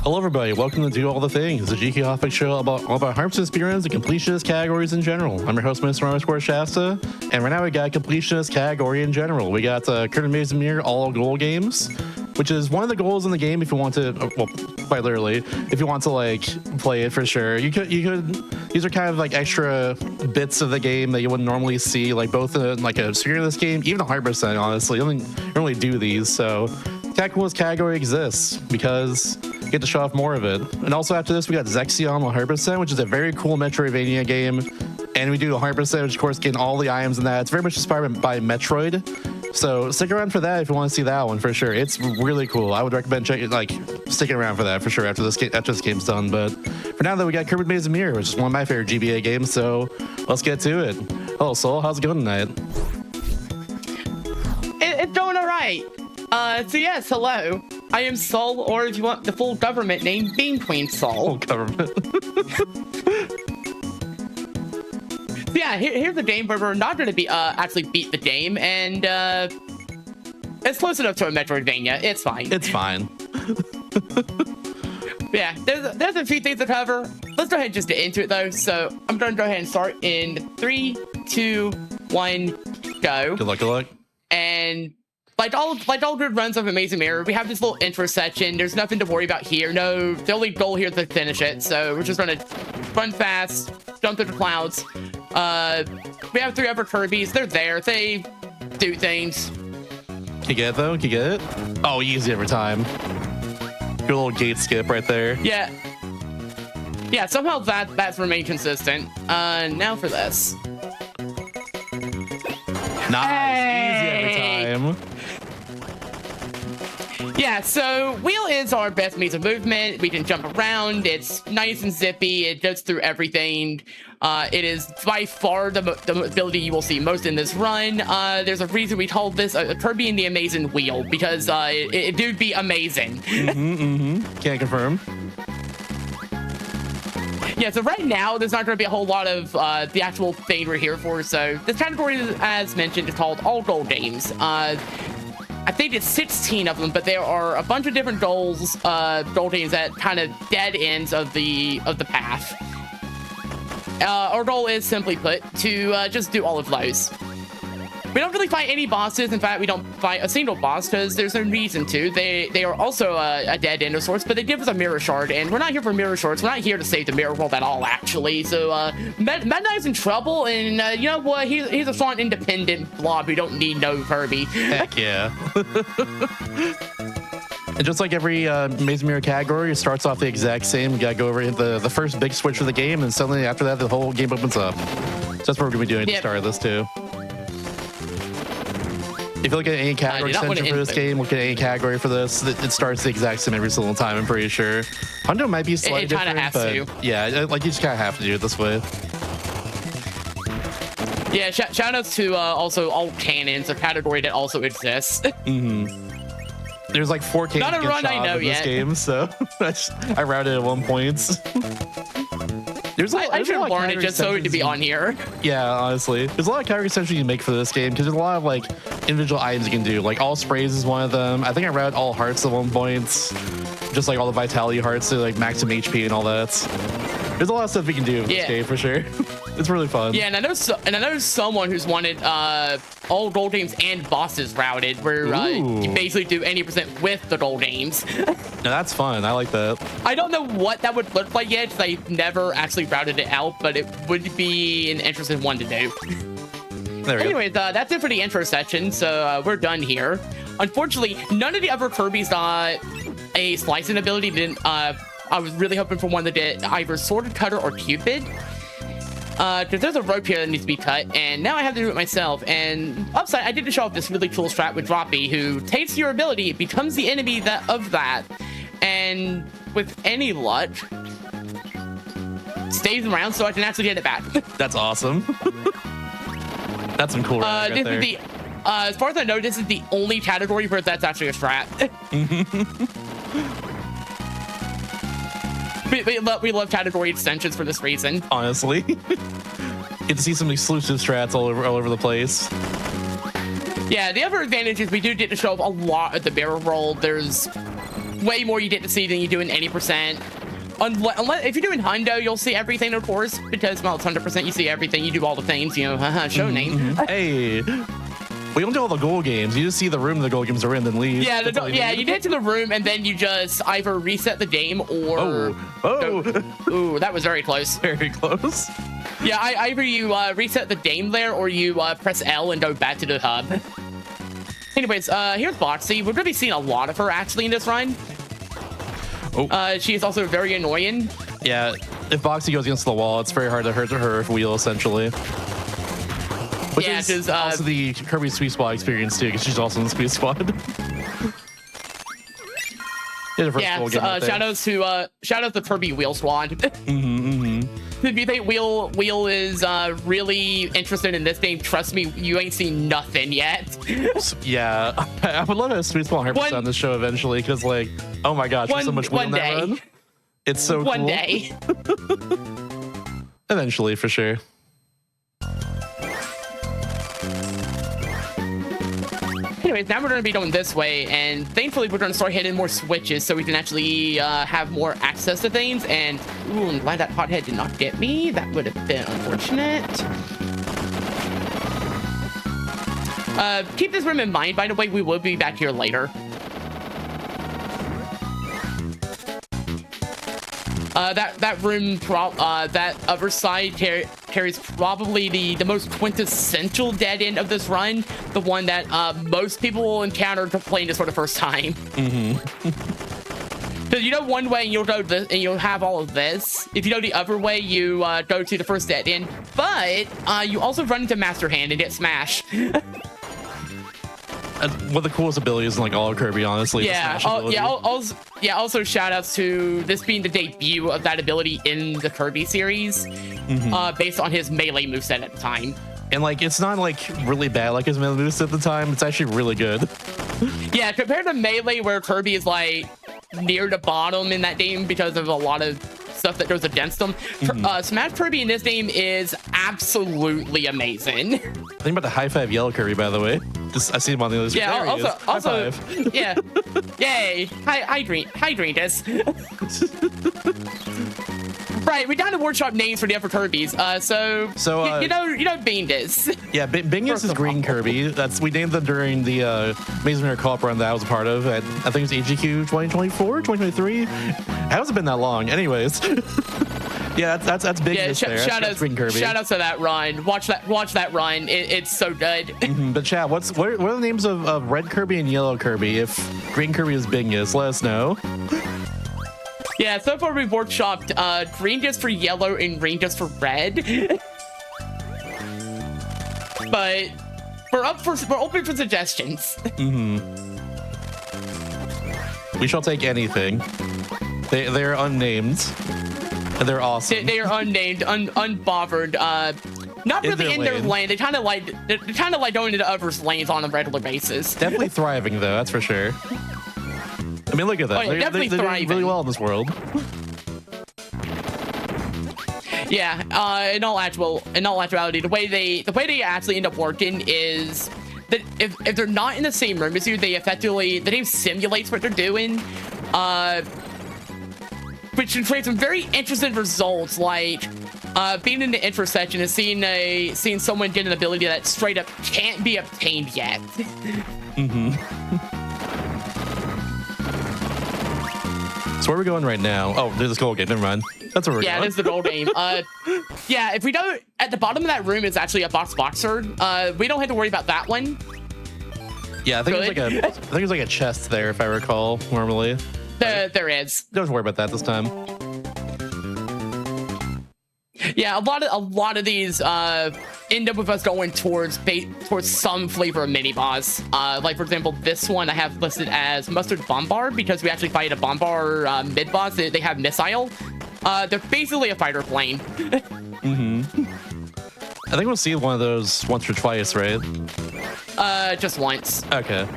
Hello everybody, welcome to Do All the Things, the GDQ Hotfix show about all about harvest speedruns and completionist categories in general. I'm your host, Mr. Shasta, and right now we got completionist category in general. We got Kirby Maze and Mirror all goal games, which is one of the goals in the game if you want to, well, quite literally, if you want to like play it for sure. You could, these are kind of like extra bits of the game that you wouldn't normally see, like both in like a speedrunless game, even a 100%, honestly. You don't really do these, so this category exists because you get to show off more of it. And also after this, we got Zexion 100%, which is a very cool Metroidvania game. And we do 100%, which of course getting all the items in that. It's very much inspired by Metroid. So stick around for that if you want to see that one for sure. It's really cool. I would recommend sticking around for that for sure after this game's done. But for now, though, we got Kirby Maze and Mirror, which is one of my favorite GBA games. So let's get to it. Hello, Soul. How's it going tonight? It's going all right. So yes, hello. I am Sol, or if you want the full government name, Bean Queen Sol. Full government. So yeah, here's a game where we're not going to be actually beat the game, and it's close enough to a Metroidvania. It's fine. It's fine. Yeah, there's a few things to cover. Let's go ahead and just get into it though. So I'm going to go ahead and start in 3, 2, 1, go. Good luck. Good luck. And like all good runs of Amazing Mirror, we have this little intro section. There's nothing to worry about here. No, the only goal here is to finish it. So we're just gonna run fast, jump through the clouds. We have 3 other Kirbys. They're there. They do things. Can you get it though? Can you get it? Oh, easy every time. Good little gate skip right there. Yeah. Yeah. Somehow that's remained consistent. Now for this. Nice. Hey. Easy every time. Yeah, so wheel is our best means of movement. We can jump around. It's nice and zippy. It goes through everything. It is by far the ability you will see most in this run. There's a reason we called this Kirby and the Amazing Wheel, because it do be amazing. Can't confirm. Yeah, so right now, there's not going to be a whole lot of the actual thing we're here for. So this category, as mentioned, is called All Goal Games. I think it's 16 of them, but there are a bunch of different goal games at kind of dead ends of the path. Our goal is, simply put, to just do all of those. We don't really fight any bosses. In fact, we don't fight a single boss because there's no reason to. They are also a dead end of sorts, but they give us a mirror shard, and we're not here for mirror shards. We're not here to save the mirror world at all, actually. So Meta Knight's in trouble, and you know what? He's a strong, independent blob who don't need no Kirby. Heck yeah. And just like every Amazing Mirror category, it starts off the exact same. You gotta go over the first big switch for the game, and suddenly after that, the whole game opens up. So that's what we're gonna be doing to start this too. If you look at any category extension for this game, look at any category for this, it starts the exact same every single time, I'm pretty sure. Hundo might be slightly different, but yeah, like you just kind of have to do it this way. Yeah, shout outs to also all cannons, a category that also exists. There's like 4 cannons not a run I know in yet. This game, so I routed at 1 point. I should have learned it just so to be on here. Yeah, honestly. There's a lot of category extensions you can make for this game because there's a lot of like individual items you can do. Like all sprays is one of them. I think I routed all hearts at 1 point. Just like all the vitality hearts to like maximum HP and all that. There's a lot of stuff we can do in this game for sure. It's really fun. Yeah, and I know someone who's wanted all goal games and bosses routed, where you basically do 80% with the goal games. Now that's fun. I like that. I don't know what that would look like yet, because I've never actually routed it out, but it would be an interesting one to do. Anyways, that's it for the intro section, so we're done here. Unfortunately, none of the other Kirbys got a slicing ability. I was really hoping for one that did either Sword Cutter or Cupid. Because there's a rope here that needs to be cut, and now I have to do it myself. And upside, I did show off this really cool strat with Droppy, who takes your ability, becomes the enemy of that, and with any luck, stays around so I can actually get it back. That's awesome. That's some cool right there. As far as I know, this is the only category where that's actually a strat. We love category extensions for this reason. Honestly. Get to see some exclusive strats all over the place. Yeah, the other advantage is we do get to show up a lot at the barrel roll. There's way more you get to see than you do in 80%. Unless if you're doing hundo, you'll see everything, of course, because well, it's 100%. You see everything. You do all the things. You know, show name. Hey. We don't do all the goal games. You just see the room the goal games are in, then leave. Yeah, you get to the room and then you just either reset the game or. Ooh, that was very close. Very close. Yeah, either you reset the game there or you press L and go back to the hub. Anyways, here's Boxy. We're gonna be seeing a lot of her actually in this run. Oh. She is also very annoying. Yeah, if Boxy goes against the wall, it's very hard to hurt her wheel essentially. Which is also the Kirby Sweet Spot experience too, because she's also in the Sweet Spot. Shout out to Kirby Wheel Squad. If you think Wheel is really interested in this game, trust me, you ain't seen nothing yet. Yeah, I would love to have Sweet Spot 100% on this show eventually, because like, oh my gosh, there's so much Wheel in that run. It's so cool. One day. Eventually, for sure. Anyways, now we're going to be going this way, and thankfully we're going to start hitting more switches so we can actually have more access to things. And ooh, I'm glad that hothead did not get me. That would have been unfortunate. Keep this room in mind, by the way. We will be back here later. That room, that other side carries probably the most quintessential dead end of this run, the one that most people will encounter playing this for the first time. Because you know one way and you'll go this, and you'll have all of this. If you go the other way, you go to the first dead end, but you also run into Master Hand and get smashed. One of the coolest abilities in like all of Kirby, honestly. Yeah, also shout outs to this being the debut of that ability in the Kirby series, based on his melee moveset at the time. And like, it's not like really bad like his melee moveset at the time. It's actually really good. Yeah, compared to melee, where Kirby is like near the bottom in that game because of a lot of stuff that goes against them. Smash Kirby in this game is absolutely amazing. Think about the high five yellow Kirby, by the way. I see him on the other side. Yeah, also, yeah. Yay. Hi, Drinkus. Right, we got to workshop names for the other Kirbys. You know Bindus. Yeah, Bingus is Green Kirby. We named them during the Maze Mirror co-op run that I was a part of. I think it was GDQ 2024, 2023. It hasn't been that long. Anyways. Yeah, that's Bingus there. Shout out Green Kirby. Shout out to that run. Watch that run. It's so good. But chat, what are the names of Red Kirby and Yellow Kirby? If Green Kirby is Bingus, let us know. Yeah, so far we've workshopped green just for yellow and green just for red. But we're open for suggestions. We shall take anything. They're unnamed. And they're awesome. They are unnamed, unbothered. Not really in their lane. They're kind of like going into others' lanes on a regular basis. Definitely thriving though, that's for sure. I mean, look at that. They're doing really well in this world. Yeah. In all actuality, the way they actually end up working is that if they're not in the same room as you, the game simulates what they're doing. Which can create some very interesting results, like being in the intersection and seeing someone get an ability that straight up can't be obtained yet. So where are we going right now? Oh, there's this goal game. Never mind. That's where we're going. Yeah, there's the goal game. Yeah, if we don't, at the bottom of that room is actually a boxer. We don't have to worry about that one. Yeah, I think there's like a chest there, if I recall. Normally. There is. Don't worry about that this time. Yeah, a lot of these end up with us going towards some flavor of mini boss. Like for example, this one I have listed as Mustard Bombard because we actually fight a Bombard mid boss. They have missile. They're basically a fighter plane. I think we'll see one of those once or twice, right? Just once. Okay.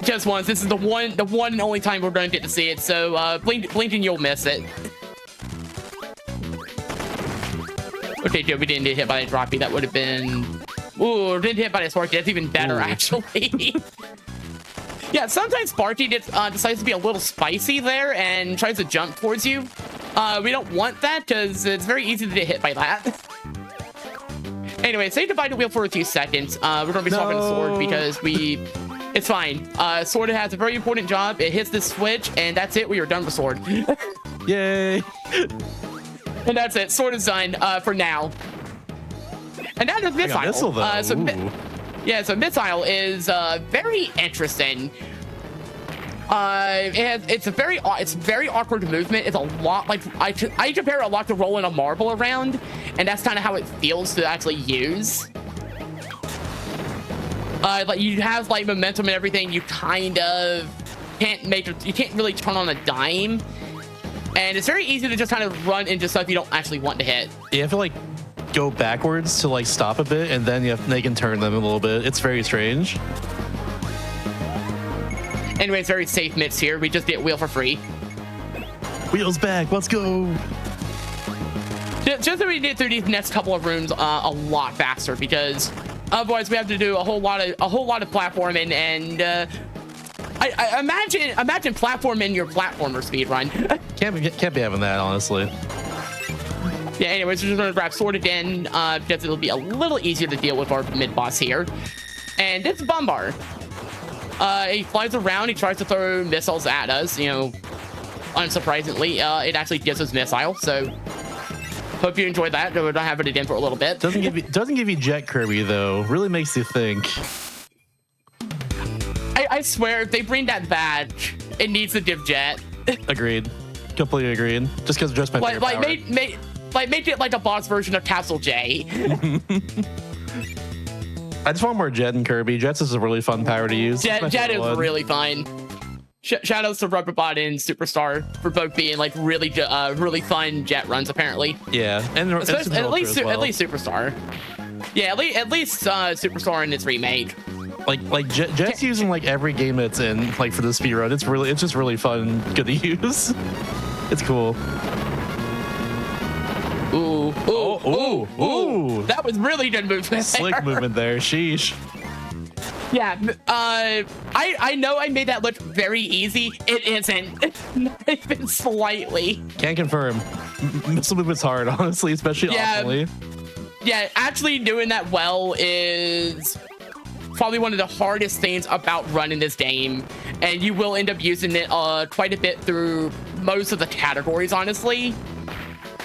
Just once. This is the one and only time we're going to get to see it. So blink and you'll miss it. Okay, good. We didn't get hit by a droppy. That would have been. Ooh, didn't hit by a sparky. That's even better, actually. Yeah, sometimes Sparky decides to be a little spicy there and tries to jump towards you. We don't want that because it's very easy to get hit by that. Anyway, say goodbye to Wheel for a few seconds. We're going to be swapping the sword because it's fine. Sword has a very important job. It hits this switch, and that's it. We are done with sword. Yay! And that's it. Sword is done for now. And now there's missile. Missile though. So missile is very interesting. It's very awkward movement. It's a lot like I compare it a lot to rolling a marble around, and that's kind of how it feels to actually use. Like you have like momentum and everything. You kind of can't really turn on a dime, and it's very easy to just kind of run into stuff you don't actually want to hit. You have to like go backwards to like stop a bit, and then they can turn them a little bit. It's very strange. Anyway, it's very safe mitts here. We just get Wheel for free. Wheel's back. Let's go. Just so we get through these next couple of rooms a lot faster, because otherwise we have to do a whole lot of platforming, and I imagine platforming your platformer speedrun. Can't be having that, honestly. Yeah. Anyways, we're just gonna grab sword again because it'll be a little easier to deal with our mid boss here, and it's Bumbar. He flies around, he tries to throw missiles at us, you know, unsurprisingly. It actually gives us missile, so hope you enjoyed that. We're not having it in for a little bit. Doesn't give you jet Kirby, though. Really makes you think. I swear, if they bring that badge, it needs to give jet. Agreed. Completely agreed. Just because just my favorite power. Make it like a boss version of Castle J. I just want more Jet and Kirby. Jet's is a really fun power to use. Jet is really fun. Shoutouts to Rubberbot and Superstar for both being like really fun Jet runs apparently. Yeah, and at least Superstar. Yeah, at least Superstar in its remake. Like Jet's using like every game it's in like for the speedrun. It's just really fun, good to use. It's cool. Ooh. That was really good movement. Slick movement there. Sheesh. Yeah, I know I made that look very easy. It isn't. Not even slightly. Can't confirm. Missile movement's hard, honestly, especially awfully. Yeah, actually doing that well is probably one of the hardest things about running this game, and you will end up using it quite a bit through most of the categories, honestly.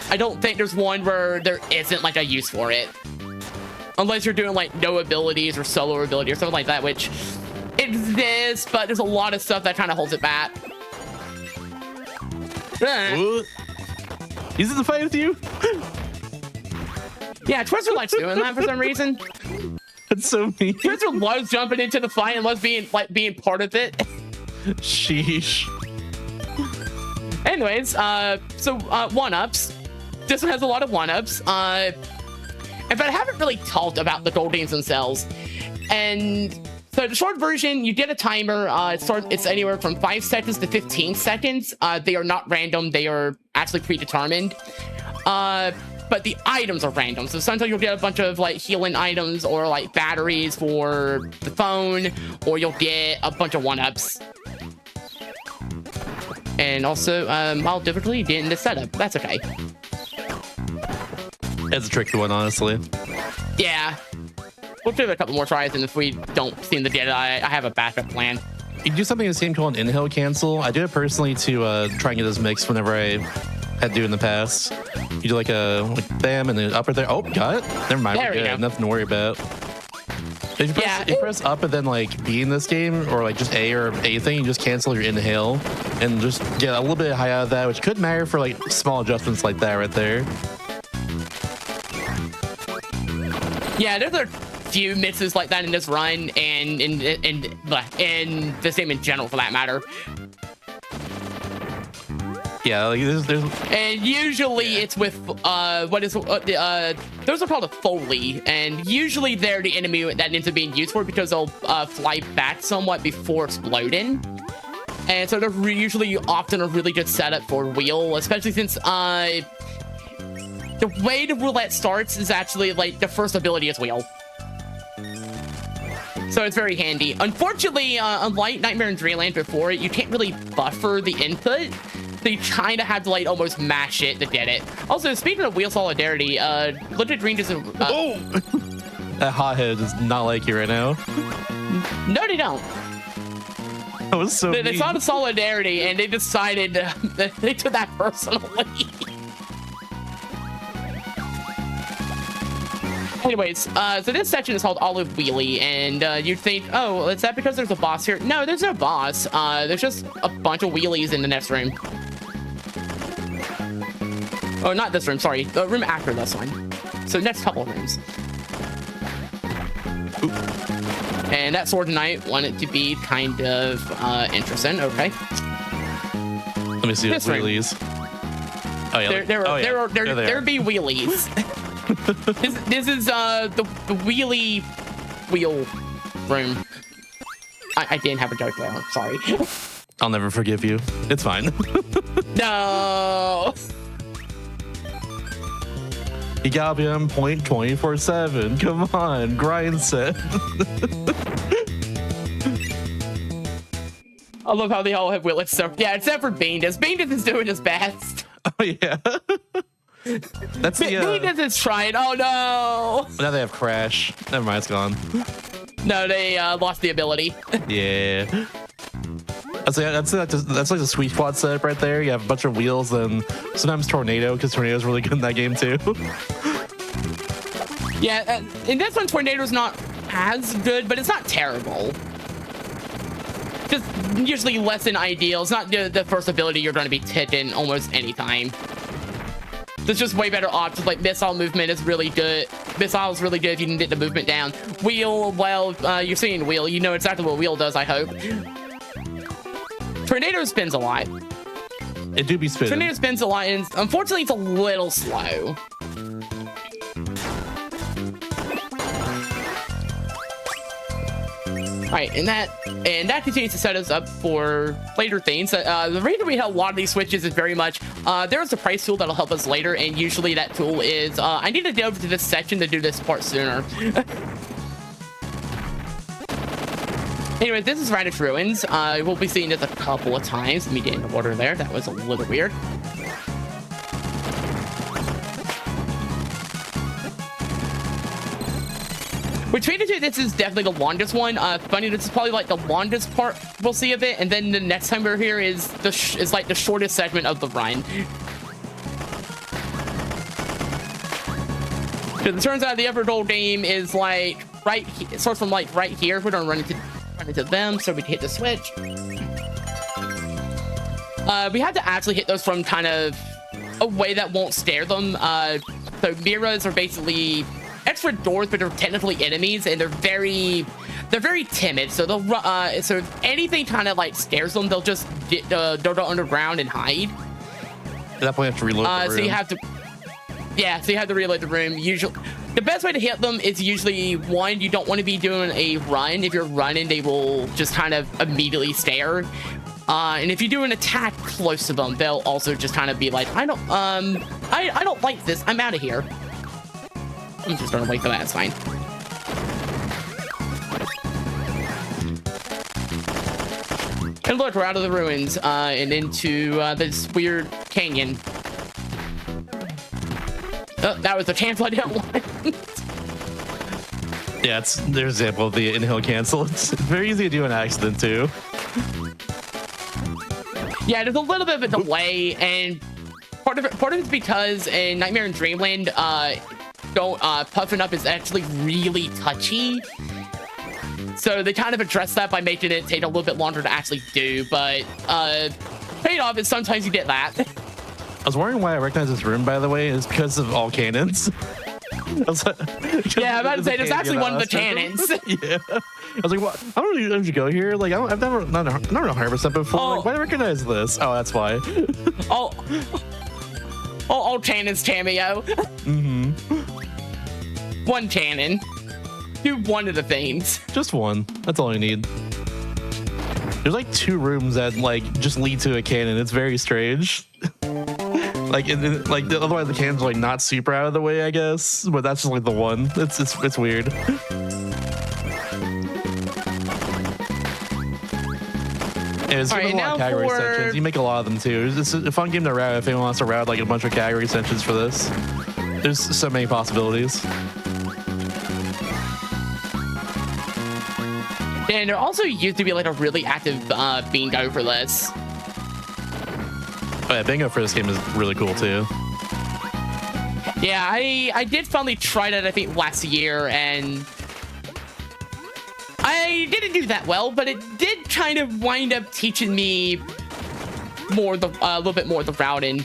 I don't think there's one where there isn't like a use for it. Unless you're doing like no abilities or solo ability or something like that, which exists, but there's a lot of stuff that kind of holds it back. Is it the fight with you? Yeah, Twister likes doing that for some reason. That's so mean. Twister loves jumping into the fight and loves being part of it. Sheesh. Anyways, so one-ups. This one has a lot of one-ups. But I haven't really talked about the gold games themselves. And so the short version, you get a timer. It's anywhere from 5 seconds to 15 seconds. They are not random. They are actually predetermined. But the items are random. So sometimes you'll get a bunch of like healing items or like batteries for the phone, or you'll get a bunch of one-ups. And also, mild difficulty getting the setup. That's okay. It's a tricky one, honestly. Yeah. We'll give it a couple more tries, and if we don't seem to get it, I have a backup plan. You do something in this game called an inhale cancel. I do it personally to try and get this mix whenever I had to do in the past. You do like a bam and then up right there. Oh, got it. Never mind. We're good. Nothing to worry about. If you press up and then like B in this game, or like just A or A thing, you just cancel your inhale and just get a little bit high out of that, which could matter for like small adjustments like that right there. Yeah, there's a few misses like that in this run, and in this game in general, for that matter. Yeah, like there's and usually it's with those are called a Foley, and usually they're the enemy that ends up being used for, because they'll fly back somewhat before exploding. And so they're usually often a really good setup for Wheel, especially since the way the roulette starts is actually like the first ability is Wheel. So it's very handy. Unfortunately, unlike Nightmare in Dreamland before, you can't really buffer the input. So you kind of have to like almost mash it to get it. Also, speaking of wheel solidarity, Legit Green doesn't. Oh, that hothead does not like you right now. No, they don't. That was so. They saw the solidarity and they decided that they took that personally. Anyways, so this section is called Olive Wheelie, and you'd think, oh, is that because there's a boss here? No, there's no boss. There's just a bunch of wheelies in the next room. Oh, not this room, sorry. The room after this one. So next couple of rooms. Oop. And that sword tonight wanted to be kind of interesting. Okay. Let me see the wheelies. Oh yeah. There be wheelies. this is the wheelie wheel room. I didn't have a joke there. Sorry. I'll never forgive you. It's fine. No. You gotta be on point 24/7. Come on, grind set. I love how they all have wheelers. So yeah, except for Beandus. Beandus is doing his best. Oh yeah. That's the. Beandus is trying. Oh no. Now they have Crash. Never mind, it's gone. No, they lost the ability. Yeah. That's like the sweet spot setup right there. You have a bunch of wheels and sometimes Tornado, because Tornado's really good in that game too. Yeah, in this one, Tornado's not as good, but it's not terrible. Just usually less than ideal. It's not the first ability you're going to be taking almost any time. There's just way better options, like Missile movement is really good. Missile is really good if you can get the movement down. Wheel, well, you're seeing Wheel. You know exactly what Wheel does, I hope. Tornado spins a lot. It do be spinning. Tornado spins a lot, and unfortunately, it's a little slow. All right, and that continues to set us up for later things. The reason we have a lot of these switches is very much there's a price tool that'll help us later, and usually that tool is I need to go over to this section to do this part sooner. Anyway, this is Radish Ruins. We'll be seeing this a couple of times. Let me get in the water there. That was a little weird. Between the two, this is definitely the longest one. Funny, this is probably like the longest part we'll see of it, and then the next time we're here is like the shortest segment of the run. So it turns out the Evergold game is like right. It starts from like right here. We're gonna run into them, so we can hit the switch. We have to actually hit those from kind of a way that won't scare them. So mirrors are basically extra doors, but they're technically enemies, and they're very timid. So they'll so if anything kind of like scares them, they'll just go underground and hide. At that point, you have to reload the room. So you have to. Yeah, so you have to reload the room. Usually, the best way to hit them is usually one, you don't want to be doing a run. If you're running, they will just kind of immediately stare. And if you do an attack close to them, they'll also just kind of be like, I don't like this. I'm out of here. I'm just gonna wait for that. It's fine. And look, we're out of the ruins and into this weird canyon. Oh, that was a chance I didn't want. Yeah, there's an example of the inhale cancel. It's very easy to do an accident too. Yeah, there's a little bit of a delay, and part of it's because in Nightmare in Dreamland, puffing up is actually really touchy. So they kind of address that by making it take a little bit longer to actually do, but payoff is sometimes you get that. I was wondering why I recognize this room, by the way, is because of all cannons. Yeah, I'm about to say, there's actually one of the cannons. Yeah. I was like, what? I don't know if you go here. Like, I've never 100% before. Oh. Like, why do I recognize this? Oh, that's why. Oh, cannons cameo. Mm-hmm. One cannon. Do one of the things. Just one. That's all you need. There's like 2 rooms that like just lead to a cannon. It's very strange. Otherwise the cannons are like not super out of the way, I guess. But that's just like the one. It's weird. And it's All right, a lot of now category for- extensions. You make a lot of them too. It's a fun game to route if anyone wants to route like a bunch of category extensions for this. There's so many possibilities. And there also used to be like a really active bingo for this. Oh yeah, bingo for this game is really cool too. Yeah, I did finally try that, I think, last year, and I didn't do that well, but it did kind of wind up teaching me more a little bit more the routing.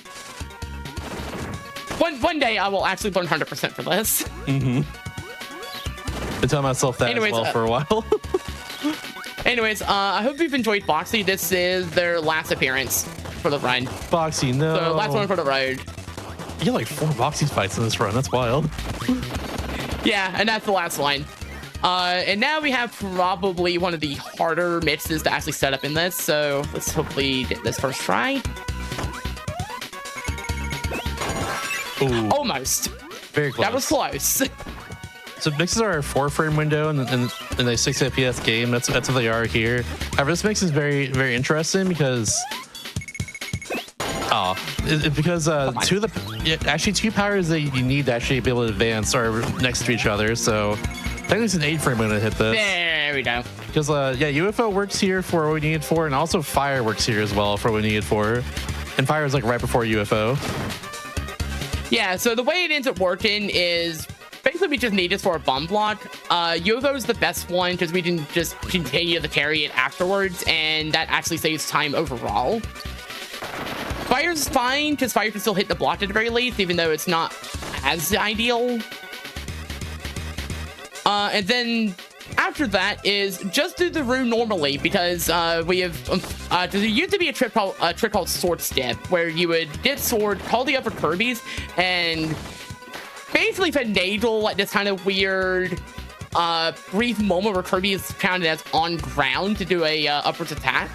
One day I will actually learn 100% for this. Mm-hmm. Been telling myself that as well for a while. Anyways, I hope you've enjoyed Boxy. This is their last appearance for the run. Boxy, no. So last one for the road. You get like 4 Boxy fights in this run. That's wild. Yeah, and that's the last one. And now we have probably one of the harder mixes to actually set up in this. So let's hopefully get this first try. Ooh, Almost. very close. That was close. So mixes are a 4-frame window in a 6 FPS game. That's what they are here. However, this mix is very, very interesting because two powers that you need to actually be able to advance are next to each other. So I think it's an 8-frame when I hit this. There we go. Because yeah, UFO works here for what we need it for, and also fire works here as well for what we need it for. And fire is like right before UFO. Yeah, so the way it ends up working is basically we just need this for a bomb block. UFO is the best one because we can just continue to carry it afterwards, and that actually saves time overall. Fire's fine because fire can still hit the block at the very least, even though it's not as ideal. And then after that is just do the rune normally because we have there used to be a trick called sword step where you would get sword, call the upper Kirby's, and basically finagle like this kind of weird brief moment where Kirby is counted as on ground to do a upwards attack.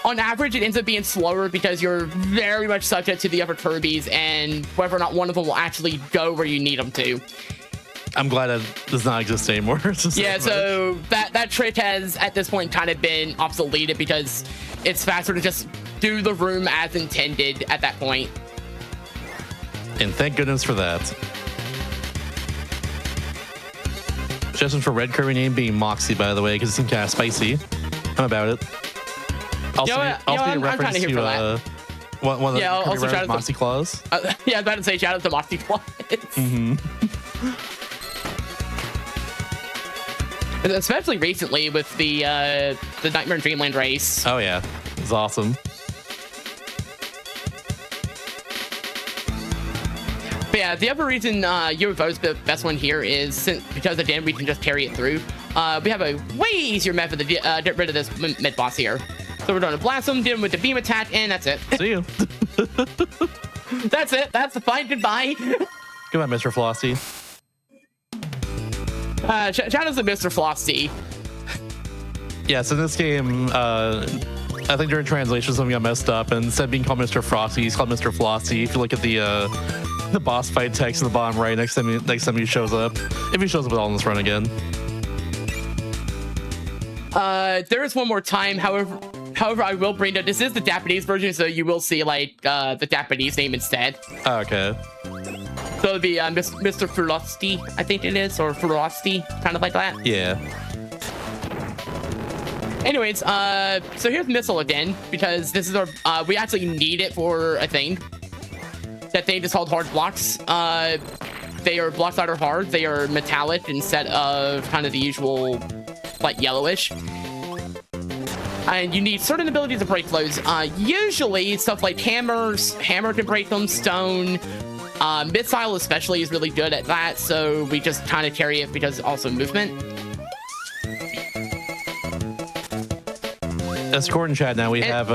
On average, it ends up being slower because you're very much subject to the upper Kirby's and whether or not one of them will actually go where you need them to. I'm glad that does not exist anymore. Yeah, so that trick has at this point kind of been obsoleted because it's faster to just do the room as intended at that point. And thank goodness for that. Suggestion for red Kirby name being Moxie, by the way, because it seems kind of spicy. I'm about it. Also, I'm kind of here for that. One of the Yeah, Kirby also riders, shout out Moxie Claws. Yeah, I was about to say shout out to Moxie Claws. Especially recently with the Nightmare in Dreamland race. Oh yeah, it's awesome. But yeah, the other reason UFO's the best one here is because again we can just carry it through. We have a way easier method to get rid of this mid boss here. So we're going to blast him, deal him with the beam attack, and that's it. See you. That's it. That's the fight. Goodbye. Goodbye, Mr. Flossie. Shout out to Mr. Flossie. Yeah, so in this game, I think during translation something got messed up, and instead of being called Mr. Frosty, he's called Mr. Flossie. If you look at the boss fight text in the bottom right next time he shows up, if he shows up at all in this run again. There is one more time, however, I will bring up, this is the Japanese version, so you will see, like, the Japanese name instead. Oh, okay. So it'll be Mr. Frosty, I think it is, or Frosty, kind of like that. Yeah. Anyways, so here's Missile again, because this is our, we actually need it for a thing. That thing is called hard blocks. They are blocks that are hard. They are metallic instead of kind of the usual, like, yellowish. And you need certain abilities to break those. Usually, stuff like hammer can break them, stone. Missile especially is really good at that, so we just kind of carry it because also movement. As Court and chat now, we have,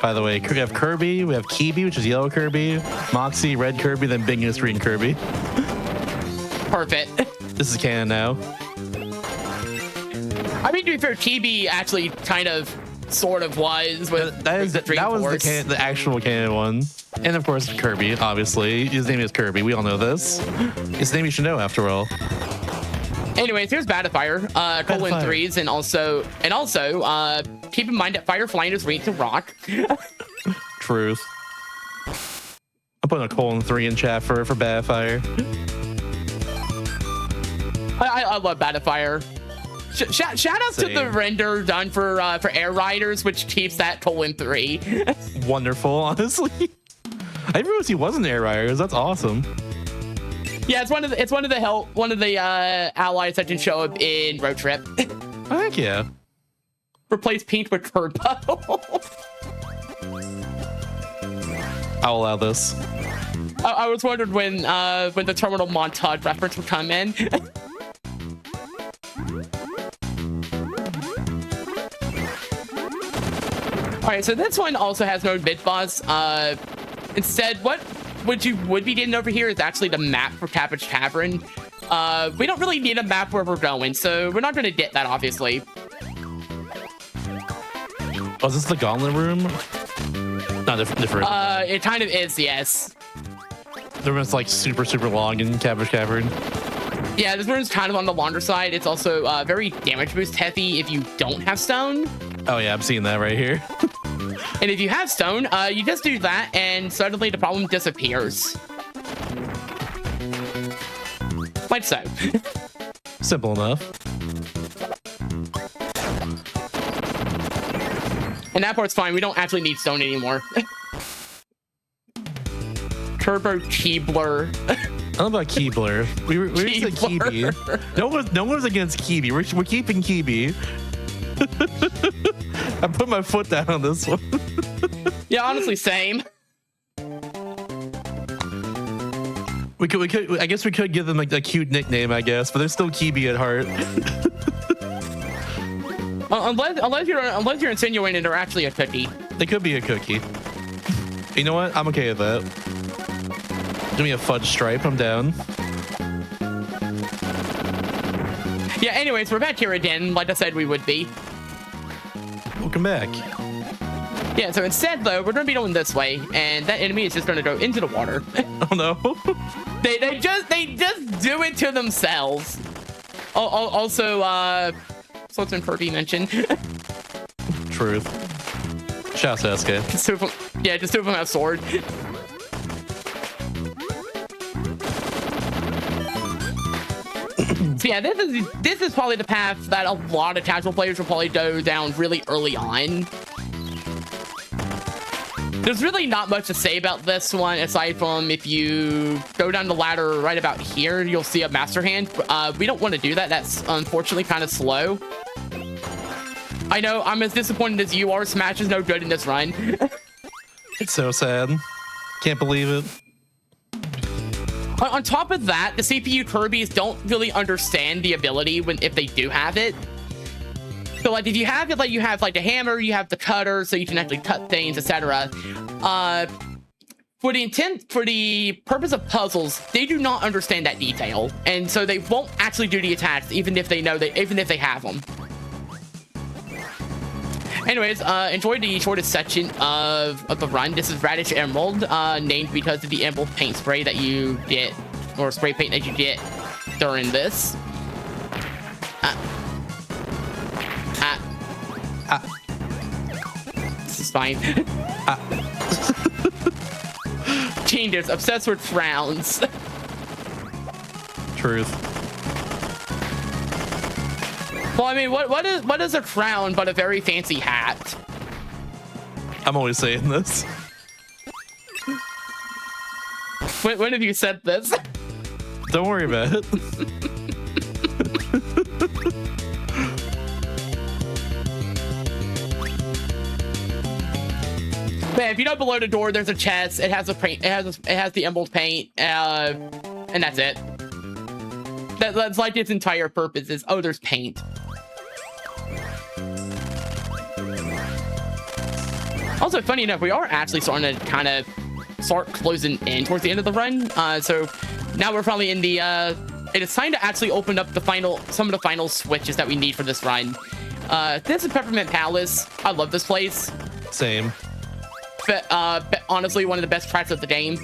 by the way, we have Kirby, we have Kibi, which is yellow Kirby, Moxie, red Kirby, then Bingus, green Kirby. Perfect. This is canon now. I mean, to be fair, Kibi actually kind of, sort of was with that was the actual canon one. And of course, Kirby, obviously. His name is Kirby. We all know this. It's a name you should know, after all. Anyways, here's Battlefire, colon Battlefire. 3s, and also, keep in mind that Fire Flying is ranked to rock. Truth. I'm putting a colon 3 in chat for Battlefire. I love Battlefire. Shout out to the render done for Air Riders, which keeps that colon 3. Wonderful, honestly. I didn't realize he wasn't Air Riders. That's awesome. Yeah, it's one of the allies that can show up in Road Trip. Heck yeah. Replace Pink with Turbo. I'll allow this. I was wondering when the terminal montage reference would come in. All right, so this one also has no mid boss. Instead, what would be getting over here is actually the map for Cabbage Tavern. We don't really need a map where we're going, so we're not going to get that, obviously. Oh, is this the Gauntlet Room? No, different. It kind of is, yes. The room's like super long in Cabbage Cavern. Yeah, this room's kind of on the longer side. It's also very damage boost heavy if you don't have stone. Oh yeah, I'm seeing that right here. And if you have stone, you just do that, and suddenly the problem disappears. Like so. Simple enough. And that part's fine. We don't actually need stone anymore. Turbo Keebler. I don't know about Keebler. We were just at Kirby. No one was against Kirby. We're keeping Kirby. I put my foot down on this one. Yeah, honestly, same. We could. I guess we could give them like a cute nickname, I guess, but they're still Kirby at heart. Unless you're insinuating they're actually a cookie. They could be a cookie. You know what? I'm okay with that. Give me a fudge stripe. I'm down. Yeah. Anyways, we're back here again. Like I said, we would be. Welcome back. Yeah. So instead, though, we're gonna be going this way, and that enemy is just gonna go into the water. Oh no. They just do it to themselves. Also, something Kirby mentioned. Truth. Shout out to SK. Just two of them have sword. So yeah, this is probably the path that a lot of casual players will probably go down really early on. There's really not much to say about this one, aside from if you go down the ladder right about here, you'll see a master hand. We don't want to do that. That's unfortunately kind of slow. I know, I'm as disappointed as you are. Smash is no good in this run. It's so sad. Can't believe it. On top of that, the CPU Kirbys don't really understand the ability if they do have it. So like if you have it, like you have like the hammer, you have the cutter, so you can actually cut things, etc. For the purpose of puzzles, they do not understand that detail, and so they won't actually do the attacks, even if they have them. Anyways, enjoy the shortest section of the run. This is Radish Emerald, named because of the emerald paint spray that you get, or spray paint that you get during this. This is fine. Changes, obsessed with frowns. Truth. Well, I mean, what is a crown but a very fancy hat? I'm always saying this. When have you said this? Don't worry about it. Man, if you know below the door, there's a chest. It has a paint. It has the emerald paint, and that's it. That's like its entire purpose is, oh, there's paint. Also, funny enough, we are actually starting to kind of start closing in towards the end of the run. So now we're probably in the. It is time to actually open up some of the final switches that we need for this run. This is Peppermint Palace. I love this place. Same. But honestly, one of the best tracks of the game.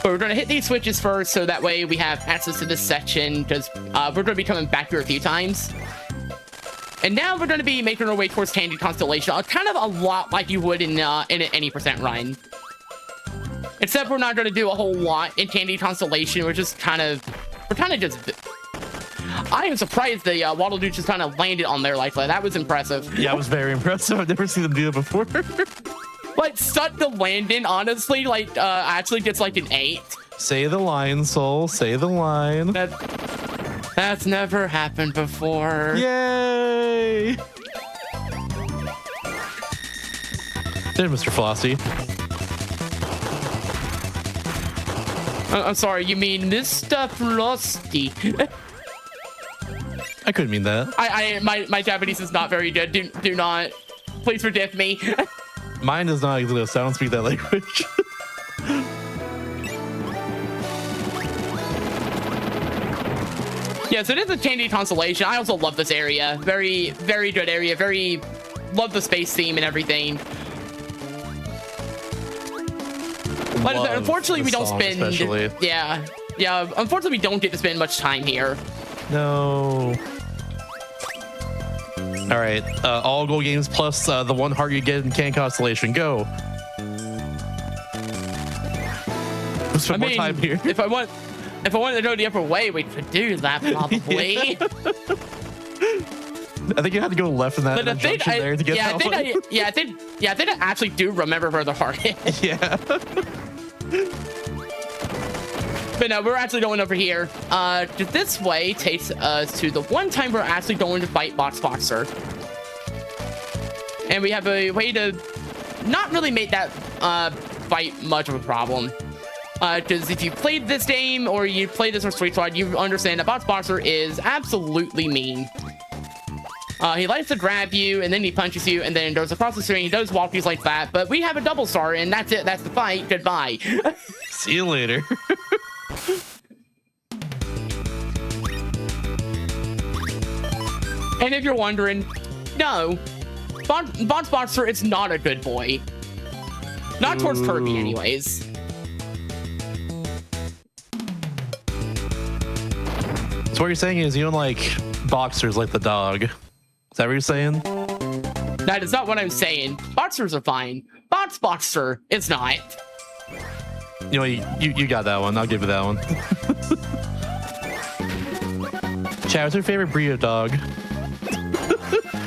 But we're going to hit these switches first, so that way we have access to this section, because we're going to be coming back here a few times. And now we're going to be making our way towards Tandy Constellation, kind of a lot like you would in an any % run. Except we're not going to do a whole lot in Tandy Constellation. We're kind of just... I am surprised the Waddle Doo just kind of landed on there like that. That was impressive. Yeah, it was very impressive. I've never seen them do it before. Like, such the landing, honestly, like, actually gets like an 8. Say the line, Soul. Say the line. That's never happened before. Yay! There's Mr. Flossie. I'm sorry, you mean Mr. Frosty. I couldn't mean that. My Japanese is not very good. Do not, please forgive me. Mine does not exist. I don't speak that language. Yes, it is a Tandy Constellation. I also love this area. Very, very good area. Love the space theme and everything. But unfortunately, we don't spend. Especially. Yeah. Unfortunately, we don't get to spend much time here. No. All right. All gold games plus the 1 heart you get in Can Constellation. Go. Let's spend more time here. If I wanted to go the upper way, we could do that probably. I think you had to go left in that junction there to get that one. I think I actually do remember where the heart is. Yeah. But no, we're actually going over here. This way takes us to the one time we're actually going to fight Box Boxer. And we have a way to not really make that fight much of a problem. Because if you played this game or you played this on Street Fighter, you understand that Box Boxer is absolutely mean. He likes to grab you, and then he punches you, and then goes across the screen. He does walkies like that, but we have a double star, and that's it. That's the fight. Goodbye. See you later. And if you're wondering, no, Box Boxer is not a good boy. Not towards Kirby, anyways. So what you're saying is you don't like boxers like the dog. Is that what you're saying? That is not what I'm saying. Boxers are fine. Box Boxer is not. You know, you got that one. I'll give you that one. Chad, what's your favorite breed of dog?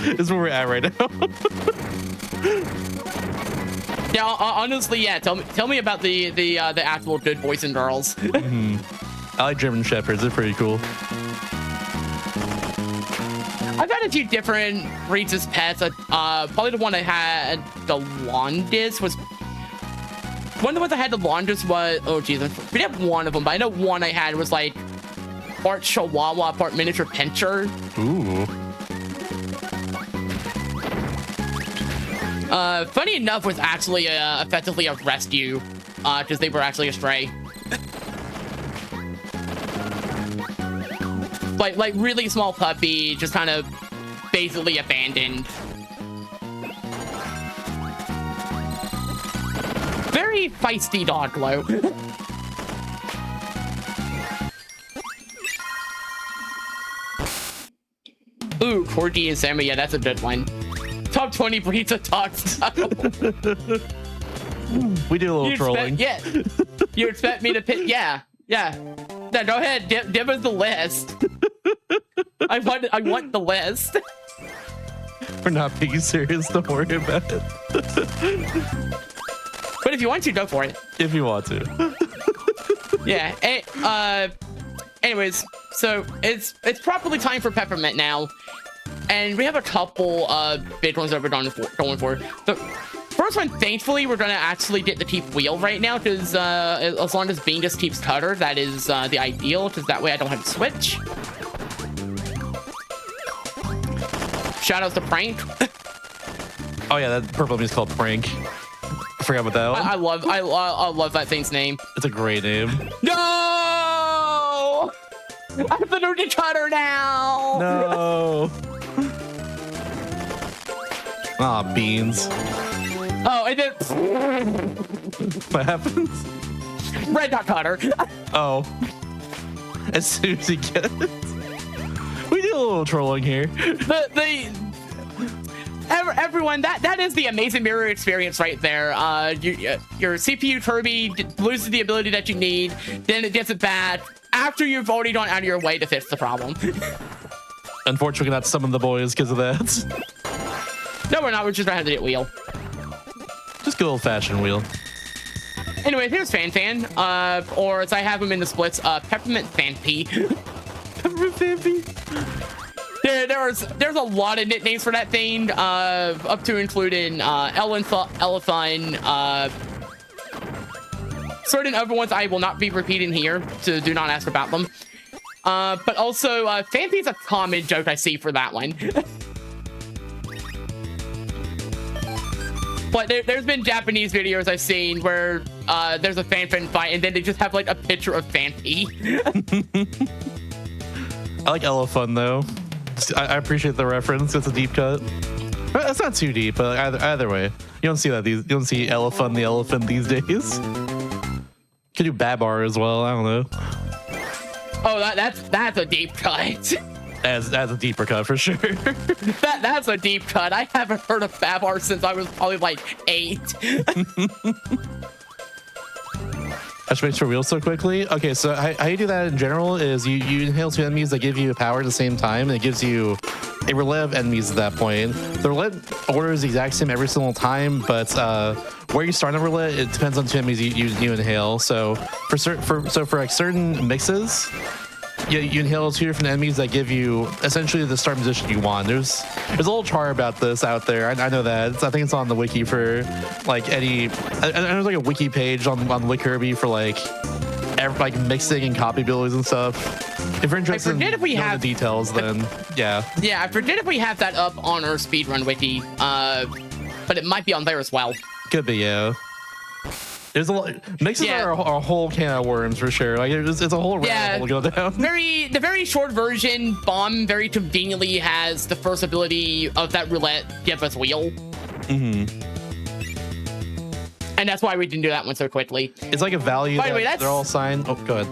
This is where we're at right now. Yeah, honestly, yeah. Tell me about the actual good boys and girls. I like German Shepherds. They're pretty cool. I've had a few different breeds as pets. Probably the one I had the longest was... One of the ones I had the longest was... Oh, geez. We didn't have one of them, but I know one I had was like part Chihuahua, part miniature pincher. Ooh. Funny enough, was actually effectively a rescue, because they were actually a stray. like really small puppy, just kind of basically abandoned. Very feisty dog, Lo. Ooh, Corgi and Sammy, yeah, that's a good one. Top 20 breeds of dogs. We do a little trolling. Yeah. You expect me to pick? Yeah. Yeah. No, go ahead. Give us the list. I want the list. We're not being serious. Don't worry about it. But if you want to, go for it. If you want to. Yeah. Anyways, so it's probably time for Peppermint now. And we have a couple big ones that we're going for. The first one, thankfully, we're going to actually get to keep Wheel right now, because as long as Bean just keeps Cutter, that is the ideal, because that way I don't have to switch. Shoutouts to Prank. Oh yeah, that purple is called Prank. I forgot about that one. I love that thing's name. It's a great name. No! I have to do the Cutter now! No! Aw, Beans. Oh, and then... What happens? Red dot cutter. Oh. As soon as he gets... We do a little trolling here. Everyone, that is the amazing mirror experience right there. Your CPU Kirby loses the ability that you need, then it gets it back after you've already gone out of your way to fix the problem. Unfortunately, not summon the boys because of that. No, we're not. We're just trying to get wheel. Just good old-fashioned wheel. Anyway, here's Fan, or as I have him in the splits, Peppermint Fanpy. Peppermint Fanpy. There's a lot of nicknames for that thing, up to including Elephant, certain other ones I will not be repeating here, so do not ask about them. But also, Fanpy is a common joke I see for that one. But there's been Japanese videos I've seen where there's a fan fight, and then they just have like a picture of Fanpy. I like Elephant though. I appreciate the reference. It's a deep cut. It's not too deep, but either way, you don't see that. You don't see the elephant these days. Could do Babar as well. I don't know. Oh, that's a deep cut. That's a deeper cut for sure. That's a deep cut. I haven't heard of Babar since I was probably like 8. I should make sure wheels so quickly. Okay, so how you do that in general is you inhale 2 enemies that give you power at the same time, and it gives you a roulette of enemies at that point. The roulette order is the exact same every single time, but where you start on roulette, it depends on 2 enemies you inhale. So for like certain mixes, you inhale 2 different enemies that give you essentially the start position you want. There's a little char about this out there. I know that. I think it's on the wiki for like any. There's like a wiki page on Kirby for like mixing and copy abilities and stuff. If you're interested in the details, then yeah. Yeah, I forget if we have that up on our speedrun wiki, but it might be on there as well. Could be, yeah. There's a lot. Mixes are a whole can of worms for sure. Like it's a whole rabbit hole to go down. The very short version, Bomb very conveniently has the first ability of that roulette give us wheel. Mm-hmm. And that's why we didn't do that one so quickly. It's like a value. By the way, they're all assigned. Oh, go ahead.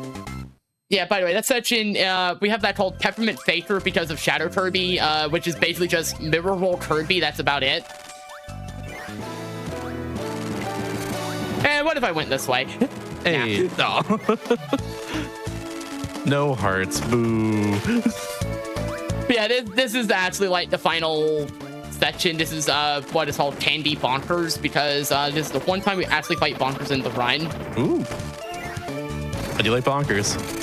Yeah, by the way, that's such in, we have that called Peppermint Faker because of Shadow Kirby, which is basically just Mirror Roll Kirby. That's about it. And what if I went this way? Hey, no. No hearts, boo. Yeah, this is actually like the final section. This is what is called Candy Bonkers, because this is the one time we actually fight Bonkers in the run. Ooh. I do like Bonkers.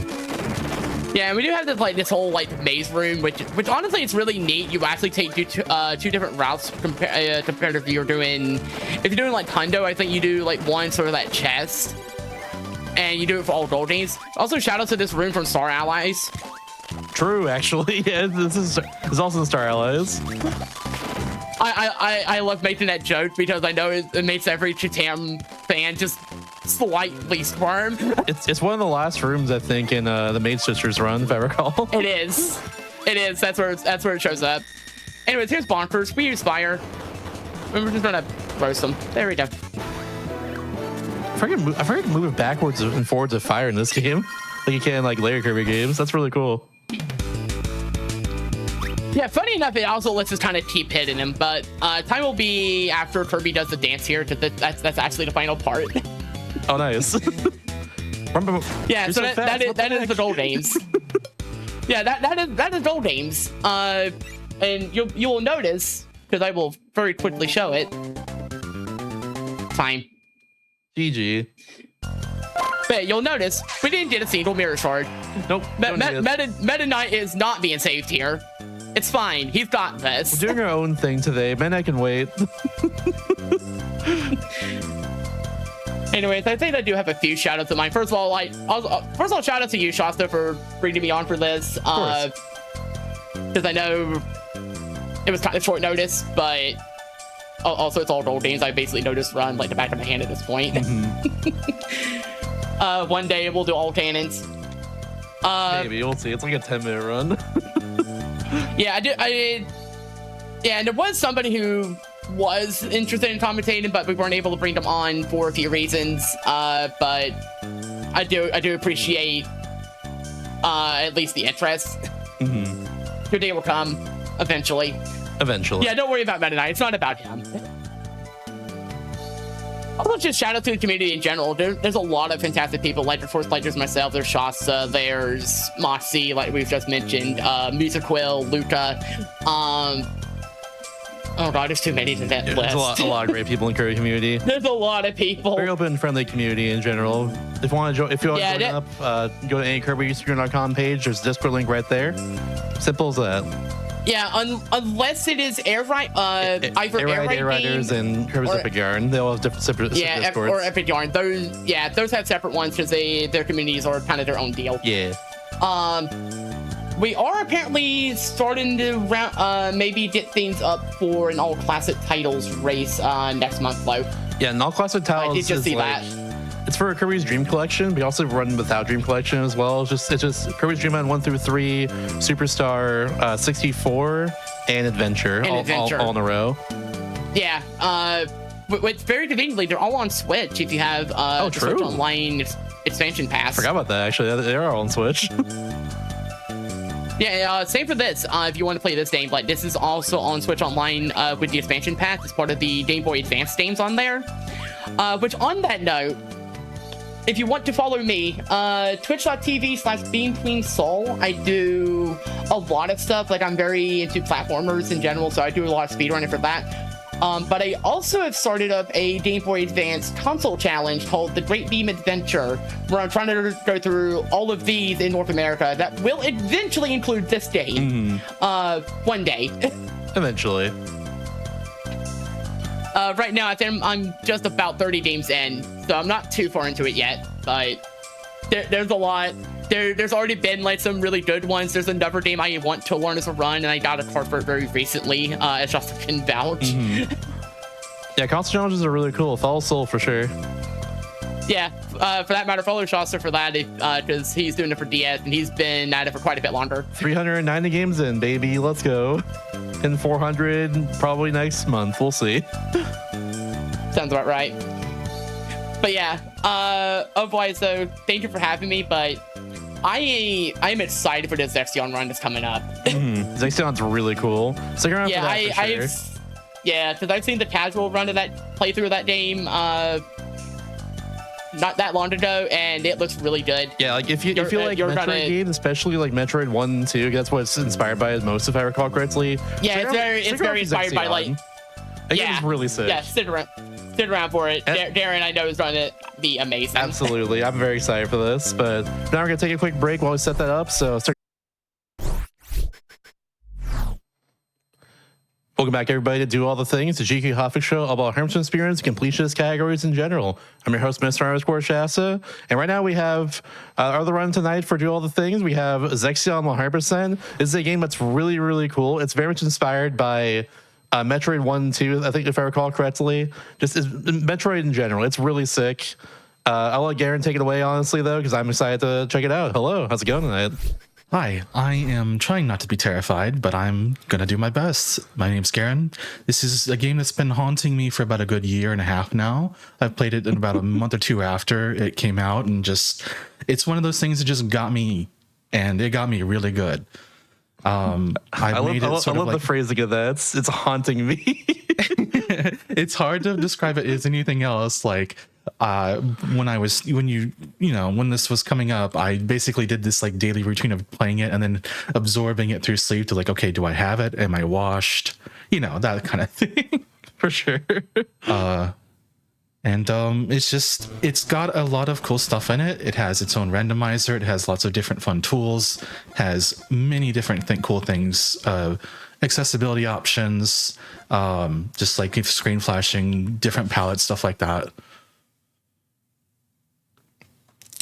Yeah, and we do have this whole maze room, which honestly it's really neat. You actually take two different routes compared to if you're doing like Hundo. I think you do one sort of that chest, and you do it for all goldies. Also, shout out to this room from Star Allies. True, actually, yeah, this is also Star Allies. I love making that joke because I know it makes every Chitam fan just slightly squirm. It's one of the last rooms I think in the Maid Sisters run, if I recall. It is. That's where it shows up. Anyways, here's Bonkers. We use fire. We're just gonna roast them. There we go. I forget to move it backwards and forwards with fire in this game, like you can in later Kirby games. That's really cool. Yeah, funny enough, it also lets us kind of keep hitting him, but time will be after Kirby does the dance here. That's actually the final part. Oh, nice. Yeah, so that is the goal games. Yeah, that is goal games. And you will notice, because I will very quickly show it. Time. GG. But you'll notice we didn't get a single mirror shard. Nope. Meta Knight is not being saved here. It's fine. He's got this. We're doing our own thing today. Man, I can wait. Anyways, I think I do have a few shout outs of mine. First of all, shout out to you, Shasta, for bringing me on for this. Because I know it was kind of short notice, but also it's all gold games. I basically know this run like the back of my hand at this point. Mm-hmm. One day we'll do all cannons. Maybe we'll see. It's like a 10-minute run. Yeah, yeah, and there was somebody who was interested in commentating, but we weren't able to bring them on for a few reasons. But I do appreciate at least the interest. Your day will come eventually. Eventually. Yeah, don't worry about Meta Knight. It's not about him. Also, just shout out to the community in general. There's a lot of fantastic people, like, of course, like there's myself, there's Shasta, there's Moxie, like we've just mentioned, Musiquill, Luca. Oh god, there's too many to that list. There's a lot of great people in the Kirby community. There's a lot of people. Very open, friendly community in general. If you want to join up, go to any KirbySpeedrun.com page. There's a Discord link right there. Simple as that. Yeah, unless it is either Air Riders and Kirby's Epic Yarn. They all have separate Discords. Or Epic Yarn. Those have separate ones because their communities are kind of their own deal. Yeah. We are apparently starting to maybe get things up for an all classic titles race next month, though. Yeah, an all classic titles. I did just see that. It's for Kirby's Dream Collection. We also run without Dream Collection as well. It's just Kirby's Dream Land 1 through 3, Superstar 64, and Adventure, all in a row. Yeah. It's very conveniently, they're all on Switch if you have the Switch Online expansion pass. Forgot about that, actually. They are all on Switch. Yeah, same for this. If you want to play this game, like this is also on Switch Online with the expansion pass. It's part of the Game Boy Advance games on there. Which, on that note, if you want to follow me, twitch.tv/BeamQueenSoul. I do a lot of stuff. Like, I'm very into platformers in general, so I do a lot of speedrunning for that. But I also have started up a Game Boy Advance console challenge called The Great Beam Adventure, where I'm trying to go through all of these in North America. That will eventually include this game. One day. Eventually. Right now, I think I'm just about 30 games in, so I'm not too far into it yet, but there's a lot. There's already been like some really good ones. There's another game I want to learn as a run, and I got a card for it very recently. It's just a can vouch. Yeah, console challenges are really cool. Follow Soul for sure. Yeah, for that matter, follow Shasta for that, because he's doing it for DS, and he's been at it for quite a bit longer. 390 games in, baby. Let's go. And 400 probably next month. We'll see. Sounds about right. But yeah, otherwise though, thank you for having me, but I'm excited for this Zexion run that's coming up. Zexion's really cool. Stick around for that for sure. Yeah, because I've seen the casual run of that playthrough of that game not that long ago, and it looks really good. Yeah, like if you feel like Metroid games, especially like Metroid 1 and 2, that's what it's inspired by most, if I recall correctly. Yeah, it's very inspired by like. It's really sick. Yeah, sit around for it. Darren, I know, is going to be amazing. Absolutely, I'm very excited for this. But now we're gonna take a quick break while we set that up. So start. Welcome back, everybody, to Do All the Things, the GDQ Hotfix show about Harmson experience, completionist categories in general. I'm your host, Mr. Shasta, and right now we have our other run tonight for Do All the Things. We have Zexion 100%. This is a game that's really, really cool. It's very much inspired by Metroid 1 and 2, I think, if I recall correctly. Just Metroid in general. It's really sick. I'll let Garen take it away, honestly, though, because I'm excited to check it out. Hello, how's it going tonight? Hi, I am trying not to be terrified, but I'm gonna do my best. My name's Garen. This is a game that's been haunting me for about a good year and a half now. I've played it in about a month or two after it came out, and it's one of those things that just got me, and it got me really good. I love the phrasing of that. It's haunting me. It's hard to describe it as anything else. Like, when this was coming up, I basically did this like daily routine of playing it and then absorbing it through sleep to like, okay, do I have it? Am I washed? That kind of thing. For sure. It's got a lot of cool stuff in it. It has its own randomizer. It has lots of different fun tools, has many different cool things, accessibility options, just like screen flashing, different palettes, stuff like that.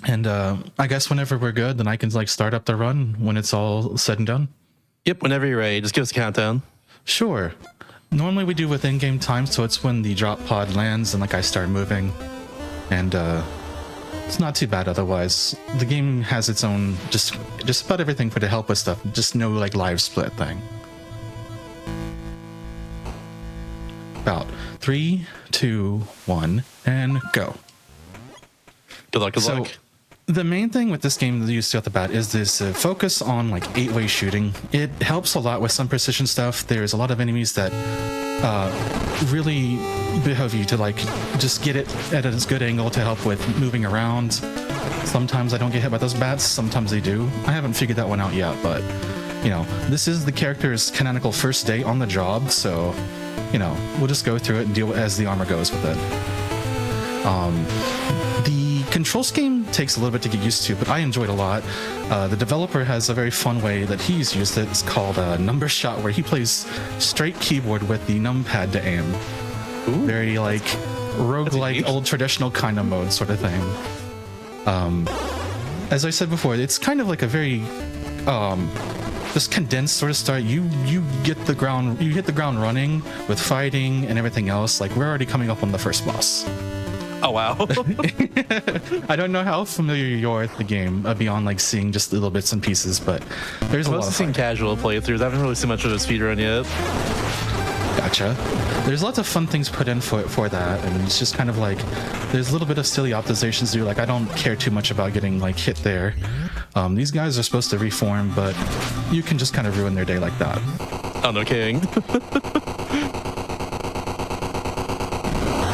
And I guess whenever we're good, then I can like start up the run when it's all said and done. Yep, whenever you're ready, just give us a countdown. Sure. Normally we do with in-game time, so it's when the drop pod lands and like I start moving, and it's not too bad otherwise. The game has its own just about everything for to help with stuff. Just no like live split thing. About 3, 2, 1, and go. Good luck. The main thing with this game that you see off the bat is this focus on like 8-way shooting. It helps a lot with some precision stuff. There's a lot of enemies that really behove you to like just get it at a good angle to help with moving around. Sometimes I don't get hit by those bats, sometimes they do. I haven't figured that one out yet, but you know, this is the character's canonical first day on the job, so you know, we'll just go through it and deal as the armor goes with it. The control scheme takes a little bit to get used to, but I enjoyed a lot. The developer has a very fun way that he's used it. It's called a number shot, where he plays straight keyboard with the numpad to aim. Ooh, very like roguelike, old traditional kind of mode sort of thing. As I said before, it's kind of like a very just condensed sort of start. You hit the ground running with fighting and everything else. Like we're already coming up on the first boss. Oh wow. I don't know how familiar you are with the game beyond like seeing just little bits and pieces, but there's a lot of seen casual playthroughs. I haven't really seen much of a speedrun yet. Gotcha. There's lots of fun things put in for that, and it's just kind of like there's a little bit of silly optimizations to do. Like I don't care too much about getting like hit there. These guys are supposed to reform, but you can just kind of ruin their day like that. Oh, no kidding.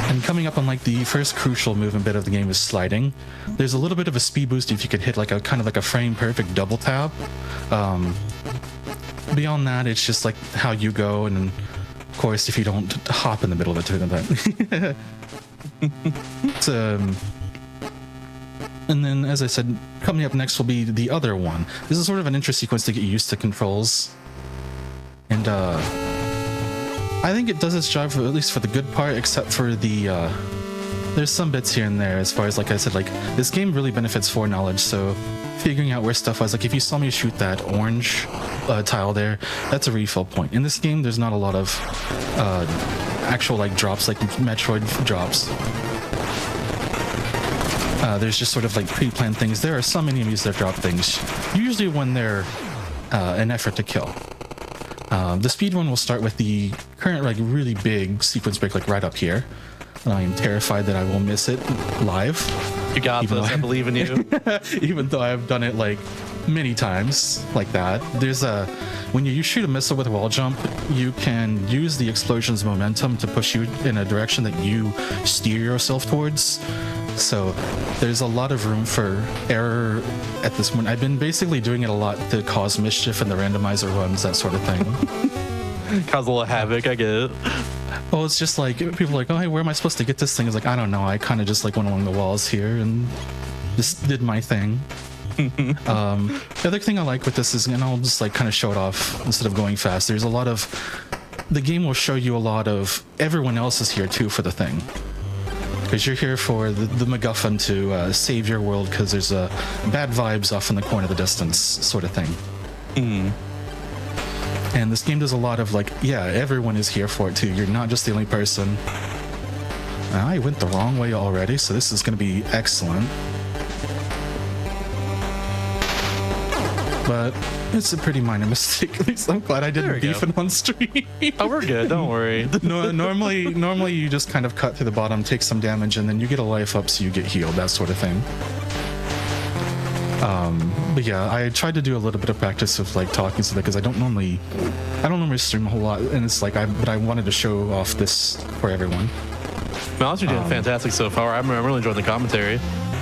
And coming up on like the first crucial movement bit of the game is sliding. There's a little bit of a speed boost if you could hit like a kind of like a frame perfect double tap. Beyond that, it's just like how you go, and of course if you don't hop in the middle of it. It's, and then, as I said, coming up next will be the other one. This is sort of an intro sequence to get used to controls. And I think it does its job, at least for the good part, except for the... there's some bits here and there as far as, like I said, like, this game really benefits foreknowledge, so figuring out where stuff was, like, if you saw me shoot that orange tile there, that's a refill point. In this game, there's not a lot of actual, like, drops, like Metroid drops. There's just sort of like pre-planned things. There are some enemies that drop things, usually when they're an effort to kill. The speedrun will start with the current like really big sequence break like right up here. And I am terrified that I will miss it live. You got this, I believe in you. Even though I've done it like many times like that. There's when you shoot a missile with a wall jump, you can use the explosion's momentum to push you in a direction that you steer yourself towards. So there's a lot of room for error at this point. I've been basically doing it a lot to cause mischief in the randomizer runs, that sort of thing. Cause a little havoc, I get it. Well, it's just like, people are like, oh, hey, where am I supposed to get this thing? It's like, I don't know. I kind of just like went along the walls here and just did my thing. The other thing I like with this is, and I'll just like kind of show it off instead of going fast. There's a lot of, the game will show you a lot of, everyone else is here too for the thing. Because you're here for the MacGuffin to save your world because there's bad vibes off in the corner of the distance sort of thing. And this game does a lot of like, yeah, everyone is here for it too. You're not just the only person. I went the wrong way already, so this is going to be excellent. But it's a pretty minor mistake. At least I'm glad I didn't beef it on stream. Oh, we're good. Don't worry. No, normally you just kind of cut through the bottom, take some damage, and then you get a life up so you get healed, that sort of thing. But yeah, I tried to do a little bit of practice of like talking so that because I don't normally stream a whole lot, and it's like but I wanted to show off this for everyone. Miles, you're doing fantastic so far. I'm really enjoying the commentary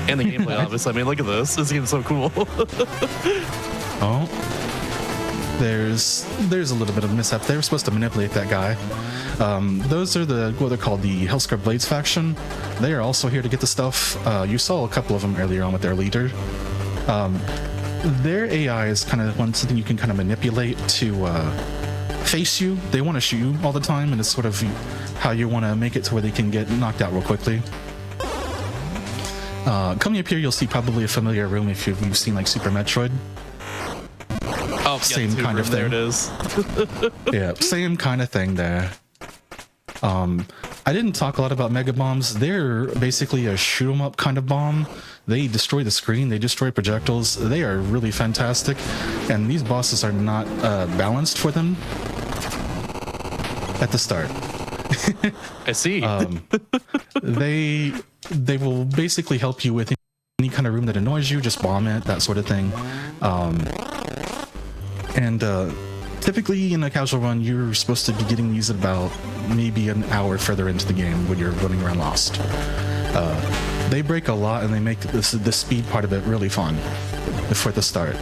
and the gameplay. Obviously, I mean, look at this. This game's so cool. Oh, there's a little bit of mishap. They were supposed to manipulate that guy. Those are what they're called, the Hellscar Blades faction. They are also here to get the stuff. You saw a couple of them earlier on with their leader. Their AI is kind of something you can kind of manipulate to face you. They want to shoot you all the time, and it's sort of how you want to make it to where they can get knocked out real quickly. Coming up here, you'll see probably a familiar room if you've seen like Super Metroid. Oh, same kind of thing. There it is. Yeah, same kind of thing there. I didn't talk a lot about mega bombs. They're basically a shoot 'em up kind of bomb. They destroy the screen, they destroy projectiles. They are really fantastic, and these bosses are not balanced for them at the start. I see. They will basically help you with any kind of room that annoys you, just bomb it, that sort of thing. Typically in a casual run, you're supposed to be getting these at about maybe an hour further into the game when you're running around lost. They break a lot and they make the speed part of it really fun for the start.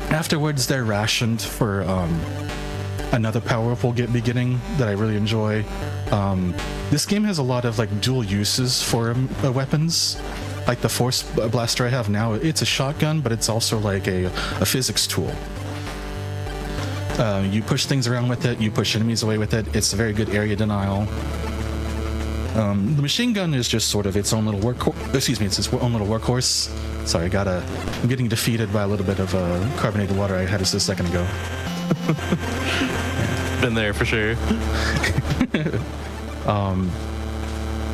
Afterwards, they're rationed for another power-up we'll be getting that I really enjoy. This game has a lot of like dual uses for weapons. Like the force blaster I have now, it's a shotgun, but it's also like a physics tool. You push things around with it, you push enemies away with it. It's a very good area denial. The machine gun is just sort of its own little workhorse. Excuse me, it's its own little workhorse. Sorry, I'm getting defeated by a little bit of carbonated water I had just a second ago. Been there for sure.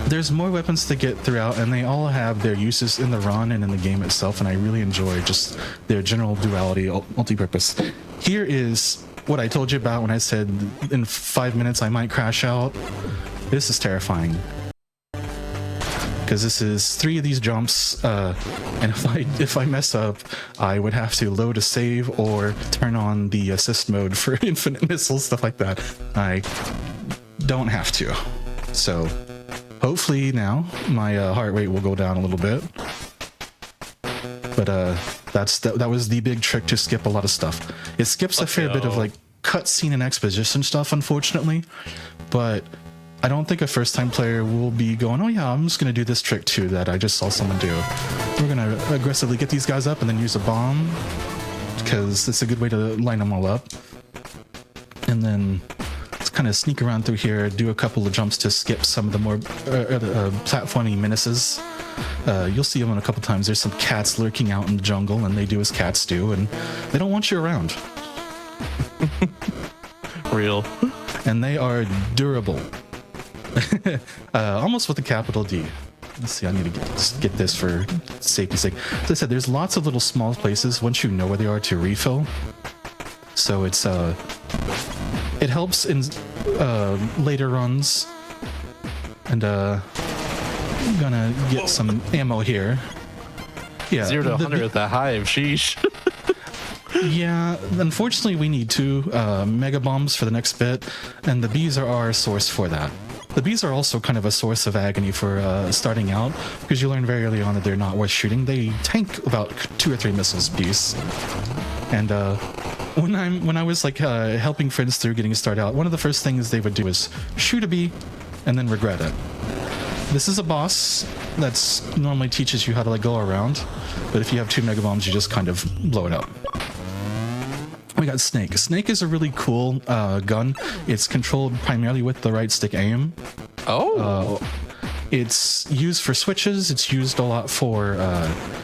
There's more weapons to get throughout, and they all have their uses in the run and in the game itself, and I really enjoy just their general duality, multi-purpose. Here is what I told you about when I said in 5 minutes I might crash out. This is terrifying. Because this is 3 of these jumps, and if I mess up, I would have to load a save or turn on the assist mode for infinite missiles, stuff like that. I don't have to. So hopefully now my heart rate will go down a little bit. But that was the big trick to skip a lot of stuff. It skips a fair bit of like cutscene and exposition stuff, unfortunately, but I don't think a first-time player will be going, oh yeah, I'm just going to do this trick too that I just saw someone do. We're going to aggressively get these guys up and then use a bomb, because it's a good way to line them all up. And then let's kind of sneak around through here, do a couple of jumps to skip some of the more platforming menaces. You'll see them a couple times. There's some cats lurking out in the jungle, and they do as cats do, and they don't want you around. Real. And they are durable. Almost with a capital D. Let's see, I need to get this for safety's sake. As I said, there's lots of little small places once you know where they are to refill. So it helps in later runs. And I'm gonna get some ammo here. Yeah, 0 to 100 at the hive, sheesh. Yeah, unfortunately we need 2 mega bombs for the next bit, and the bees are our source for that. The bees are also kind of a source of agony for starting out, because you learn very early on that they're not worth shooting. They tank about 2 or 3 missiles a piece. And when I was like helping friends through getting started out, one of the first things they would do is shoot a bee and then regret it. This is a boss that's normally teaches you how to like go around, but if you have 2 mega bombs, you just kind of blow it up. We got Snake. Snake is a really cool gun. It's controlled primarily with the right stick aim. Oh. It's used for switches. It's used a lot for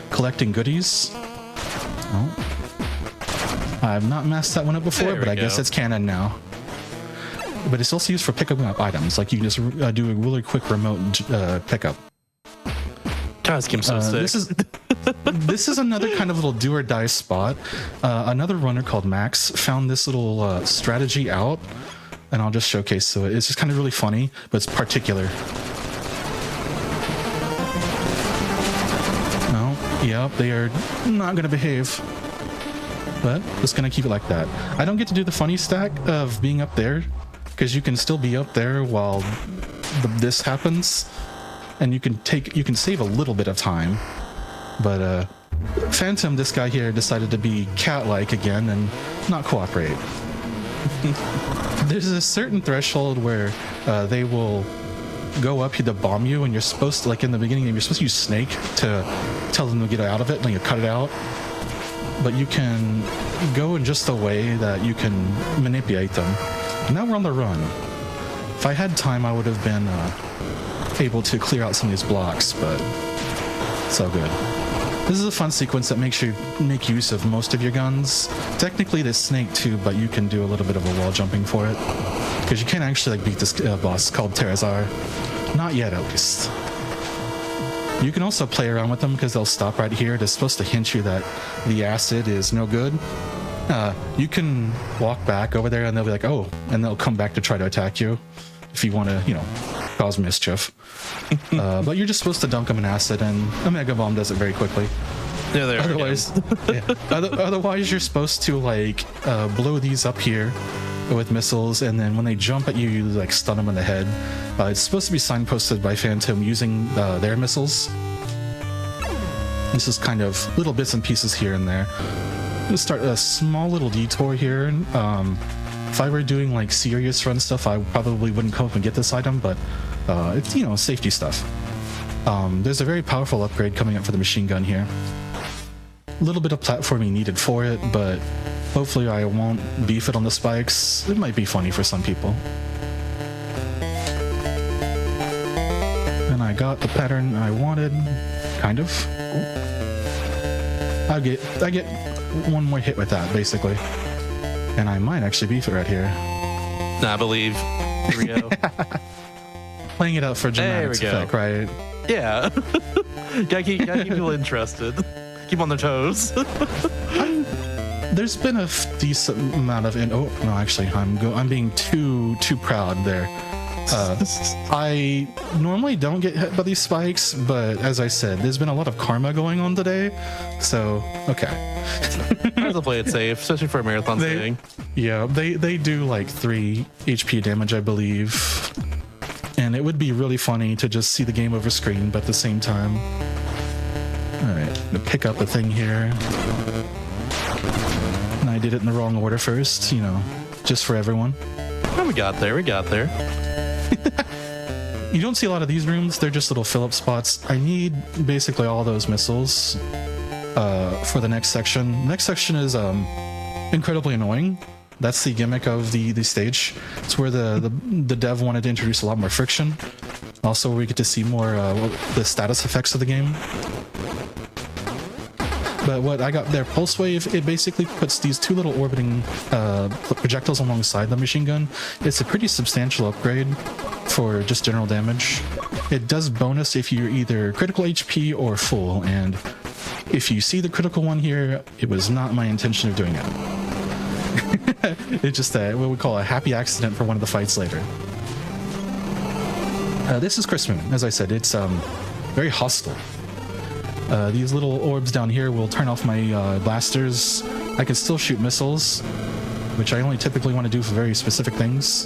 collecting goodies. Oh. I've not messed that one up before, but I guess it's canon now. But it's also used for picking up items. Like you can just do a really quick remote pickup. God, this game's so sick. This is another kind of little do or die spot. Another runner called Max found this little strategy out, and I'll just showcase. So it's just kind of really funny, but it's particular. No, yep, they are not going to behave, but just going to keep it like that. I don't get to do the funny stack of being up there, because you can still be up there while this happens, and you can save a little bit of time. But Phantom, this guy here, decided to be cat-like again and not cooperate. There's a certain threshold where they will go up to bomb you, and you're supposed to, like in the beginning, you're supposed to use Snake to tell them to get out of it, and you cut it out. But you can go in just a way that you can manipulate them. Now we're on the run. If I had time, I would have been able to clear out some of these blocks, but it's all good. This is a fun sequence that makes you make use of most of your guns. Technically, there's Snake too, but you can do a little bit of a wall jumping for it, because you can't actually like beat this boss called Terrazar. Not yet, at least. You can also play around with them because they'll stop right here. They're supposed to hint you that the acid is no good. You can walk back over there and they'll be like, oh, and they'll come back to try to attack you if you want to, cause mischief. But you're just supposed to dunk them in acid, and a Mega Bomb does it very quickly. Yeah, there. Otherwise, otherwise you're supposed to like blow these up here with missiles, and then when they jump at you, you like stun them in the head. It's supposed to be signposted by Phantom using their missiles. This is kind of little bits and pieces here and there. I'm gonna start a small little detour here. If I were doing like serious run stuff, I probably wouldn't come up and get this item, but it's, you know, safety stuff. There's a very powerful upgrade coming up for the machine gun here. A little bit of platforming needed for it, but hopefully I won't beef it on the spikes. It might be funny for some people. And I got the pattern I wanted, kind of. I get one more hit with that, basically. And I might actually beef it right here. Nah, I believe. Here we go. Playing it out for dramatic effect, right? Yeah. gotta keep people interested. Keep on their toes. There's been a decent amount of I'm being too proud there. I normally don't get hit by these spikes, but as I said, there's been a lot of karma going on today, so okay. I have to play it safe, especially for a marathon thing. Yeah, they do like 3 HP damage, I believe, and it would be really funny to just see the game over screen, but at the same time. All right, I'm gonna pick up a thing here. And I did it in the wrong order first, you know, just for everyone. Oh, we got there. You don't see a lot of these rooms. They're just little fill-up spots. I need basically all those missiles for the next section. The next section is incredibly annoying. That's the gimmick of the stage. It's where the dev wanted to introduce a lot more friction. Also, we get to see more the status effects of the game. But what I got there, Pulse Wave, it basically puts these 2 little orbiting projectiles alongside the machine gun. It's a pretty substantial upgrade for just general damage. It does bonus if you're either critical HP or full, and if you see the critical one here, it was not my intention of doing it. It's just what we call a happy accident for one of the fights later. This is Chris Moon. As I said, it's very hostile. These little orbs down here will turn off my blasters. I can still shoot missiles, which I only typically want to do for very specific things,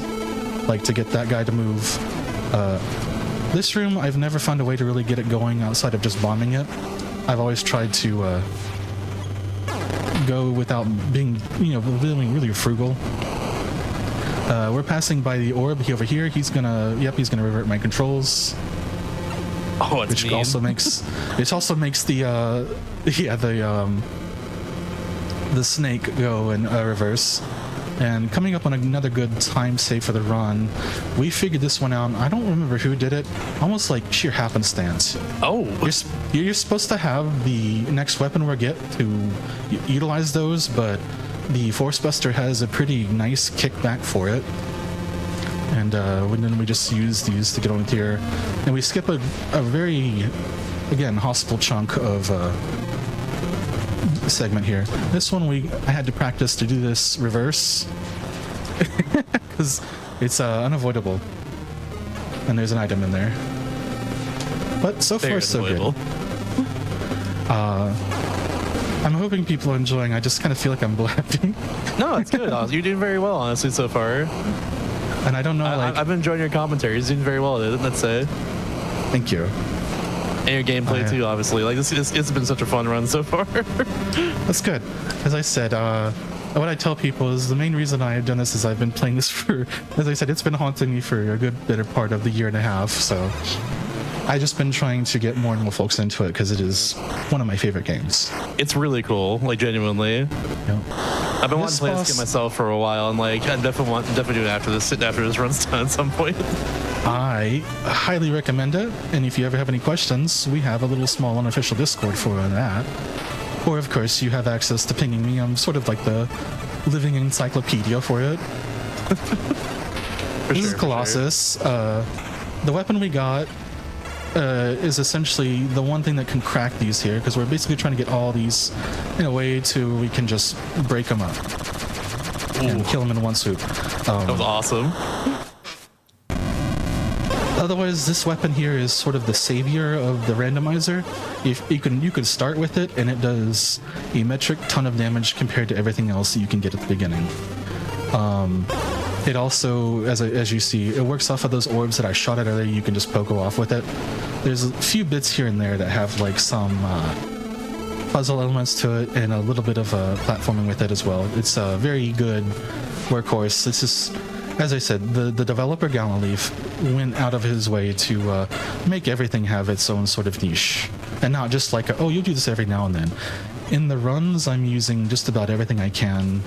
like to get that guy to move. This room, I've never found a way to really get it going outside of just bombing it. I've always tried to go without being, really frugal. We're passing by the orb over here. He's gonna revert my controls. Oh, it's which mean. also makes the snake go in reverse. And coming up on another good time save for the run, we figured this one out. I don't remember who did it. Almost like sheer happenstance. Oh, you're supposed to have the next weapon we get to utilize those, but the Force Buster has a pretty nice kickback for it. And then we just use these to get on here, and we skip a very, again, hostile chunk of segment here. This one I had to practice to do this reverse because it's unavoidable, and there's an item in there. But so far so good. I'm hoping people are enjoying. I just kind of feel like I'm blabbing. No, it's good. You're doing very well, honestly, so far. And I don't know, I've been enjoying your commentary. You're doing very well, let's say. Thank you. And your gameplay too, obviously. Like it's been such a fun run so far. That's good. As I said, what I tell people is the main reason I have done this is I've been playing this for, as I said, it's been haunting me for a good better part of the year and a half. So I've just been trying to get more and more folks into it because it is one of my favorite games. It's really cool, like genuinely. Yep. I've been wanting to play this game myself for a while, and like I definitely do it after this run's done at some point. I highly recommend it, and if you ever have any questions, we have a little small unofficial Discord for that. Or of course, you have access to pinging me. I'm sort of like the living encyclopedia for it. This is Colossus. The weapon we got is essentially the one thing that can crack these here, because we're basically trying to get all these in a way to we can just break them up and kill them in one swoop. That was awesome. Otherwise, this weapon here is sort of the savior of the randomizer. If you could start with it, and it does a metric ton of damage compared to everything else that you can get at the beginning. It also, as you see, it works off of those orbs that I shot at earlier. You can just poke off with it. There's a few bits here and there that have like some puzzle elements to it, and a little bit of platforming with it as well. It's a very good workhorse. This is, as I said, the developer Gallenleaf went out of his way to make everything have its own sort of niche, and not just like, oh, you'll do this every now and then. In the runs, I'm using just about everything I can,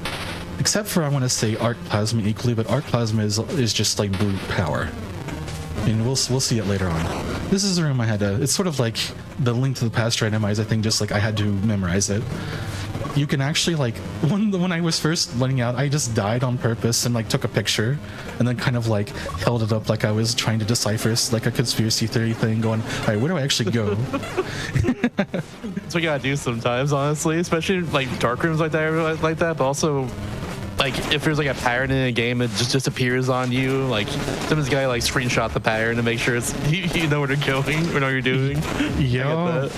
except for, I want to say, Arc Plasma equally, but Arc Plasma is just like brute power. And we'll see it later on. This is a room I had to, it's sort of like the Link to the Past randomizer thing, just like I had to memorize it. You can actually, like, when I was first letting out, I just died on purpose and like took a picture and then kind of like held it up like I was trying to decipher like a conspiracy theory thing, going, all right, where do I actually go? That's what you gotta do sometimes, honestly, especially like dark rooms like that, but also like if there's like a pattern in a game, it just disappears on you. Like sometimes gotta like screenshot the pattern to make sure it's you know where they're going or know what you're doing. Yeah.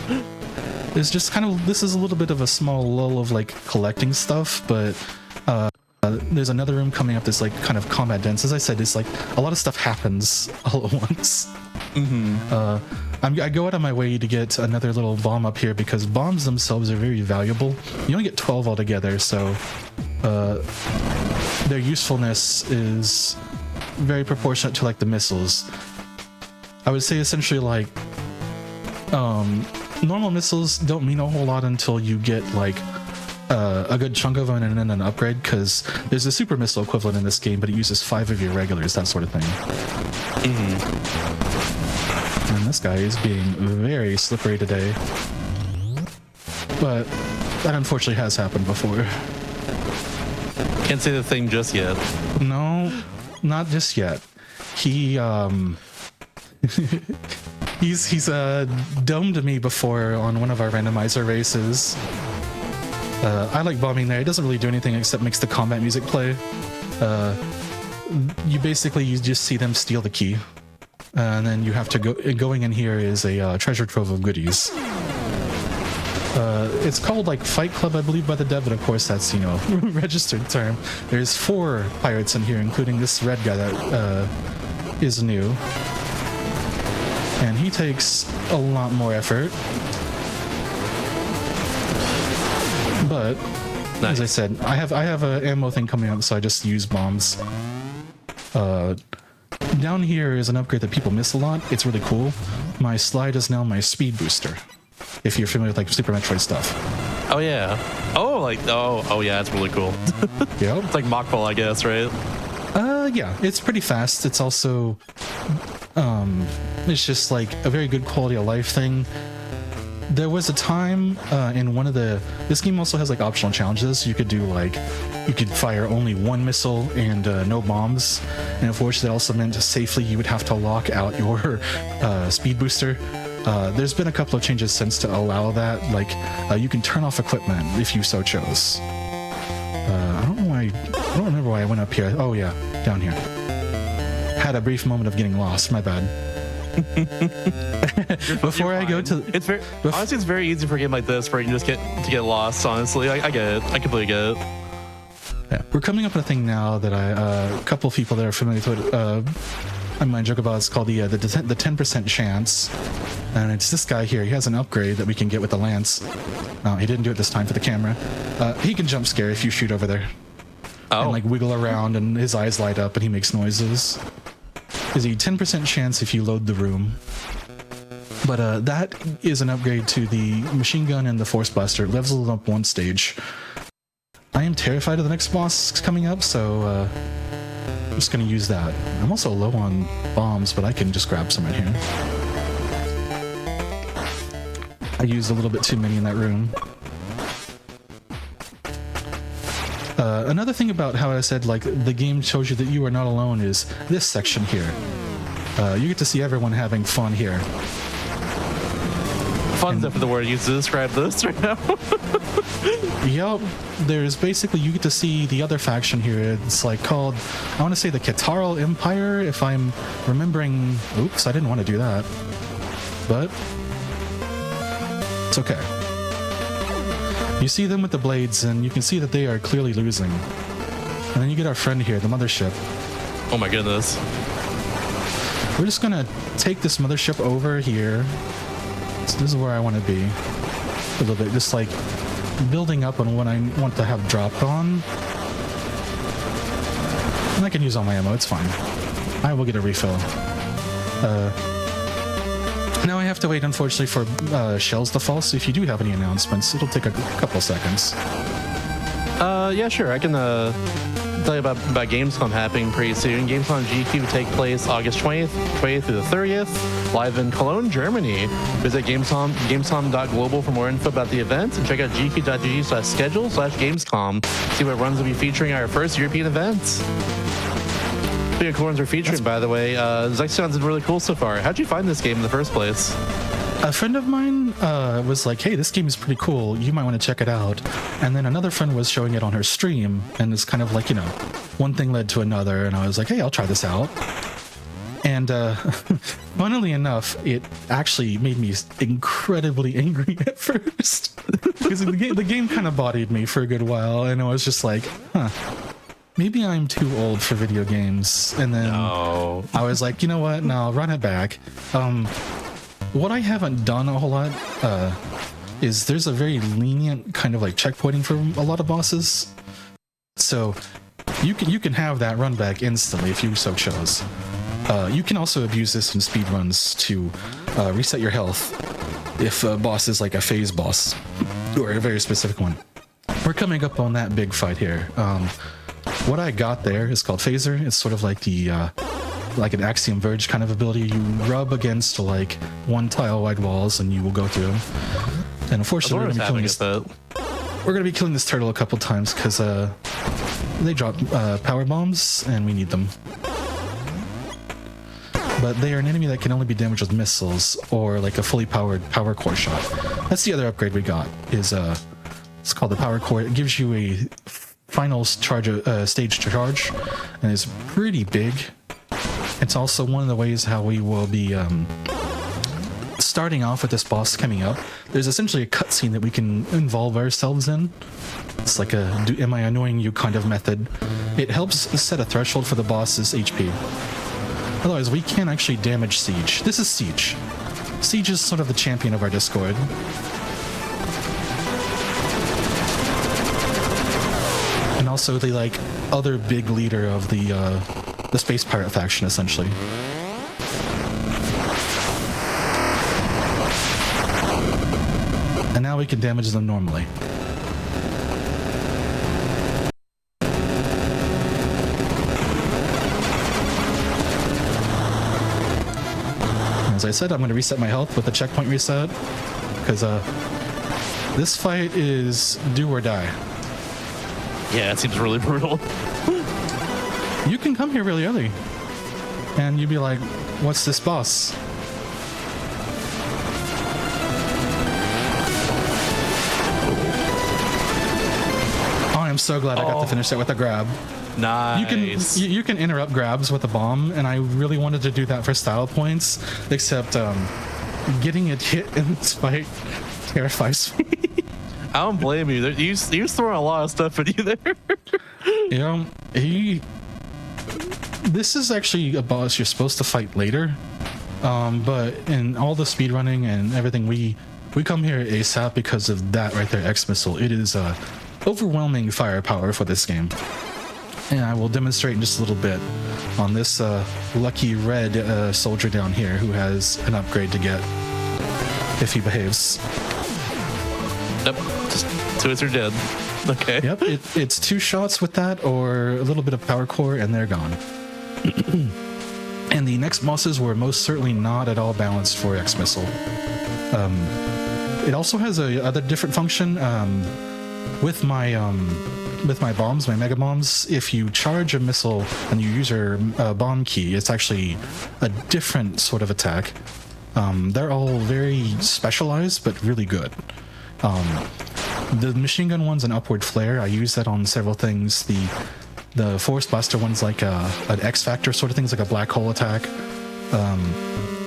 It's just kind of, this is a little bit of a small lull of like collecting stuff, but there's another room coming up that's like kind of combat dense. As I said, it's like a lot of stuff happens all at once. I go out of my way to get another little bomb up here because bombs themselves are very valuable. You only get 12 altogether, so their usefulness is very proportionate to like the missiles. I would say essentially like normal missiles don't mean a whole lot until you get like a good chunk of them and then an upgrade, because there's a super missile equivalent in this game, but it uses 5 of your regulars, that sort of thing. And this guy is being very slippery today, but that unfortunately has happened before. Can't say the thing just yet. No, not just yet. He he's domed me before on one of our randomizer races. I like bombing there. It doesn't really do anything except makes the combat music play. You just see them steal the key, and then you have to going in here is a treasure trove of goodies. It's called like Fight Club, I believe, by the dev, but of course that's, you know, registered term. There's 4 pirates in here, including this red guy that is new, and he takes a lot more effort. But nice. As I said, I have a ammo thing coming up, so I just use bombs. Down here is an upgrade that people miss a lot. It's really cool. My slide is now my speed booster, if you're familiar with like Super Metroid stuff. Oh yeah. Oh yeah, that's really cool. Yep. It's like mock ball, I guess, right? Yeah, it's pretty fast. It's also it's just like a very good quality of life thing. There was a time in one of this game also has like optional challenges. You could do like, you could fire only 1 missile and no bombs, and unfortunately that also meant safely you would have to lock out your speed booster. There's been a couple of changes since to allow that, like you can turn off equipment if you so chose. I don't remember why I went up here. Oh yeah, down here. Had a brief moment of getting lost, my bad. Before I go to, it's very honestly, it's very easy for a game like this where you can just get lost. Honestly, I get it. I completely get it. Yeah, we're coming up with a thing now that a couple of people that are familiar with it, I might joke about. It's called the 10% chance, and it's this guy here. He has an upgrade that we can get with the lance. He didn't do it this time for the camera. He can jump scare if you shoot over there. And like wiggle around, and his eyes light up, and he makes noises. There's a 10% chance if you load the room. But that is an upgrade to the machine gun and the force blaster. It levels it up 1 stage. I am terrified of the next boss coming up, so I'm just going to use that. I'm also low on bombs, but I can just grab some right here. I used a little bit too many in that room. Another thing about how I said like the game shows you that you are not alone is this section here. You get to see everyone having fun here. Fun's definitely the word used to describe this right now. Yep, there's basically, you get to see the other faction here. It's like called, I want to say the Kitaral Empire, if I'm remembering. Oops, I didn't want to do that. But it's okay. You see them with the blades, and you can see that they are clearly losing. And then you get our friend here, the mothership. Oh my goodness. We're just gonna take this mothership over here. So this is where I want to be. A little bit, just like building up on what I want to have dropped on. And I can use all my ammo, it's fine. I will get a refill. Now I have to wait, unfortunately, for shells to fall, so if you do have any announcements, it'll take a couple seconds. Yeah, sure. I can tell you about Gamescom happening pretty soon. Gamescom GQ will take place August 20th through the 30th, live in Cologne, Germany. Visit gamescom.global for more info about the event, and check out gq.gg/schedule/Gamescom. See what runs will be featuring our first European events. Speaking of cool runs we're featuring, by the way, Zexion's been really cool so far. How'd you find this game in the first place? A friend of mine was like, hey, this game is pretty cool. You might want to check it out. And then another friend was showing it on her stream. And it's kind of like, you know, one thing led to another. And I was like, hey, I'll try this out. And funnily enough, it actually made me incredibly angry at first. Because the game kind of bodied me for a good while. And I was just like, huh. Maybe I'm too old for video games. And then I was like, you know what? No, I'll run it back. What I haven't done a whole lot is there's a very lenient kind of like checkpointing for a lot of bosses. So you can have that run back instantly if you so chose. You can also abuse this in speedruns to reset your health if a boss is like a phase boss or a very specific one. We're coming up on that big fight here. What I got there is called Phaser. It's sort of like the like an Axiom Verge kind of ability. You rub against like one tile wide walls and you will go through them. And unfortunately, we're gonna be killing this turtle a couple times because they drop power bombs and we need them. But they are an enemy that can only be damaged with missiles or like a fully powered power core shot. That's the other upgrade we got. Is it's called the power core. It gives you a final stage charge, and it's pretty big. It's also one of the ways how we will be starting off with this boss coming up. There's essentially a cutscene that we can involve ourselves in. It's like a am I annoying you kind of method. It helps set a threshold for the boss's HP. Otherwise, we can't actually damage Siege. This is Siege. Siege is sort of the champion of our Discord. And also the like other big leader of the Space Pirate faction, essentially. And now we can damage them normally. As I said, I'm going to reset my health with the checkpoint reset, because this fight is do or die. Yeah, it seems really brutal. You can come here really early, and you'd be like, what's this boss? Oh, I'm so glad I got to finish it with a grab. Nice. You can interrupt grabs with a bomb, and I really wanted to do that for style points, except getting it hit in this fight terrifies me. I don't blame you. You're throwing a lot of stuff at you there. You know, this is actually a boss you're supposed to fight later, but in all the speedrunning and everything, we come here ASAP because of that right there, X Missile. It is overwhelming firepower for this game. And I will demonstrate in just a little bit on this lucky red soldier down here who has an upgrade to get if he behaves. Yep, just 2 hits are dead. Okay. Yep, it's 2 shots with that or a little bit of power core and they're gone. And the next bosses were most certainly not at all balanced for X Missile. It also has a other different function with my bombs, my mega bombs. If you charge a missile and you use your bomb key, it's actually a different sort of attack. They're all very specialized, but really good. The machine gun one's an upward flare. I use that on several things. The force blaster one's like an X Factor sort of thing. It's like a black hole attack.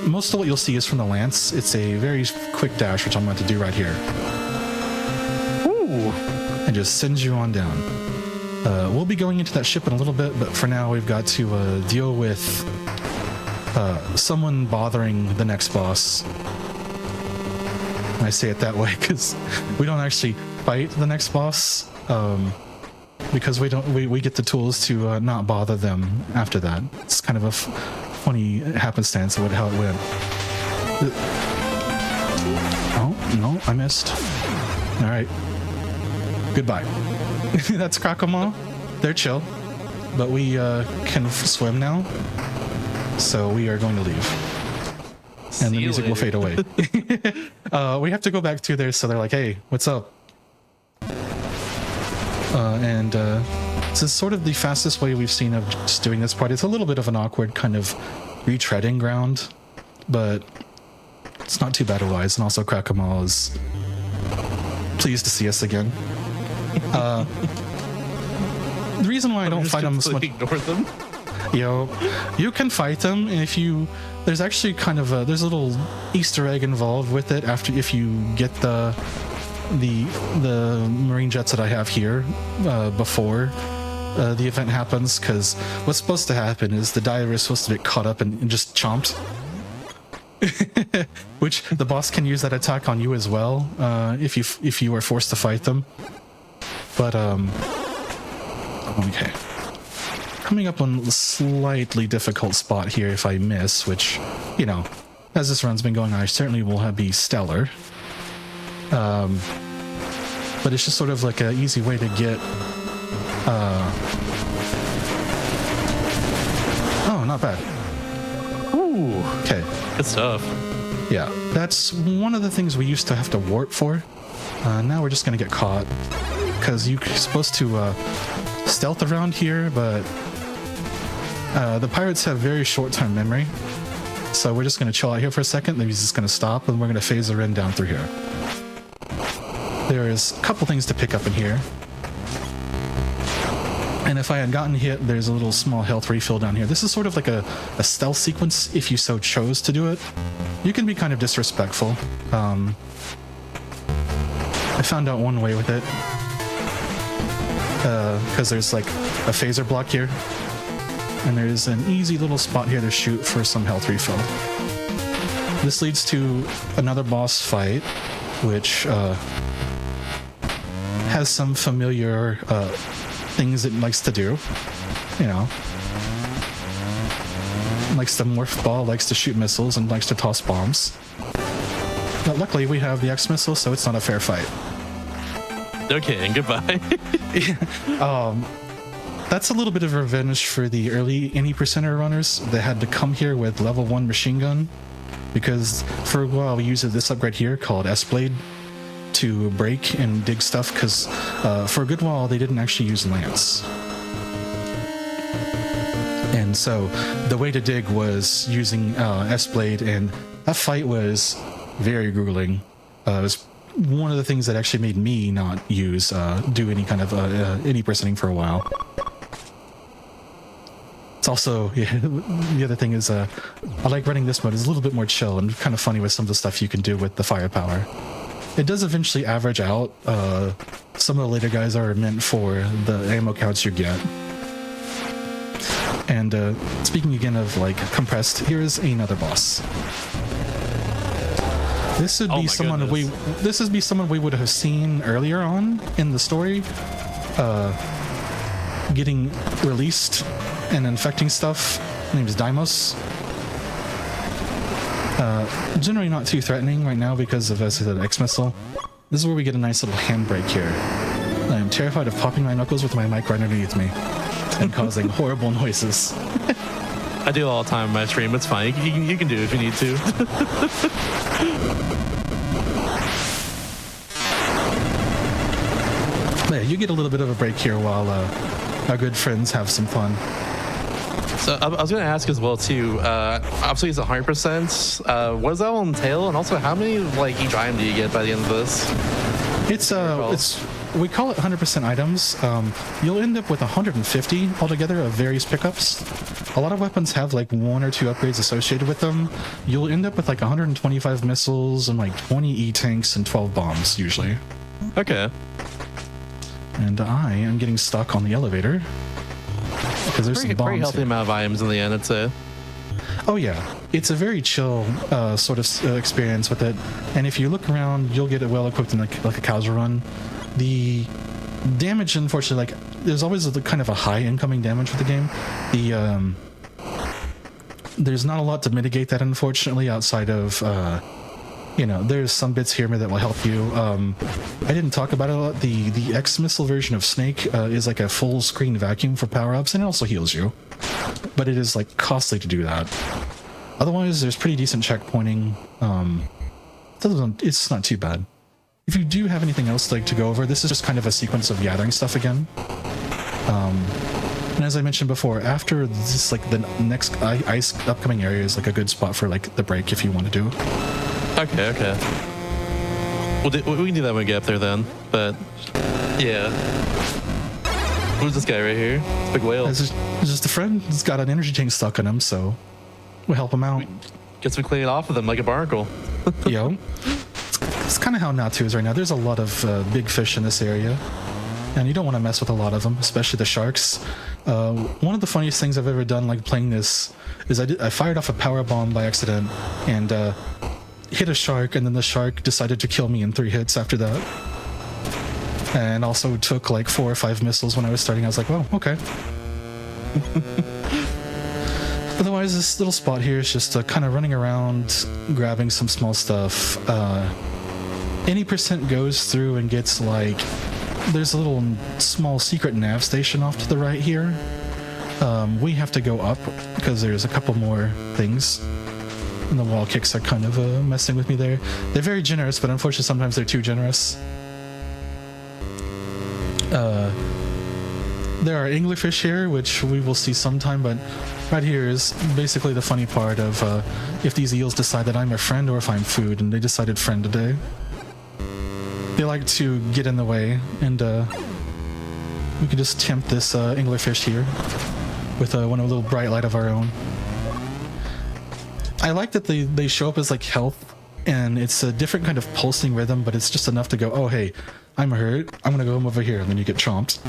Most of what you'll see is from the lance. It's a very quick dash, which I'm about to do right here. Ooh. And just sends you on down. We'll be going into that ship in a little bit, but for now we've got to deal with someone bothering the next boss. I say it that way because we don't actually fight the next boss, because we get the tools to not bother them after that. It's kind of a funny happenstance of how it went. Oh no, I missed. All right, goodbye. That's Krakamaw. They're chill, but we can swim now, so we are going to leave. And the music will fade away. We have to go back through there, so they're like, hey, what's up? This is sort of the fastest way we've seen of just doing this part. It's a little bit of an awkward kind of retreading ground, but it's not too bad otherwise. And also Krakamaw is pleased to see us again. The reason why I don't fight them so much... Ignore them. You can fight them if you... There's actually kind of there's a little Easter egg involved with it if you get the marine jets that I have here before the event happens, because what's supposed to happen is the diver is supposed to get caught up and just chomped. Which the boss can use that attack on you as well, if you are forced to fight them. But okay. Coming up on a slightly difficult spot here if I miss, which, you know, as this run's been going on, I certainly will be stellar. But it's just sort of like an easy way to get... Oh, not bad. Ooh. Okay. Good stuff. Yeah, that's one of the things we used to have to warp for. Now we're just going to get caught. Because you're supposed to stealth around here, but... the pirates have very short-term memory, so we're just going to chill out here for a second, then he's just going to stop, and we're going to phaser in down through here. There's a couple things to pick up in here. And if I had gotten hit, there's a little small health refill down here. This is sort of like a stealth sequence if you so chose to do it. You can be kind of disrespectful. I found out one way with it. Because there's like a phaser block here. And there's an easy little spot here to shoot for some health refill. This leads to another boss fight, which has some familiar things it likes to do. You know, likes to morph ball, likes to shoot missiles, and likes to toss bombs. But luckily we have the X missile, so it's not a fair fight. Okay, and goodbye. That's a little bit of revenge for the early any percenter runners that had to come here with level 1 machine gun, because for a while we used this upgrade here called S-Blade to break and dig stuff, because for a good while they didn't actually use lance. And so the way to dig was using S-Blade, and that fight was very grueling. It was one of the things that actually made me not do any kind of any percenting for a while. It's also, yeah, the other thing is I like running this mode. It's a little bit more chill and kind of funny with some of the stuff you can do with the firepower. It does eventually average out. Some of the later guys are meant for the ammo counts you get. And speaking again of like compressed, here is another boss. This would be someone we would have seen earlier on in the story, getting released and infecting stuff. His name is Deimos. Generally not too threatening right now because of, as I said, X missile. This is where we get a nice little handbrake here. I am terrified of popping my knuckles with my mic right underneath me and causing horrible noises. I do it all the time in my stream. It's fine. You can do it if you need to. Yeah, you get a little bit of a break here while our good friends have some fun. So I was going to ask as well too. Obviously, it's 100%. What does that all entail? And also, how many like each item do you get by the end of this? It's we call it 100% items. You'll end up with 150 altogether of various pickups. A lot of weapons have like 1 or 2 upgrades associated with them. You'll end up with like 125 missiles and like 20 E-tanks and 12 bombs usually. Okay. And I am getting stuck on the elevator because there's some bombs. Pretty healthy amount of items in the end, I'd say. Oh yeah, it's a very chill sort of experience with it. And if you look around, you'll get it well equipped in like a casual run. The damage, unfortunately, like there's always kind of a high incoming damage with the game. There's not a lot to mitigate that, unfortunately, outside of there's some bits here that will help you. I didn't talk about it a lot. The X missile version of Snake is like a full screen vacuum for power-ups, and it also heals you. But it is like costly to do that. Otherwise, there's pretty decent checkpointing. It's not too bad. If you do have anything else like to go over, this is just kind of a sequence of gathering stuff again. And as I mentioned before, after this, like the next ice upcoming area is like a good spot for like the break if you want to do. Okay. Well, we can do that when we get up there then. But yeah. Who's this guy right here? It's a big whale. It's just a friend. He's got an energy tank stuck in him, so we'll help him out. Guess we clean it off of them like a barnacle. Yo. It's kind of how Natu is right now. There's a lot of big fish in this area, and you don't want to mess with a lot of them, especially the sharks. One of the funniest things I've ever done, like playing this, is I fired off a power bomb by accident and hit a shark, and then the shark decided to kill me in 3 hits after that. And also took like 4 or 5 missiles when I was starting. I was like, well, okay. Otherwise, this little spot here is just kind of running around, grabbing some small stuff. Any percent goes through and gets like, there's a little small secret nav station off to the right here. We have to go up because there's a couple more things. And the wall kicks are kind of messing with me there. They're very generous, but unfortunately sometimes they're too generous. There are anglerfish here, which we will see sometime, but right here is basically the funny part of if these eels decide that I'm a friend or if I'm food, and they decided friend today. They like to get in the way, and we can just tempt this anglerfish here with one of a little bright light of our own. I like that they show up as like health, and it's a different kind of pulsing rhythm, but it's just enough to go, oh hey, I'm hurt, I'm gonna go over here, and then you get chomped.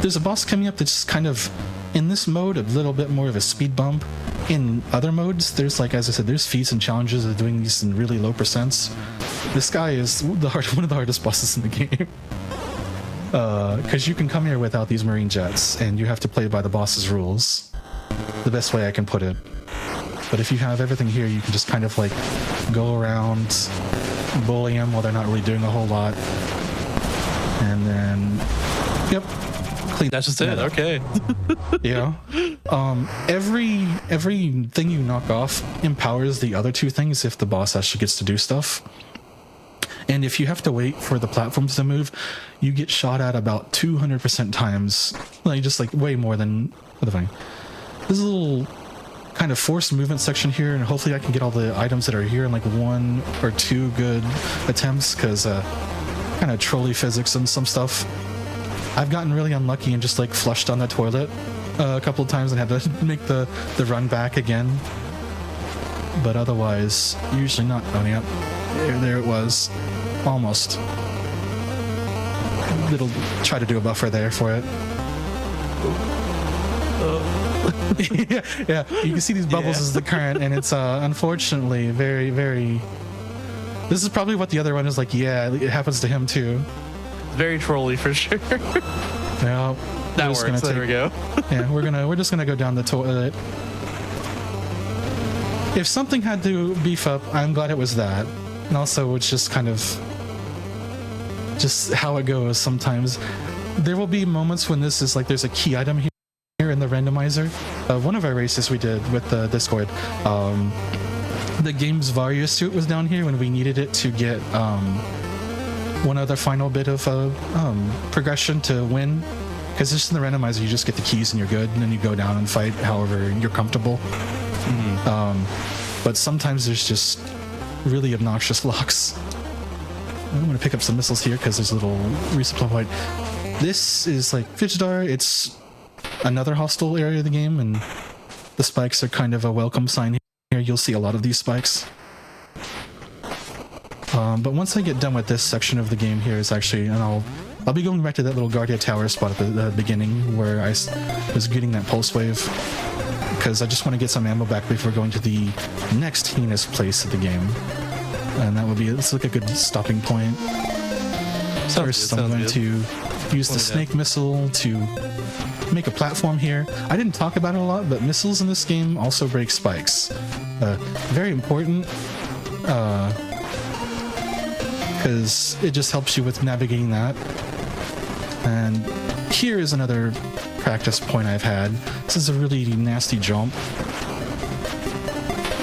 There's a boss coming up that's kind of, in this mode, a little bit more of a speed bump. In other modes, there's like, as I said, there's feats and challenges of doing these in really low percents. This guy is one of the hardest bosses in the game. Because you can come here without these marine jets, and you have to play by the boss's rules. The best way I can put it. But if you have everything here, you can just kind of like go around, bully them while they're not really doing a whole lot. And then, yep. That's just it. Okay. Yeah. Everything you knock off empowers the other 2 things if the boss actually gets to do stuff. And if you have to wait for the platforms to move, you get shot at about 200% times. Like just like way more than other thing. There's a little kind of forced movement section here, and hopefully I can get all the items that are here in like 1 or 2 good attempts, because kind of trolley physics and some stuff. I've gotten really unlucky and just like flushed on the toilet a couple of times and had to make the run back again. But otherwise, usually not. Oh yeah, there it was, almost. It'll try to do a buffer there for it. yeah, you can see these bubbles as the current, and it's unfortunately very, very. This is probably what the other one is like. Yeah, it happens to him too. Very trolly for sure. Yeah, that works. There we go. Yeah, we're just gonna go down the toilet. If something had to beef up, I'm glad it was that. And also, it's just kind of just how it goes. Sometimes there will be moments when this is like there's a key item here in the randomizer. One of our races we did with the Discord, the game's Varia suit was down here when we needed it to get one other final bit of progression to win. because just in the randomizer, you just get the keys and you're good, and then you go down and fight however you're comfortable. But sometimes there's just really obnoxious locks. I'm going to pick up some missiles here because there's a little resupply point. This is like Fidgetar. It's another hostile area of the game, and the spikes are kind of a welcome sign here. You'll see a lot of these spikes. But once I get done with this section of the game here is actually, and I'll be going back to that little Guardia Tower spot at the beginning where I was getting that pulse wave, because I just want to get some ammo back before going to the next heinous place of the game. And that would be, it's like a good stopping point. First, I'm going to use the snake missile to make a platform here. I didn't talk about it a lot, but missiles in this game also break spikes. Very important, because it just helps you with navigating that. And here is another practice point I've had. This is a really nasty jump,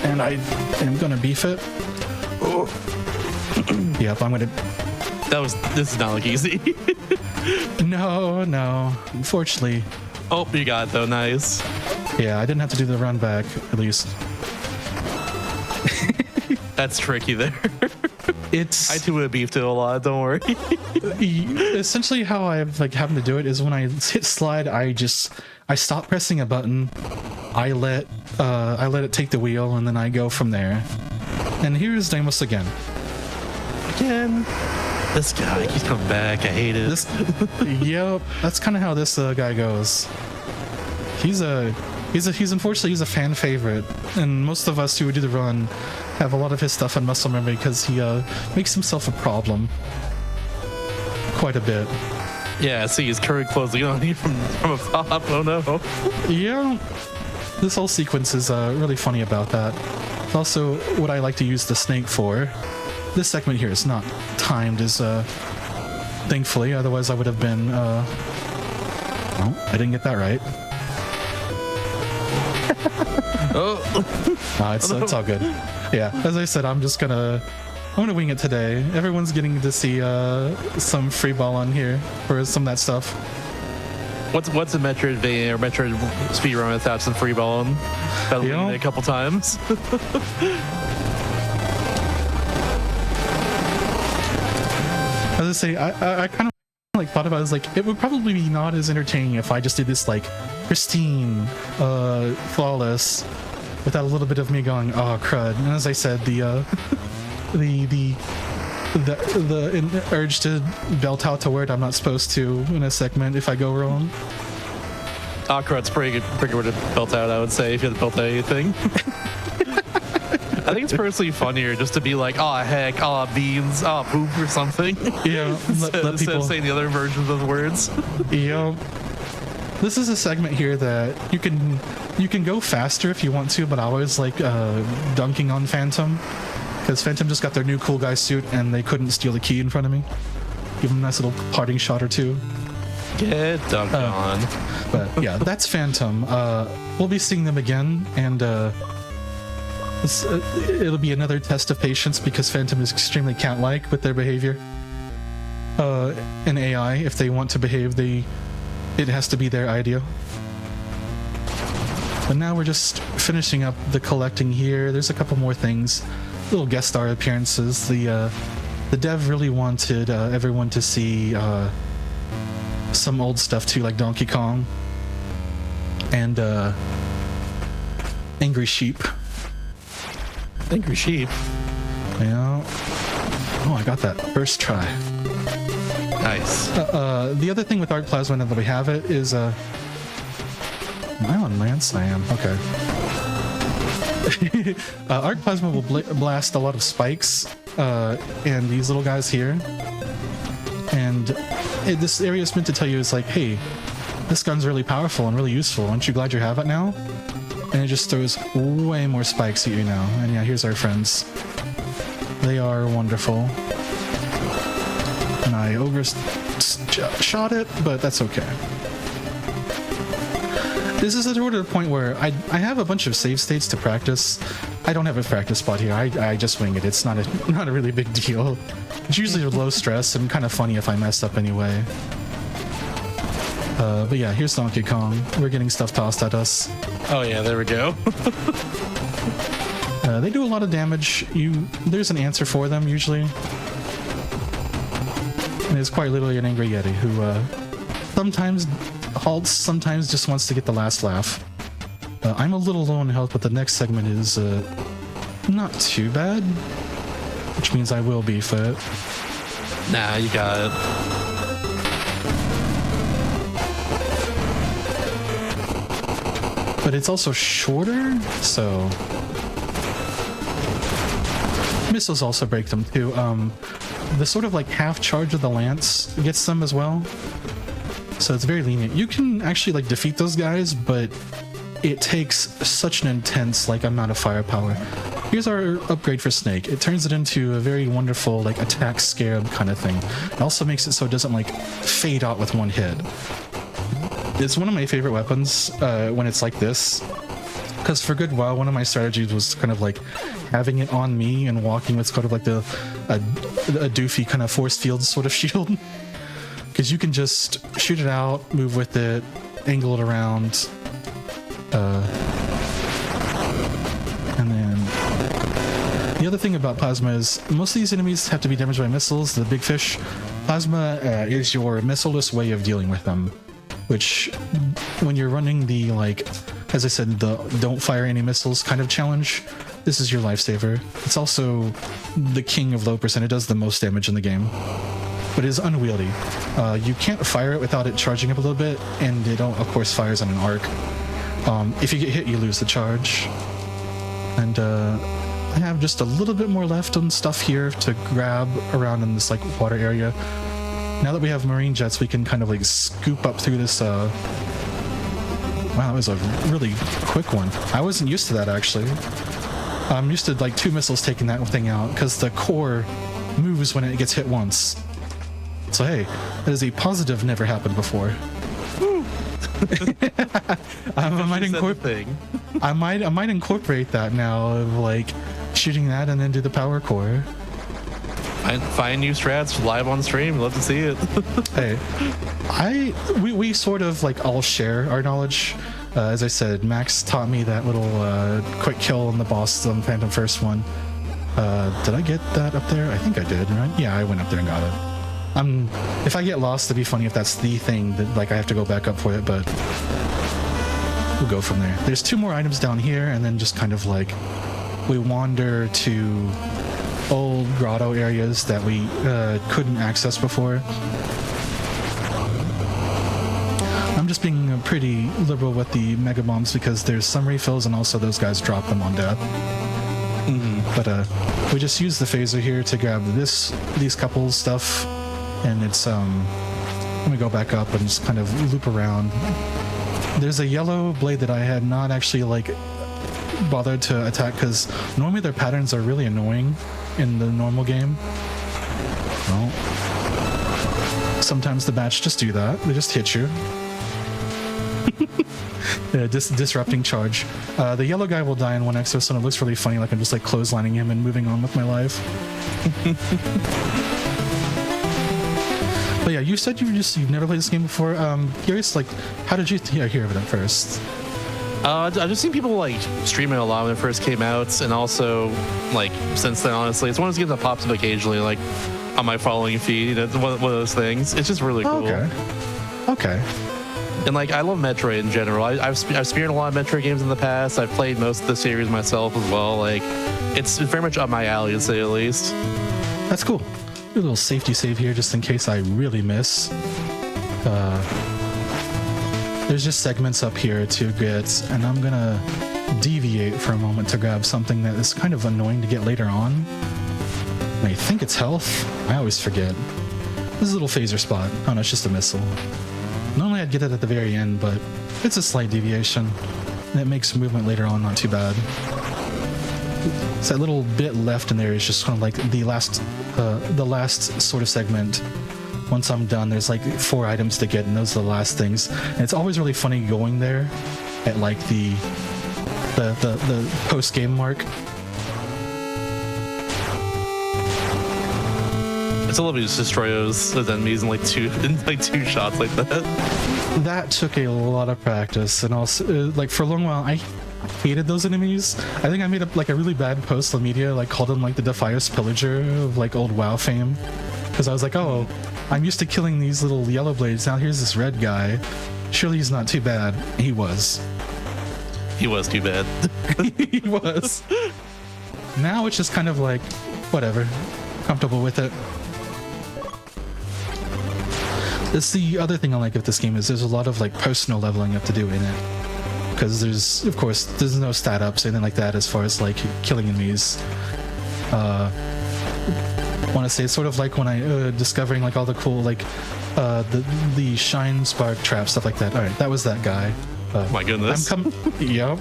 and I am gonna beef it. Yep, I'm gonna. This is not like easy. No, unfortunately. Oh, you got it though. Nice. Yeah, I didn't have to do the run back, at least. That's tricky there. It's. I too would have beefed it a lot. Don't worry. Essentially, how I've having to do it is when I hit slide, I stop pressing a button, I let it take the wheel, and then I go from there. And here's Deimos again. This guy keeps coming back. I hate it. Yep, that's kind of how this guy goes. He's unfortunately a fan favorite, and most of us who do the run have a lot of his stuff on muscle memory because he makes himself a problem quite a bit. Yeah, see, he's current closing on you from above. Oh no. Yeah, this whole sequence is really funny about that. Also, what I like to use the snake for. This segment here is not timed as thankfully, otherwise I would have been oh, I didn't get that right. It's all good. Yeah, as I said, I'm gonna wing it today. Everyone's getting to see some free ball on here for some of that stuff. What's a Metroidvania or Metroid speedrun without some free ball on? Gotta win it a couple times. As I say, I kind of thought about it as it would probably be not as entertaining if I just did this pristine, flawless, without a little bit of me going, oh crud. And as I said, the urge to belt out a word I'm not supposed to in a segment if I go wrong. Oh crud's pretty good word to belt out, I would say, if you had to belt out anything. I think it's personally funnier just to be like, oh heck, oh beans, oh poop or something. Yeah, let people say the other versions of the words. Yeah. This is a segment here that you can go faster if you want to, but I always like dunking on Phantom, because Phantom just got their new cool guy suit and they couldn't steal the key in front of me. Give them a nice little parting shot or two. Get dunked on. But yeah, that's Phantom. We'll be seeing them again, and it'll be another test of patience because Phantom is extremely cat-like with their behavior. In AI, if they want to behave, it has to be their idea. But now we're just finishing up the collecting here. There's a couple more things, little guest star appearances. The dev really wanted everyone to see some old stuff too, like Donkey Kong and Angry Sheep. Angry Sheep. Yeah. Oh, I got that first try. Nice. The other thing with Arc Plasma, now that we have it, is am I on Lance? I am. Okay. Arc Plasma will blast a lot of spikes, and these little guys here. And this area is meant to tell you, it's like, hey, this gun's really powerful and really useful. Aren't you glad you have it now? And it just throws way more spikes at you now. And yeah, here's our friends. They are wonderful. And I shot it, but that's okay. This is sort of the point where I have a bunch of save states to practice. I don't have a practice spot here. I just wing it. It's not a really big deal. It's usually low stress and kind of funny if I mess up anyway. But yeah, here's Donkey Kong. We're getting stuff tossed at us. Oh yeah, there we go. They do a lot of damage. There's an answer for them usually. And it's quite literally an angry Yeti who sometimes halts, sometimes just wants to get the last laugh. I'm a little low on health, but the next segment is not too bad, which means I will beef it. Nah, you got it. But it's also shorter, so missiles also break them too. The sort of like half charge of the lance gets them as well, so it's very lenient. You can actually like defeat those guys, but it takes such an intense like amount of firepower. Here's our upgrade for Snake. It turns it into a very wonderful like attack scarab kind of thing. It also makes it so it doesn't like fade out with one hit. It's one of my favorite weapons when it's like this, because for a good while one of my strategies was kind of like having it on me and walking with sort of like a doofy kind of force field sort of shield, because you can just shoot it out, move with it, angle it around, and then the other thing about Plasma is most of these enemies have to be damaged by missiles, the big fish. Plasma is your missile-less way of dealing with them, which when you're running the, like, as I said, the don't fire any missiles kind of challenge, this is your lifesaver. It's also the king of low percent. It does the most damage in the game, but it is unwieldy. You can't fire it without it charging up a little bit, and it, of course, fires on an arc. If you get hit, you lose the charge. And I have just a little bit more left on stuff here to grab around in this, like, water area. Now that we have marine jets, we can kind of like scoop up through this. Wow, that was a really quick one. I wasn't used to that actually. I'm used to like 2 missiles taking that thing out because the core moves when it gets hit once. So hey, that is a positive, never happened before. I might incorporate that now of like shooting that and then do the power core. Find new strats live on stream. Love to see it. Hey, we sort of like all share our knowledge. As I said, Max taught me that little quick kill on the boss on Phantom First one. Did I get that up there? I think I did, right? Yeah, I went up there and got it. If I get lost, it'd be funny if that's the thing that like I have to go back up for it, but we'll go from there. There's 2 more items down here, and then just kind of like we wander to old grotto areas that we couldn't access before. I'm just being pretty liberal with the mega bombs because there's some refills and also those guys drop them on death. But we just use the phaser here to grab these couple stuff, and it's let me go back up and just kind of loop around. There's a yellow blade that I had not actually like bothered to attack because normally their patterns are really annoying in the normal game. Well, sometimes the bats just do that. They just hit you. Disrupting charge. The yellow guy will die in 1 exo, and it looks really funny, like I'm just like clotheslining him and moving on with my life. But yeah, you said you've never played this game before. Curious, like, how did you hear of it at first? I've just seen people like stream it a lot when it first came out, and also like since then. Honestly, it's one of those games that pops up occasionally, like on my following feed. You know, it's one of those things. It's just really cool. Okay. And like, I love Metroid in general. I've spearheaded a lot of Metroid games in the past. I've played most of the series myself as well. Like, it's very much up my alley, to say the least. That's cool. A little safety save here, just in case I really miss. There's just segments up here to get, and I'm gonna deviate for a moment to grab something that is kind of annoying to get later on. And I think it's health. I always forget. This is a little phaser spot. Oh no, it's just a missile. Normally I'd get it at the very end, but it's a slight deviation, and it makes movement later on not too bad. So that little bit left in there is just kind of like the last sort of segment. Once I'm done, there's like 4 items to get, and those are the last things. And it's always really funny going there at like the post-game mark. It's a little bit just destroy those enemies in like two shots like that. That took a lot of practice, and also like for a long while I hated those enemies. I think I made up like a really bad post on media, like called him like the Defias Pillager of like old WoW fame, because I was like, oh, I'm used to killing these little yellow blades, now here's this red guy, surely he's not too bad. He was Too bad. he was. Now it's just kind of like whatever, comfortable with it. That's the other thing I like of this game, is there's a lot of like personal leveling up to do in it, because there's no stat ups, anything like that as far as like killing enemies. I want to say it's sort of like when I discovering like all the cool like the shine spark trap stuff like that. All right, that was that guy. My goodness. Yep.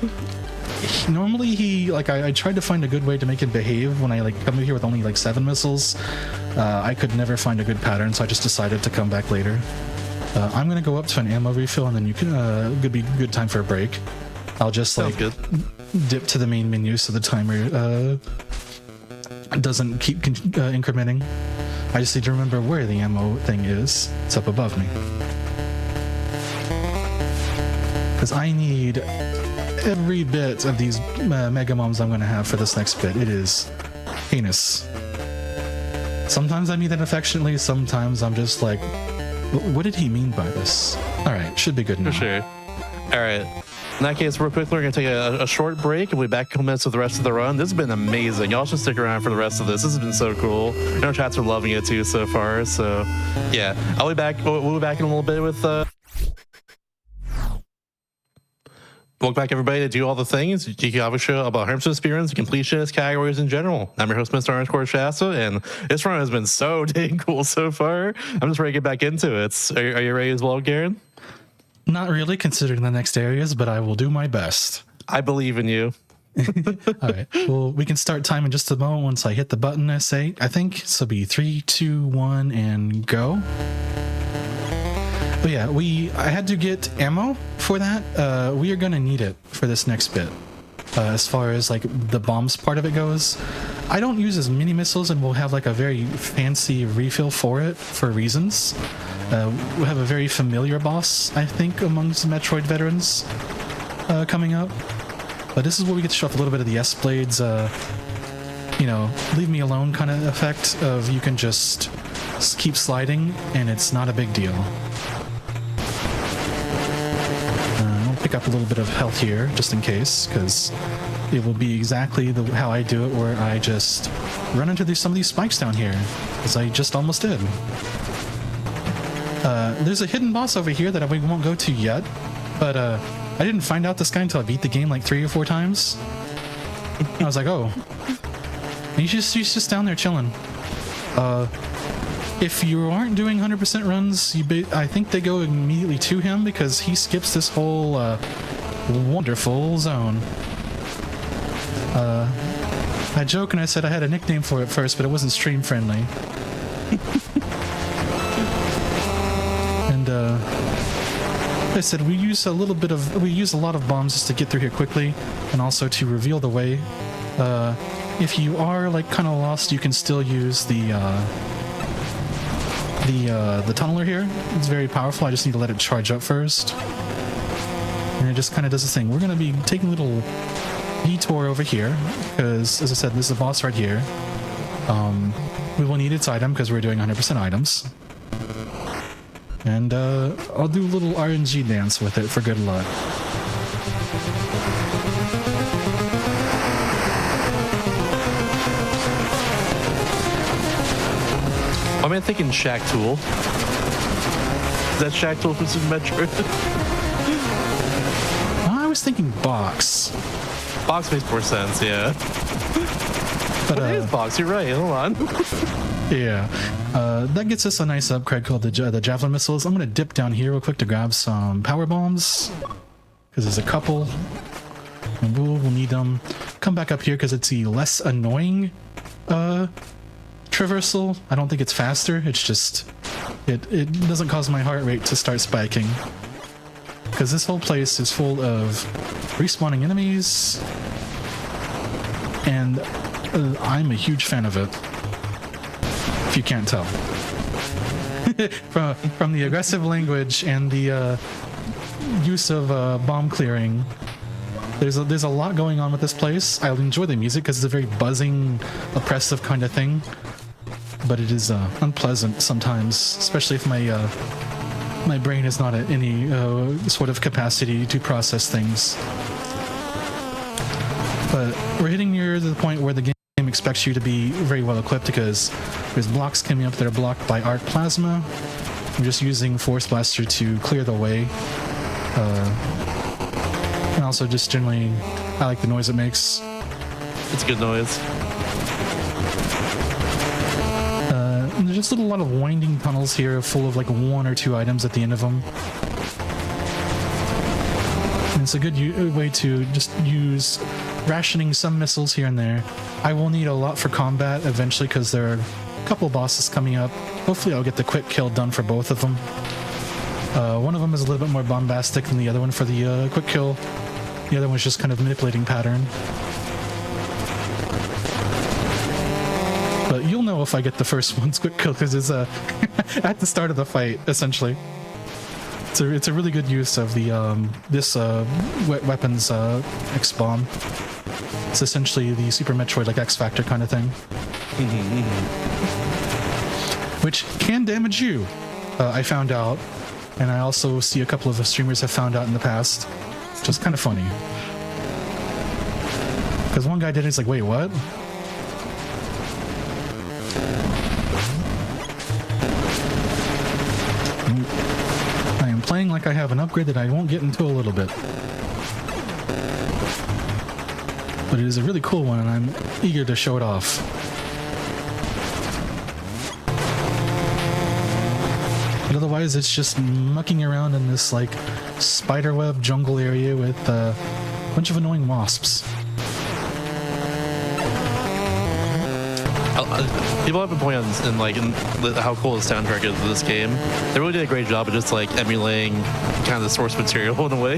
Normally he like I tried to find a good way to make him behave when I like come here with only like 7 missiles. I could never find a good pattern, so I just decided to come back later. I'm gonna go up to an ammo refill, and then you can could be good time for a break. I'll just like dip to the main menu so the timer doesn't keep incrementing. I just need to remember where the ammo thing is. It's up above me, because I need every bit of these mega bombs I'm gonna have for this next bit. It is heinous. Sometimes I mean that affectionately, sometimes I'm just like, what did he mean by this? Alright, should be good now. For sure. Alright. In that case, real quickly, we're going to take a short break, and we'll be back in a couple minutes with the rest of the run. This has been amazing. Y'all should stick around for the rest of this. This has been so cool. I know chats are loving it too so far, so yeah. I'll be back. We'll be back in a little bit with welcome back, everybody, to Do All the Things, GDQ Hotfix show about Harmson experience, completionist categories in general. I'm your host, Mr. Shasta, and this run has been so dang cool so far. I'm just ready to get back into it. Are you ready as well, Garen? Not really, considering the next areas, but I will do my best. I believe in you. All right. Well, we can start time in just a moment once I hit the button, I think. So it'll be 3, 2, 1, and go. But yeah, I had to get ammo for that. We are going to need it for this next bit. As far as like the bombs part of it goes, I don't use as many missiles, and we'll have like a very fancy refill for it for reasons. We'll have a very familiar boss, I think, amongst Metroid veterans coming up. But this is where we get to show off a little bit of the S-Blades, leave me alone kind of effect of you can just keep sliding and it's not a big deal. Pick up a little bit of health here just in case, because it will be exactly how I do it, where I just run into some of these spikes down here, as I just almost did. There's a hidden boss over here that we won't go to yet, but I didn't find out this guy until I beat the game like 3 or 4 times. I was like, oh, he's just down there chilling. If you aren't doing 100% runs, I think they go immediately to him, because he skips this whole wonderful zone. I joke and I said I had a nickname for it first, but it wasn't stream friendly. And like I said, we use a lot of bombs just to get through here quickly, and also to reveal the way. If you are like kind of lost, you can still use the tunneler here. It's very powerful. I just need to let it charge up first, and it just kind of does the thing. We're going to be taking a little detour over here, because as I said, this is a boss right here. We will need its item because we're doing 100% items, and I'll do a little RNG dance with it for good luck. I'm thinking Shack Tool. Is that Shack Tool from Super Metroid? I was thinking Box. Box makes more sense, yeah. But it is Box, you're right, hold on. Yeah. That gets us a nice upgrade called the Javelin Missiles. I'm going to dip down here real quick to grab some Power Bombs, because there's a couple. And we'll need them. Come back up here because it's the less annoying traversal. I don't think it's faster. It's just it doesn't cause my heart rate to start spiking, because this whole place is full of respawning enemies, and I'm a huge fan of it. If if you can't tell. from the aggressive language and the use of bomb clearing. There's a lot going on with this place. I enjoy the music because it's a very buzzing, oppressive kind of thing. But it is unpleasant sometimes, especially if my brain is not at any sort of capacity to process things. But we're hitting near the point where the game expects you to be very well equipped because there's blocks coming up that are blocked by arc plasma. I'm just using Force Blaster to clear the way. And also just generally, I like the noise it makes. It's a good noise. And there's just a lot of winding tunnels here full of like 1 or 2 items at the end of them. And it's a good way to just use rationing some missiles here and there. I will need a lot for combat eventually because there are a couple bosses coming up. Hopefully I'll get the quick kill done for both of them. One of them is a little bit more bombastic than the other one for the quick kill. The other one's just kind of manipulating pattern. But you'll know if I get the first one's quick kill because it's at the start of the fight, essentially. It's a really good use of the this weapons X-bomb. It's essentially the Super Metroid like X-Factor kind of thing. Which can damage you, I found out. And I also see a couple of streamers have found out in the past. Which is kind of funny. Because one guy did it, he's like, wait, what? I am playing like I have an upgrade that I won't get into a little bit. But it is a really cool one and I'm eager to show it off. But otherwise, it's just mucking around in this like spiderweb jungle area with a bunch of annoying wasps. People have been pointing out in how cool the soundtrack is of this game. They really did a great job of just like emulating kind of the source material in a way.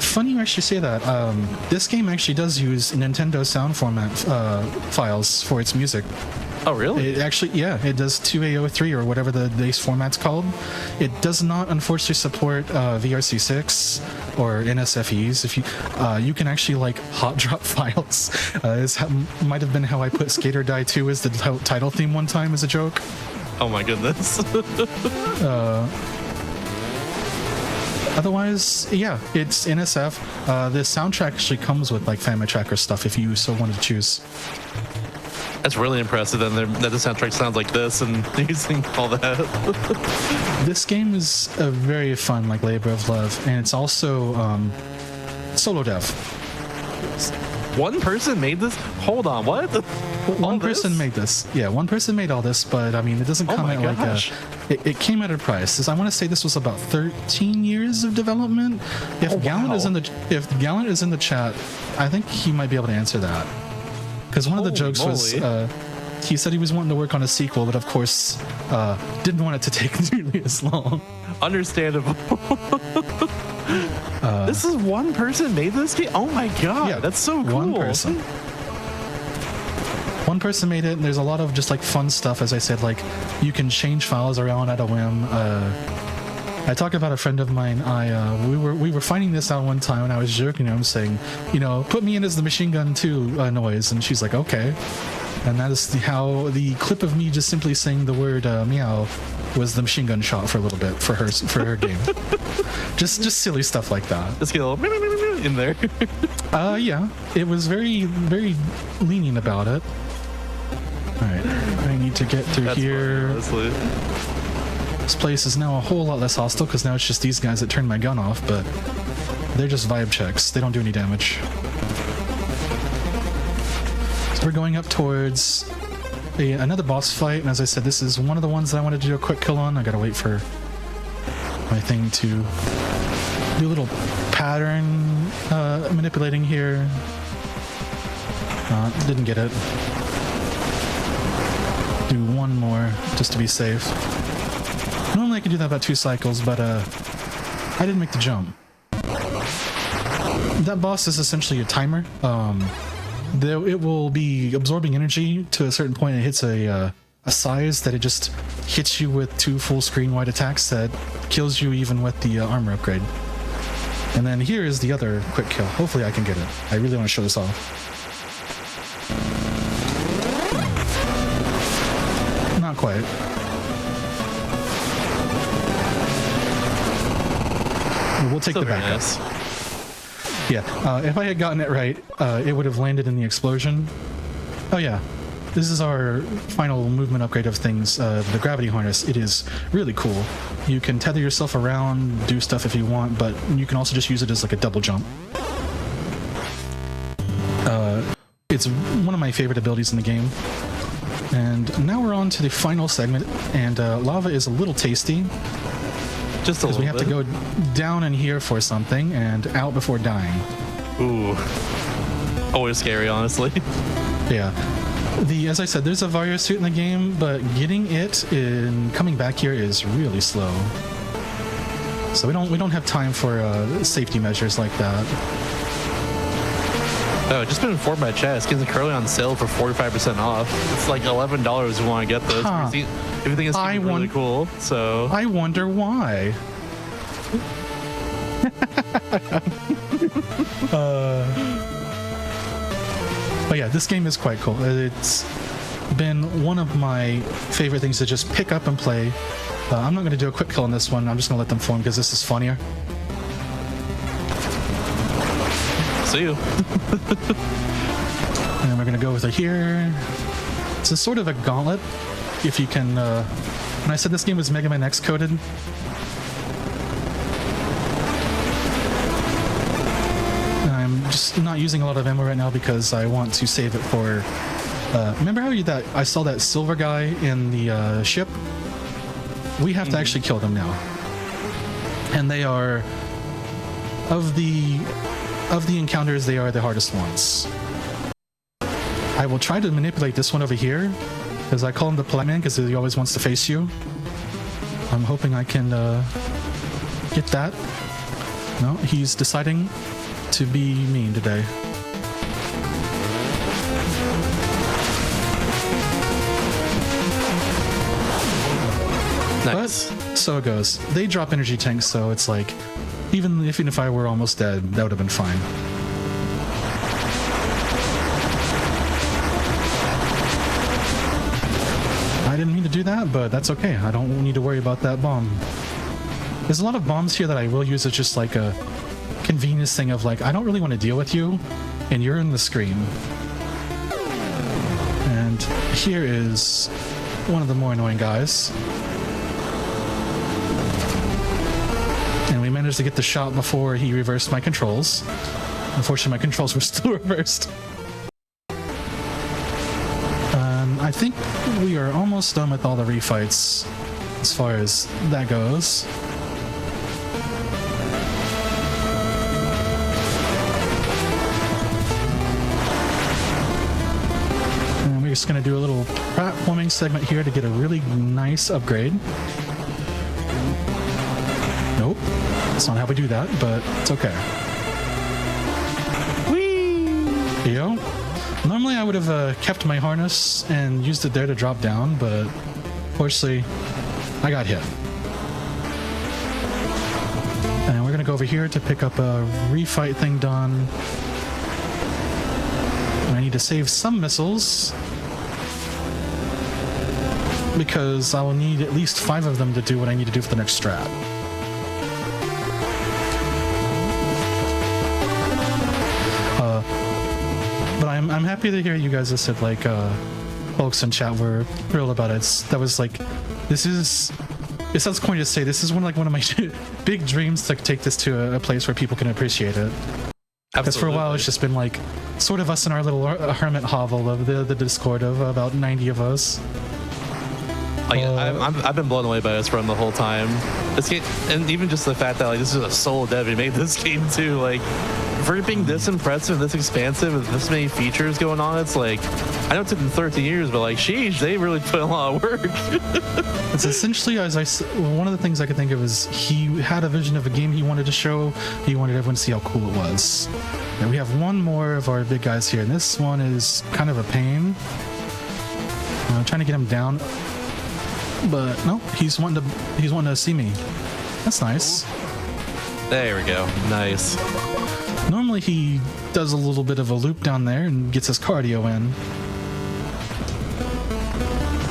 Funny you actually say that. This game actually does use Nintendo sound format files for its music. Oh, really? It actually, yeah, it does 2A03 or whatever the base format's called. It does not, unfortunately, support VRC6 or NSFEs. If you can actually like hot drop files. Might have been how I put Skater Die 2 as the title theme one time as a joke. Oh my goodness. Otherwise, yeah, it's NSF. The soundtrack actually comes with like Family Tracker stuff if you so wanted to choose. That's really impressive that the soundtrack sounds like this and using all that. This game is a very fun like labor of love, and it's also solo dev. One person made this? Hold on, what? One person made this. Yeah, one person made all this, but I mean, it doesn't come at like it came at a price. I want to say this was about 13 years of development. If Gallant is in the chat, I think he might be able to answer that. Because one of the jokes was he said he was wanting to work on a sequel, but of course didn't want it to take nearly as long. Understandable. This is one person made this game? Oh my god, yeah, that's so cool. One person made it, and there's a lot of just like fun stuff. As I said, like you can change files around at a whim. I talked about a friend of mine. We were finding this out one time, and I was joking. I'm saying, put me in as the machine gun 2 noise, and she's like, okay. And that is how the clip of me just simply saying the word meow was the machine gun shot for a little bit for her game. just silly stuff like that. Just get a little in there. Yeah, it was very very lenient about it. All right, I need to get through here. Honestly. This place is now a whole lot less hostile because now it's just these guys that turn my gun off, but they're just vibe checks. They don't do any damage. So we're going up towards another boss fight, and as I said, this is one of the ones that I wanted to do a quick kill on. I gotta wait for my thing to do a little pattern manipulating here. Didn't get it. Do one more just to be safe. Normally I can do that about 2 cycles, but I didn't make the jump. That boss is essentially a timer. It will be absorbing energy to a certain point. It hits a a size that it just hits you with 2 full screen wide attacks that kills you even with the armor upgrade. And then here is the other quick kill. Hopefully I can get it. I really want to show this off. Not quite. We'll take Still the backup. nice. Yeah, if I had gotten it right, it would have landed in the explosion. Oh yeah, this is our final movement upgrade of things, the gravity harness. It is really cool. You can tether yourself around, do stuff if you want, but you can also just use it as like a double jump. It's one of my favorite abilities in the game. And now we're on to the final segment, and lava is a little tasty. Just a Because little we have to go down in here for something and out before dying. Ooh. Always scary, honestly. Yeah. As I said, there's a Vario suit in the game, but getting it and coming back here is really slow. So we don't have time for safety measures like that. Oh, just been informed by chat. Skins are currently on sale for 45% off. It's like $11 if you want to get this. Huh. Everything is really cool. So I wonder why. But yeah, this game is quite cool. It's been one of my favorite things to just pick up and play. I'm not going to do a quick kill on this one. I'm just going to let them form because this is funnier. see you. And then we're going to go with it here. It's a sort of a gauntlet. If you can... when I said this game was Mega Man X coded, I'm just not using a lot of ammo right now because I want to save it for... remember how I saw that silver guy in the ship? We have to actually kill them now. And they are... Of the encounters, they are the hardest ones. I will try to manipulate this one over here, because I call him the polite man because he always wants to face you. I'm hoping I can get that. No, he's deciding to be mean today. Nice. But so it goes. They drop energy tanks, so it's like, even if I were almost dead, that would have been fine. I didn't mean to do that, but that's okay. I don't need to worry about that bomb. There's a lot of bombs here that I will use as just like a convenience thing of like, I don't really want to deal with you, and you're in the screen. And here is one of the more annoying guys. And we managed to get the shot before he reversed my controls. Unfortunately, my controls were still reversed. I think we are almost done with all the refights as far as that goes. And we're just going to do a little platforming segment here to get a really nice upgrade. Nope, that's not how we do that, but it's okay. Whee! Yo. Normally I would have kept my harness and used it there to drop down, but fortunately I got hit. And we're gonna go over here to pick up a refight thing done. And I need to save some missiles, because I will need at least 5 of them to do what I need to do for the next strat. But I'm happy to hear you guys have said, like, folks in chat were thrilled about it. That was like, it sounds corny to say, this is one of my big dreams to take this to a place where people can appreciate it. Because for a while it's just been like, sort of us in our little hermit hovel of the Discord of about 90 of us. Like, I've been blown away by this run the whole time. This game, and even just the fact that like this is a solo dev who made this game too. Like, for it being this impressive, this expansive, with this many features going on, it's like, I know it took them 13 years, but like, sheesh, they really put a lot of work. It's essentially, one of the things I could think of is he had a vision of a game he wanted to show. He wanted everyone to see how cool it was. And we have one more of our big guys here, and this one is kind of a pain. Trying to get him down, but no, he's wanting to see me. That's nice. There we go. Nice. Normally he does a little bit of a loop down there and gets his cardio in.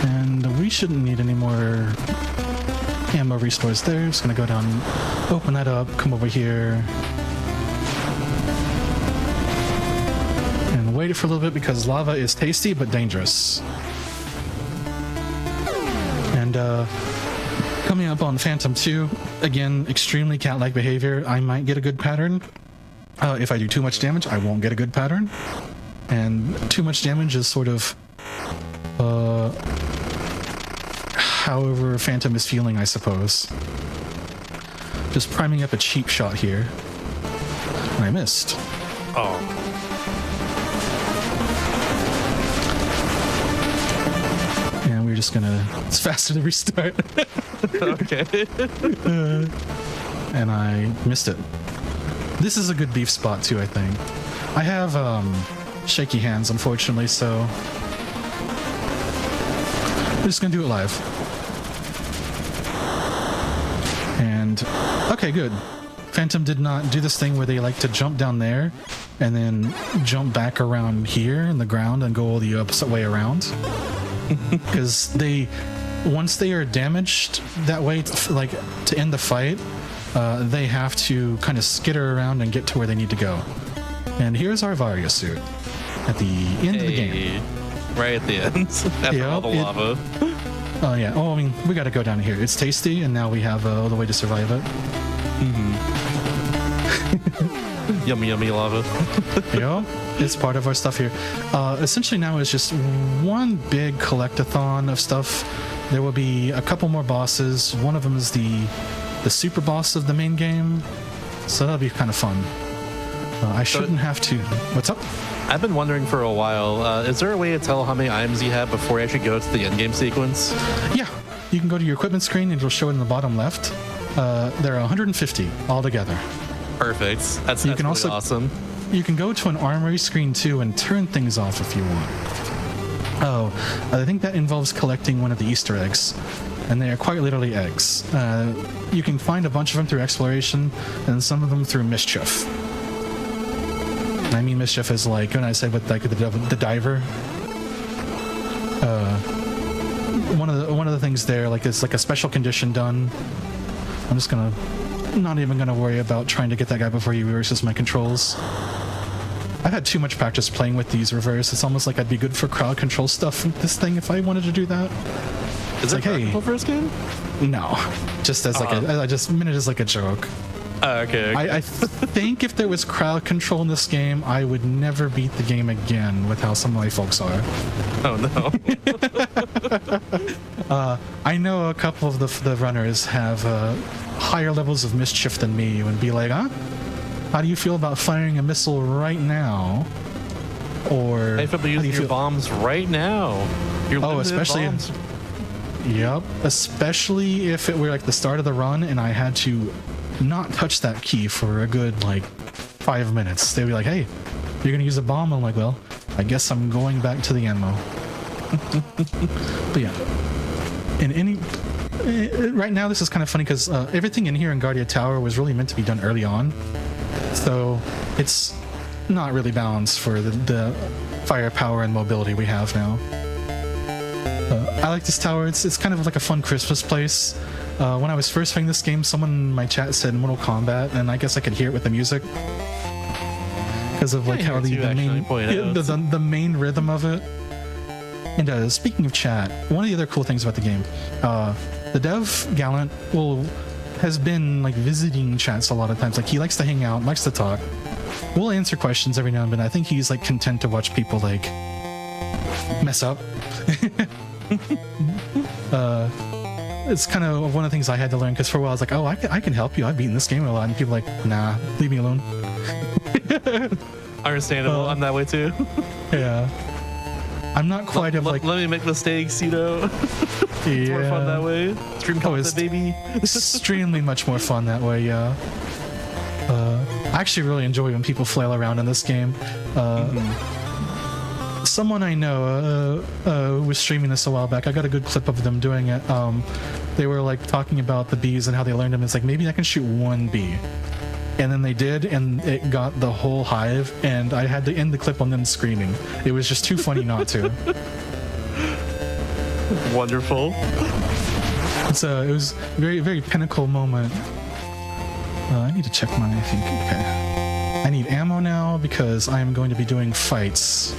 And we shouldn't need any more ammo restores there. Just gonna go down, open that up, come over here. And wait for a little bit because lava is tasty but dangerous. And coming up on Phantom 2, again, extremely cat-like behavior. I might get a good pattern. If I do too much damage, I won't get a good pattern. And too much damage is sort of however Phantom is feeling, I suppose. Just priming up a cheap shot here. And I missed. Oh. And we're just gonna... It's faster to restart. Okay. And I missed it. This is a good beef spot too, I think. I have shaky hands, unfortunately, so we're just gonna do it live. And okay, good. Phantom did not do this thing where they like to jump down there and then jump back around here in the ground and go all the opposite way around. Because once they are damaged that way, like to end the fight, they have to kind of skitter around and get to where they need to go. And here's our Varia suit at the end of the game. Right at the end. After all the lava. Oh yeah. Oh, I mean, we got to go down here. It's tasty, and now we have the way to survive it. Yummy, yummy lava. Yeah, it's part of our stuff here. Essentially now it's just one big collectathon of stuff. There will be a couple more bosses. One of them is the super boss of the main game, so that'll be kind of fun. I shouldn't have to... What's up? I've been wondering for a while, is there a way to tell how many items you have before you actually go to the endgame sequence? Yeah, you can go to your equipment screen and it'll show it in the bottom left. There are 150 altogether. Perfect. That's really awesome. You can go to an armory screen too and turn things off if you want. Oh, I think that involves collecting one of the Easter eggs. And they are quite literally eggs. You can find a bunch of them through exploration, and some of them through mischief. I mean mischief is like when I said with like the diver. One of the things there, like it's like a special condition done. I'm just not even gonna worry about trying to get that guy before he reverses my controls. I've had too much practice playing with these reverse. It's almost like I'd be good for crowd control stuff with this thing if I wanted to do that. Is it like, hey, first game? No, just as like I just meant it as like a joke. Okay. I think if there was crowd control in this game, I would never beat the game again with how some of my folks are. Oh no. I know a couple of the runners have higher levels of mischief than me and be like, huh? How do you feel about firing a missile right now? Or I feel about using your bombs right now. Especially bombs. Yep, especially if it were like the start of the run and I had to not touch that key for a good like 5 minutes. They'd be like, hey, you're gonna use a bomb? I'm like, well, I guess I'm going back to the ammo. But yeah, right now this is kind of funny because everything in here in Guardia Tower was really meant to be done early on, so it's not really balanced for the firepower and mobility we have now. I like this tower. It's kind of like a fun Christmas place. When I was first playing this game, someone in my chat said Mortal Kombat, and I guess I could hear it with the music because of like how the main rhythm of it. And speaking of chat, one of the other cool things about the game, the dev Gallant has been like visiting chats a lot of times. Like he likes to hang out, likes to talk. We'll answer questions every now and then. I think he's like content to watch people like mess up. It's kind of one of the things I had to learn because for a while I was like, oh, I can help you. I've beaten this game a lot, and people are like, nah, leave me alone. Understandable. I'm that way too. Yeah. I'm not quite let me make mistakes, you know. It's more fun that way. Stream content, baby. Extremely much more fun that way, yeah. I actually really enjoy when people flail around in this game. someone I know was streaming this a while back. I got a good clip of them doing it. They were like talking about the bees and how they learned them. It's like, maybe I can shoot one bee. And then they did, and it got the whole hive, and I had to end the clip on them screaming. It was just too funny not to. Wonderful. It was a very, very pinnacle moment. I need to check my, I think, okay. I need ammo now because I am going to be doing fights.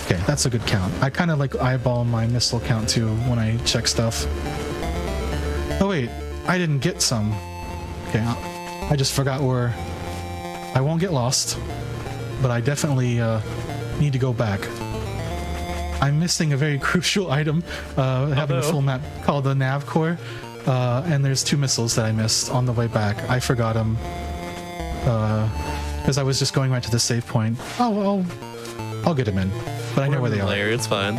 Okay, that's a good count. I kind of like eyeball my missile count too when I check stuff. Oh wait, I didn't get some. Okay, I just forgot where. I won't get lost, but I definitely need to go back. I'm missing a very crucial item, having a full map called the nav core, and there's 2 missiles that I missed on the way back. I forgot them because I was just going right to the save point. Oh, I'll get them in, but I know where they are. It's fine.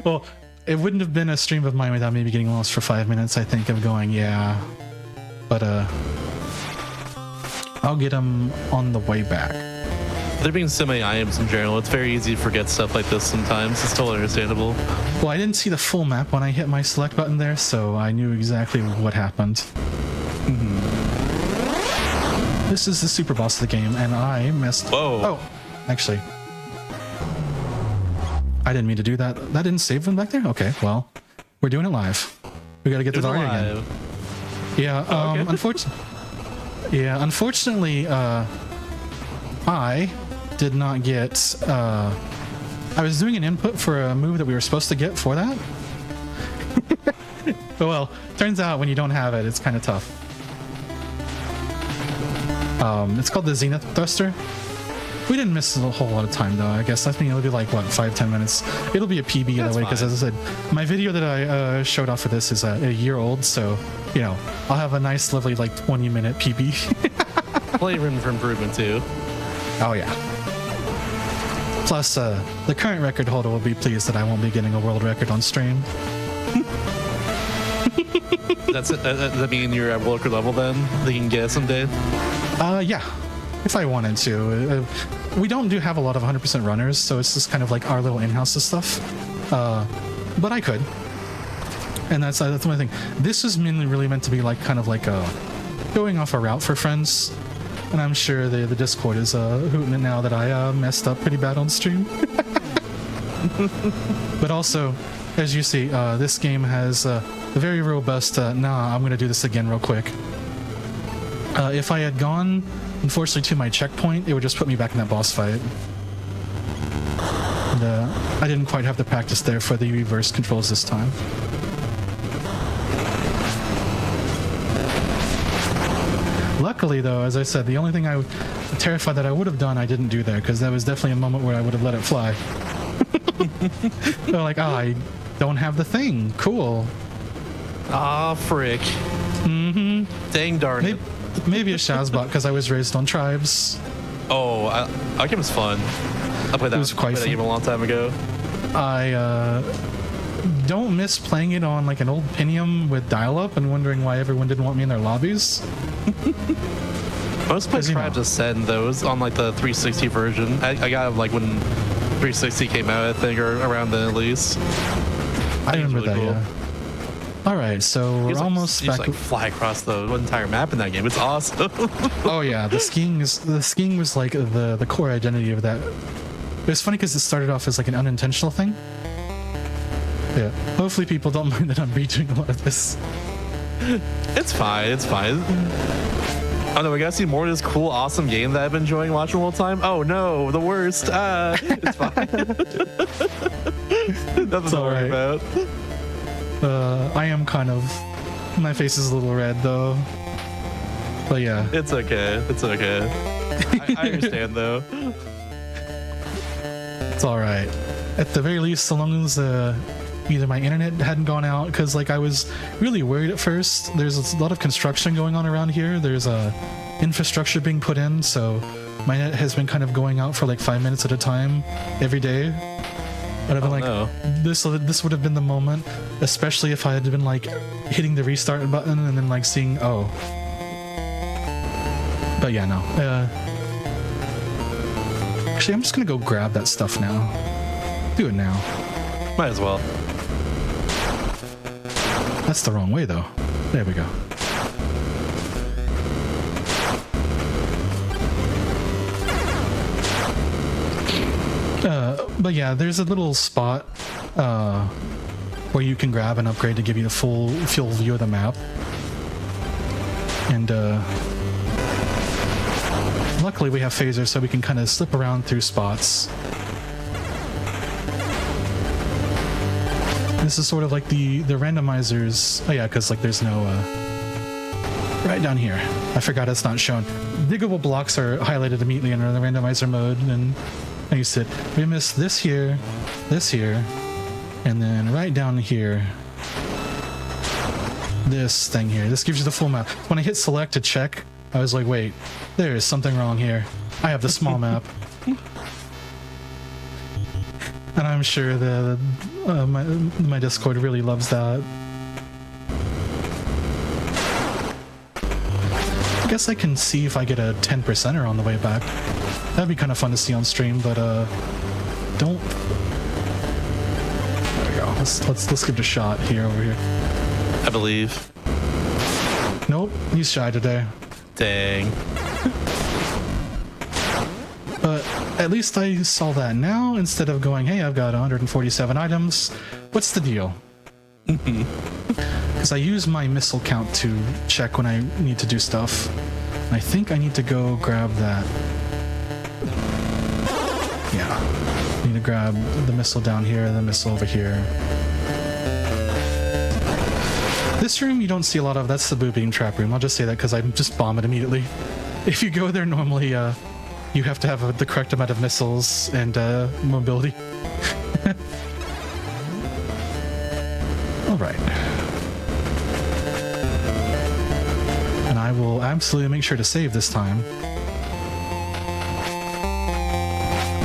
Well, it wouldn't have been a stream of mine without maybe getting lost for 5 minutes, I think, of going, yeah. But I'll get them on the way back. There being so many items in general, it's very easy to forget stuff like this sometimes. It's totally understandable. Well, I didn't see the full map when I hit my select button there, so I knew exactly what happened. This is the super boss of the game, and I missed... Whoa. Oh, actually. I didn't mean to do that. That didn't save them back there? Okay, well, we're doing it live. We gotta get to the area again. Yeah, okay. Unfortunately, I did not get, I was doing an input for a move that we were supposed to get for that. But well, turns out when you don't have it, it's kind of tough. It's called the Zenith Thruster. We didn't miss a whole lot of time though, I guess. I think it'll be like, what, 5-10 minutes? It'll be a PB either way, because as I said, my video that I showed off for this is a year old, so, you know, I'll have a nice, lovely, like, 20-minute PB. Plenty of room for improvement too. Oh yeah. Plus, the current record holder will be pleased that I won't be getting a world record on stream. Does that mean you're at world record level then? That you can get it someday? Yeah. If I wanted to. We don't have a lot of 100% runners, so it's just kind of like our little in-house stuff. But I could. And that's my thing. This is mainly really meant to be like kind of like going off a route for friends. And I'm sure the Discord is hooting it now that I messed up pretty bad on stream. But also, as you see, this game has a very robust, nah, I'm going to do this again real quick. If I had gone, unfortunately, to my checkpoint, it would just put me back in that boss fight. And, I didn't quite have the practice there for the reverse controls this time. Luckily, though, as I said, the only thing I was terrified that I would have done, I didn't do there, because that was definitely a moment where I would have let it fly. They're like, oh, I don't have the thing. Cool. Ah, frick. Mm-hmm. Dang darn it. Maybe a Shazbot, because I was raised on tribes. Oh, that game was fun. I played that, that game a long time ago. I don't miss playing it on like an old Pentium with dial-up and wondering why everyone didn't want me in their lobbies. Most of my tribes just said those on like the 360 version. I got like when 360 came out, I think, or around then at least. I remember really that, cool. Yeah. All right, so we're almost back. You just like fly across the entire map in that game. It's awesome. Oh yeah, the skiing was like the core identity of that. It was funny because it started off as like an unintentional thing. Yeah. Hopefully people don't mind that I'm redoing a lot of this. It's fine. It's fine. Oh no, we gotta see more of this cool, awesome game that I've been enjoying watching the whole time. Oh no, the worst. It's fine. Nothing to worry about. I am kind of... My face is a little red, though. But yeah. It's okay. It's okay. I understand, though. It's alright. At the very least, so long as either my internet hadn't gone out, because like I was really worried at first. There's a lot of construction going on around here. There's infrastructure being put in, so my net has been kind of going out for like 5 minutes at a time every day. But I've been this would have been the moment, especially if I had been like hitting the restart button and then like seeing, oh. But yeah, no. Actually, I'm just gonna go grab that stuff now. Do it now. Might as well. That's the wrong way, though. There we go. But yeah, there's a little spot where you can grab an upgrade to give you the full view of the map. And luckily we have phasers, so we can kind of slip around through spots. This is sort of like the randomizers. Oh yeah, because like there's no right down here. I forgot it's not shown. Diggable blocks are highlighted immediately under the randomizer mode, and you said we missed this here, and then right down here, this thing here. This gives you the full map. When I hit select to check, I was like, wait, there is something wrong here. I have the small map. And I'm sure that my Discord really loves that. I guess I can see if I get a 10%er on the way back. That'd be kind of fun to see on stream, but don't. There we go. Let's give it a shot here over here. I believe. Nope, he's shy today. Dang. But at least I saw that now instead of going, hey, I've got 147 items. What's the deal? Because I use my missile count to check when I need to do stuff. I think I need to go grab that. Yeah. I need to grab the missile down here and the missile over here. This room you don't see a lot of. That's the boo beam trap room. I'll just say that because I just bomb it immediately. If you go there normally, you have to have the correct amount of missiles and mobility. All right. And I will absolutely make sure to save this time.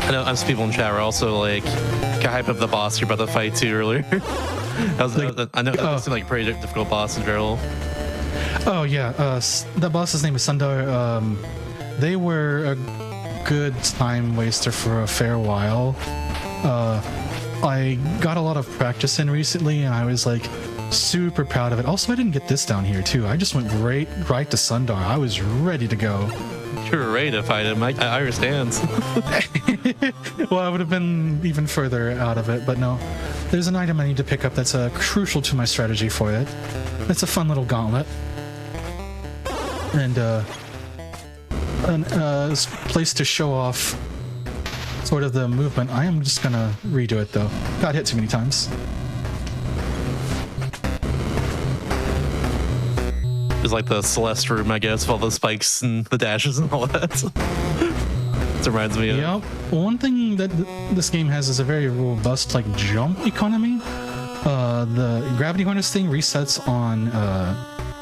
I know some people in chat were also like, got hype of the boss you're about to fight too earlier. I know that seemed like a pretty difficult boss in general. Oh yeah, that boss's name is Sundar. They were a good time waster for a fair while. I got a lot of practice in recently, and I was like super proud of it. Also, I didn't get this down here too. I just went right to Sundar. I was ready to go. You were ready to fight him. I understand. Well, I would have been even further out of it, but no. There's an item I need to pick up that's crucial to my strategy for it. It's a fun little gauntlet. And a place to show off sort of the movement. I am just gonna redo it though. Got hit too many times. It's like the Celeste room, I guess, with all the spikes and the dashes and all that. It reminds me of. Yep. One thing that this game has is a very robust like jump economy. The gravity harness thing resets on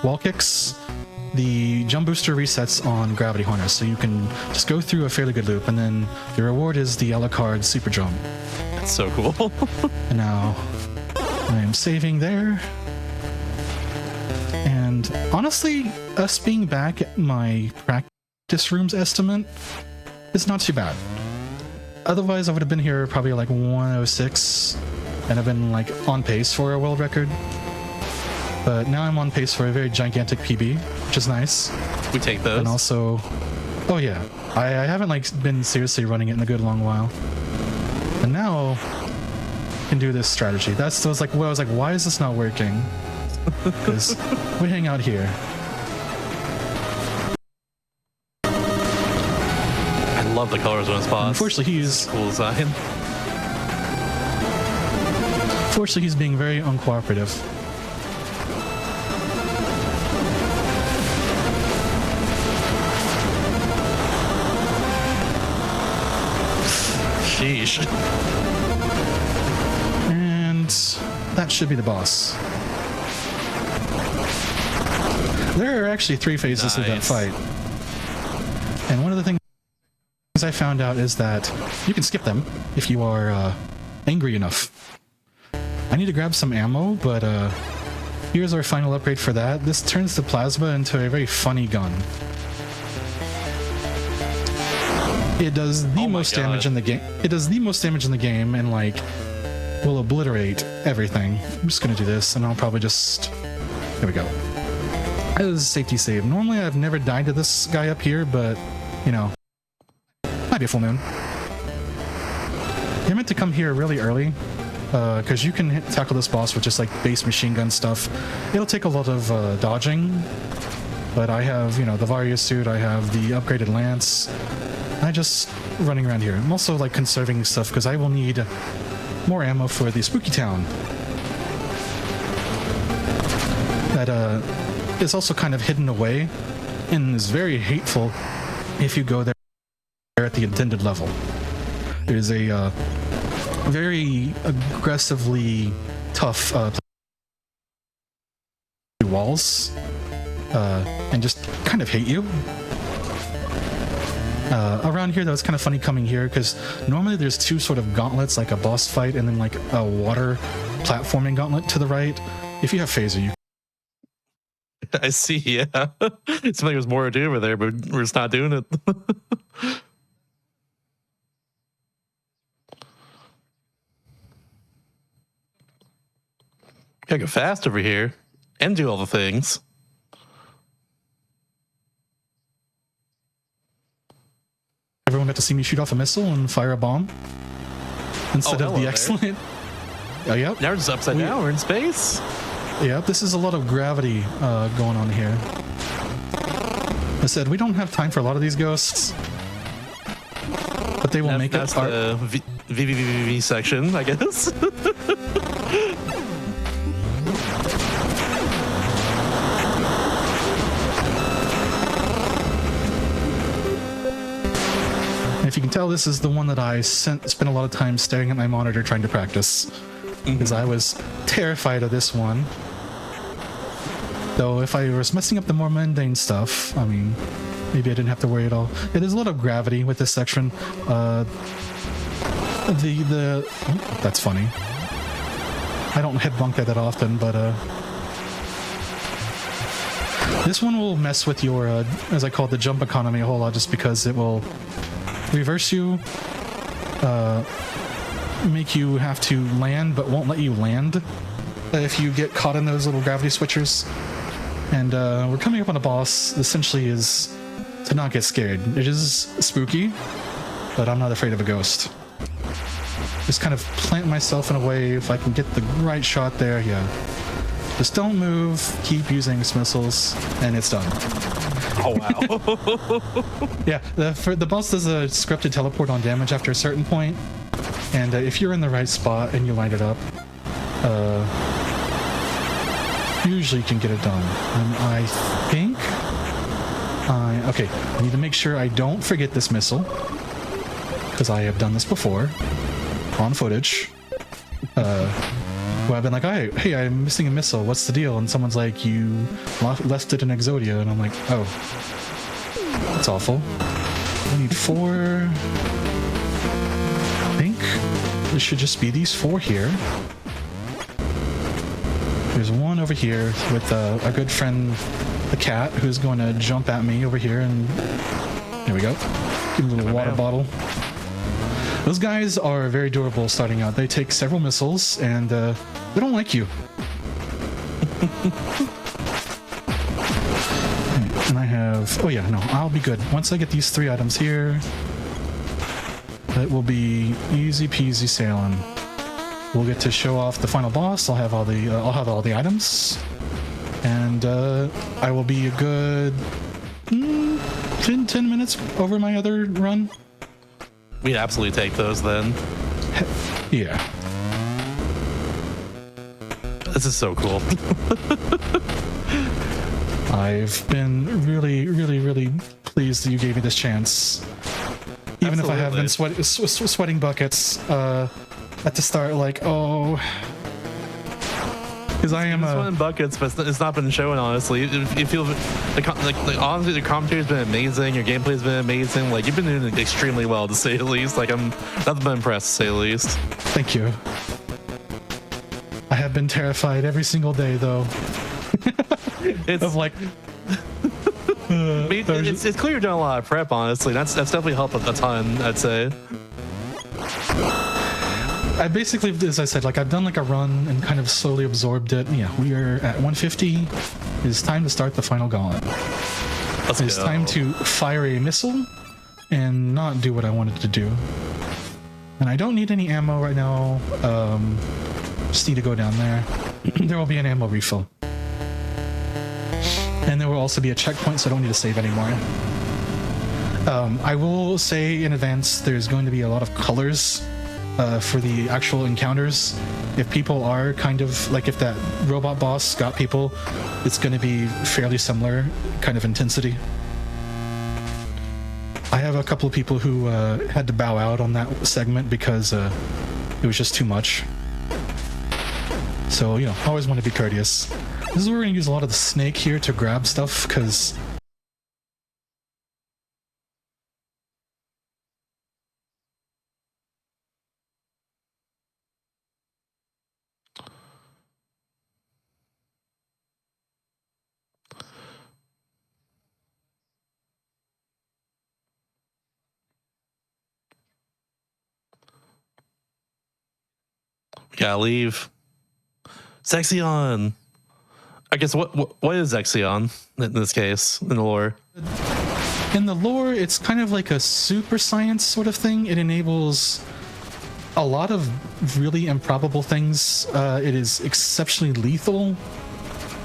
wall kicks. The jump booster resets on gravity harness, so you can just go through a fairly good loop, and then the reward is the a la carte super jump. That's so cool. And now I am saving there. And honestly, us being back at my practice room's estimate is not too bad. Otherwise, I would have been here probably like 106, and I've been like on pace for a world record. But now I'm on pace for a very gigantic PB, which is nice. We take those. And also, oh yeah, I haven't like been seriously running it in a good long while. And now I can do this strategy. I was like, why is this not working? Because we hang out here. I love the colors on his boss. Unfortunately, he's cool design. Unfortunately, he's being very uncooperative. Sheesh. And that should be the boss. There are actually 3 phases of that fight. And one of the things I found out is that you can skip them if you are angry enough. I need to grab some ammo, but here's our final upgrade for that. This turns the plasma into a very funny gun. It does the Oh my most damage God. in the game. It does the most damage in the game, and like will obliterate everything. I'm just gonna do this, and I'll probably just. There we go. That is a safety save. Normally, I've never died to this guy up here, but you know, might be a full moon. You're meant to come here really early, because you can tackle this boss with just like base machine gun stuff. It'll take a lot of dodging, but I have, you know, the Varia suit. I have the upgraded lance. I just running around here. I'm also like conserving stuff because I will need more ammo for the spooky town. That is also kind of hidden away and is very hateful if you go there at the intended level. There's a very aggressively tough walls and just kind of hate you. Around here, though, it's kind of funny coming here because normally there's two sort of gauntlets, like a boss fight and then like a water platforming gauntlet to the right. If you have phaser, you. I see, yeah. It's like there's more to do over there, but we're just not doing it. Gotta go fast over here and do all the things. Everyone got to see me shoot off a missile and fire a bomb instead of hello the there. excellent. Oh, yep. Now we're just upside down. We're in space. Yep, this is a lot of gravity going on here. I said we don't have time for a lot of these ghosts, but they will make it. That's the VVVV section, I guess. If you can tell, this is the one that I spent a lot of time staring at my monitor trying to practice, because I was terrified of this one. Though if I was messing up the more mundane stuff, I mean, maybe I didn't have to worry at all. It is a lot of gravity with this section. Oh, that's funny. I don't hit bunk that often, but this one will mess with your, as I call it, the jump economy a whole lot, just because it will reverse you, make you have to land, but won't let you land if you get caught in those little gravity switchers. And we're coming up on a boss. Essentially, is to not get scared. It is spooky, but I'm not afraid of a ghost. Just kind of plant myself in a way if I can get the right shot there. Yeah. Just don't move. Keep using missiles, and it's done. Oh, wow. Yeah, the boss does a scripted teleport on damage after a certain point, and if you're in the right spot and you line it up, usually you can get it done. And I think okay, I need to make sure I don't forget this missile, because I have done this before on footage. Where I've been like, hey, I'm missing a missile. What's the deal? And someone's like, you left it in Exodia. And I'm like, oh, that's awful. I need 4. I think there should just be these 4 here. There's one over here with a good friend, the cat, who's going to jump at me over here. And there we go. Give him a little water bottle. Those guys are very durable starting out. They take several missiles, and they don't like you. And I have... Oh yeah, no, I'll be good. Once I get these 3 items here, it will be easy peasy sailing. We'll get to show off the final boss. I'll have all the items, and I will be a good 10 minutes over my other run. We'd absolutely take those then. Yeah. This is so cool. I've been really, really, really pleased that you gave me this chance. Even if I have been sweating buckets at the start, like, oh. Because I am sweating buckets, but it's not been showing, honestly. You feel honestly, the commentary's been amazing. Your gameplay's been amazing. Like, you've been doing it extremely well, to say the least. Like, I'm nothing but impressed, to say the least. Thank you. I have been terrified every single day, though. It's of like, I mean, it's clear you're doing a lot of prep, honestly. That's definitely helped a ton, I'd say. I basically, as I said, like I've done like a run and kind of slowly absorbed it. Yeah, we are at 150. It's time to start the final gauntlet. It's time to fire a missile and not do what I wanted to do. And I don't need any ammo right now. Just need to go down there. There will be an ammo refill. And there will also be a checkpoint, so I don't need to save anymore. I will say in advance, there's going to be a lot of colors for the actual encounters. If people are kind of, like if that robot boss got people, it's going to be fairly similar kind of intensity. I have a couple of people who had to bow out on that segment because it was just too much. So, you know, I always want to be courteous. This is where we're going to use a lot of the snake here to grab stuff, because we gotta leave. Zexion. I guess what is Zexion in this case in the lore? in the lore, it's kind of like a super science sort of thing. It enables a lot of really improbable things. It is exceptionally lethal.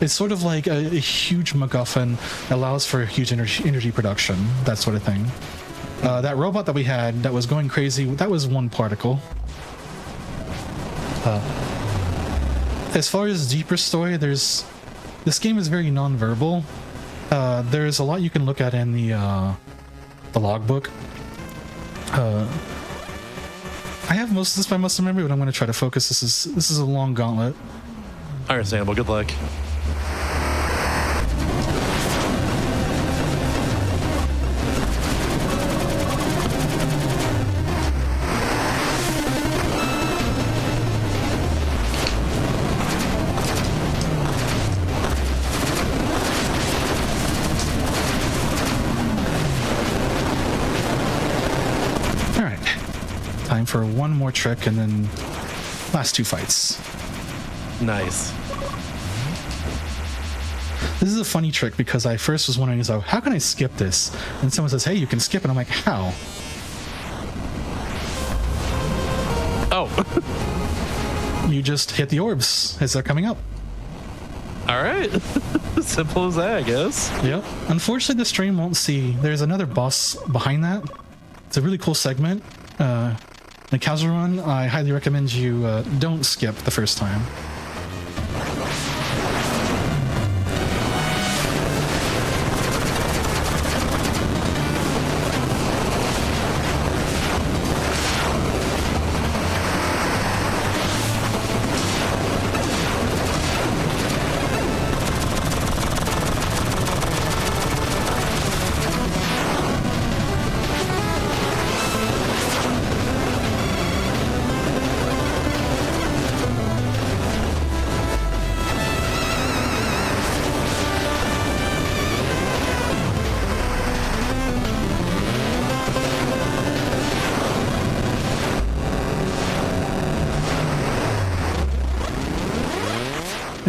It's sort of like a huge MacGuffin, allows for huge energy production, that sort of thing. That robot that we had that was going crazy, that was one particle. As far as deeper story, this game is very non-verbal. There's a lot you can look at in the logbook. I have most of this by muscle memory, but I'm going to try to focus. This is a long gauntlet. Understandable. Good luck. Time for one more trick and then last two fights. Nice. This is a funny trick because I first was wondering, so how can I skip this? And someone says, hey, you can skip it. I'm like, how? Oh. You just hit the orbs as they're coming up. All right. Simple as that, I guess. Yep. Unfortunately, the stream won't see. There's another boss behind that. It's a really cool segment. In a casual run, I highly recommend you don't skip the first time.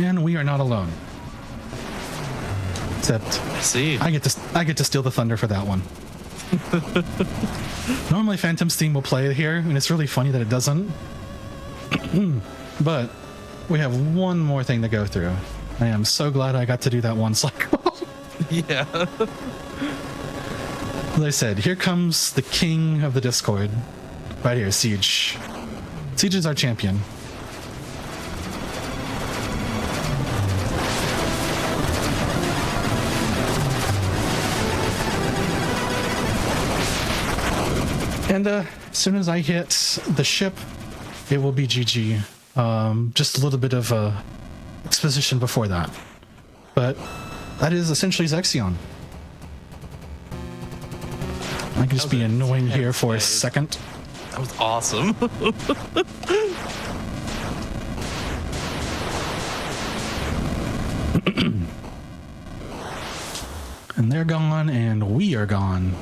And we are not alone. Except I get to steal the thunder for that one. Normally Phantom's theme will play here, and it's really funny that it doesn't. But we have one more thing to go through. I am so glad I got to do that one cycle. Yeah. As I said, here comes the king of the Discord. Right here, Siege. Siege is our champion. And as soon as I hit the ship, it will be GG. Just a little bit of exposition before that. But that is essentially Zexion. I can just be annoying here for a second. That was awesome. And they're gone, and we are gone.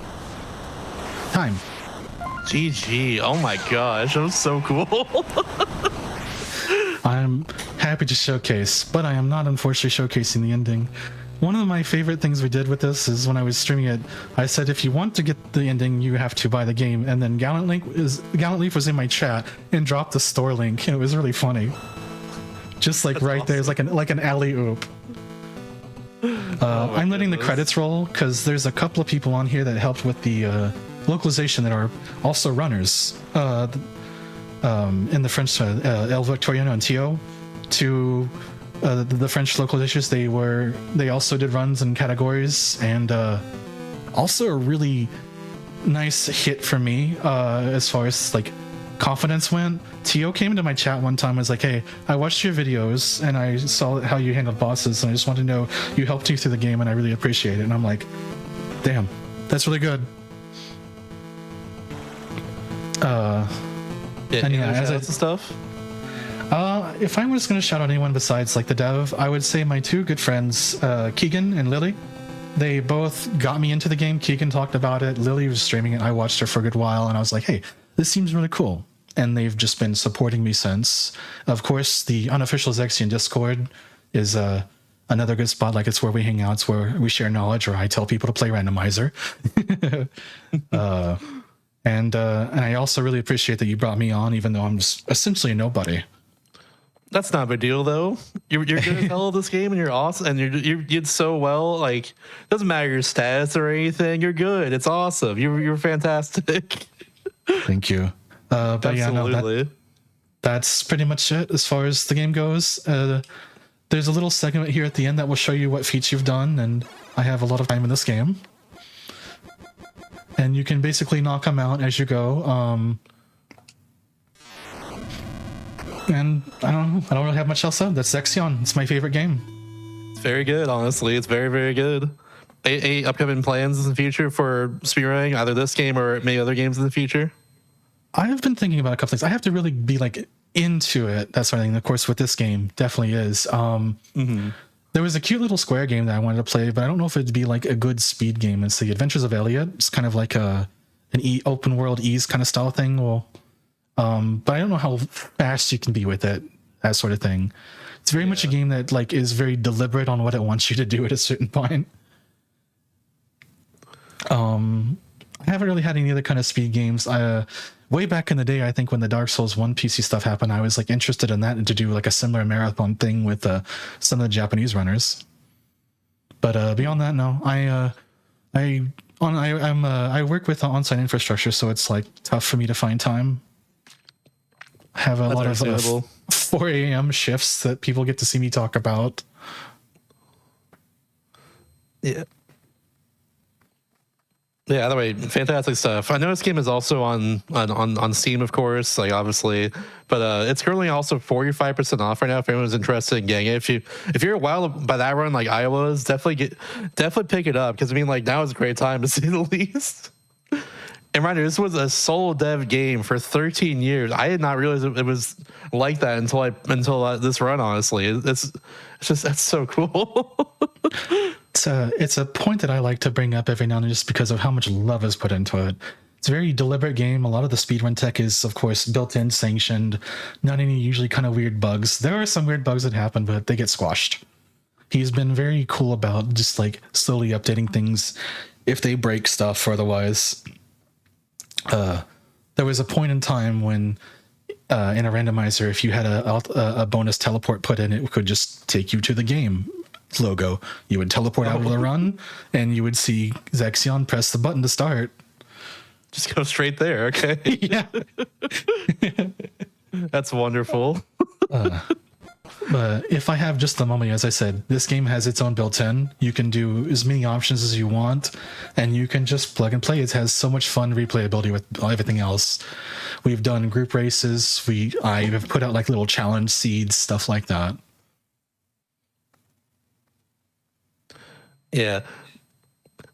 Time. GG. Oh my gosh, that was so cool. I'm happy to showcase, but I am not unfortunately showcasing the ending. One of my favorite things we did with this is when I was streaming it, I said, if you want to get the ending, you have to buy the game. And then Gallant Leaf was in my chat and dropped the store link, and it was really funny. Just like right there, it's like an alley-oop. I'm letting the credits roll because there's a couple of people on here that helped with the localization that are also runners in the French El Victoriano and Tio. To the French localizations, they also did runs and categories, and also a really nice hit for me as far as like confidence went. Tio came into my chat one time and was like, hey, I watched your videos and I saw how you handled bosses, and I just want to know you helped me through the game and I really appreciate it. And I'm like, damn, that's really good. As and stuff. If I was going to shout out anyone besides like the dev, I would say my two good friends, Keegan and Lily. They both got me into the game. Keegan talked about it. Lily was streaming it. I watched her for a good while, and I was like, hey, this seems really cool. And they've just been supporting me since. Of course, the unofficial Zexion Discord is another good spot. Like, it's where we hang out. It's where we share knowledge, or I tell people to play randomizer. And I also really appreciate that you brought me on, even though I'm just essentially a nobody. That's not a big deal, though. You're good as hell at this game, and you're awesome, and you did so well. Like, doesn't matter your stats or anything. You're good. It's awesome. You're fantastic. Thank you. But absolutely. Yeah, no, that's pretty much it as far as the game goes. There's a little segment here at the end that will show you what feats you've done, and I have a lot of time in this game. And you can basically knock them out as you go. And I don't really have much else to say. That's Zexion. It's my favorite game. It's very good, honestly. It's very, very good. Any upcoming plans in the future for speedrunning, either this game or maybe other games in the future? I have been thinking about a couple things. I have to really be like into it, that sort of thing. Of course, with this game, definitely is. There was a cute little Square game that I wanted to play, but I don't know if it'd be like a good speed game. It's the Adventures of Elliot. It's kind of like an open world ease kind of style thing. But I don't know how fast you can be with it, that sort of thing. It's very much a game that like is very deliberate on what it wants you to do at a certain point. I haven't really had any other kind of speed games. Way back in the day, I think when the Dark Souls 1 PC stuff happened, I was like interested in that and to do like a similar marathon thing with some of the Japanese runners. But beyond that, no. I work with on-site infrastructure, so it's like tough for me to find time. I have a lot of 4 a.m. shifts that people get to see me talk about. Yeah. Yeah, either way, fantastic stuff. I know this game is also on Steam, of course, like obviously, but it's currently also 45% off right now if anyone's interested in getting it. If you're a while by that run like I was, definitely pick it up, because I mean, like, now is a great time to say the least. And Ryder, this was a solo dev game for 13 years. I did not realize it was like that until this run. Honestly, it's just, that's so cool. It's a point that I like to bring up every now and then, just because of how much love is put into it. It's a very deliberate game. A lot of the speedrun tech is, of course, built-in, sanctioned. Not any usually kind of weird bugs. There are some weird bugs that happen, but they get squashed. He's been very cool about just like slowly updating things if they break stuff or otherwise. There was a point in time when in a randomizer, if you had a bonus teleport put in, it could just take you to the game logo. You would teleport out of the run, and you would see Zexion press the button to start. Just go straight there, okay? Yeah. That's wonderful. But if I have just the moment, as I said, this game has its own built-in. You can do as many options as you want, and you can just plug and play. It has so much fun replayability with everything else. We've done group races. I have put out like little challenge seeds, stuff like that. Yeah.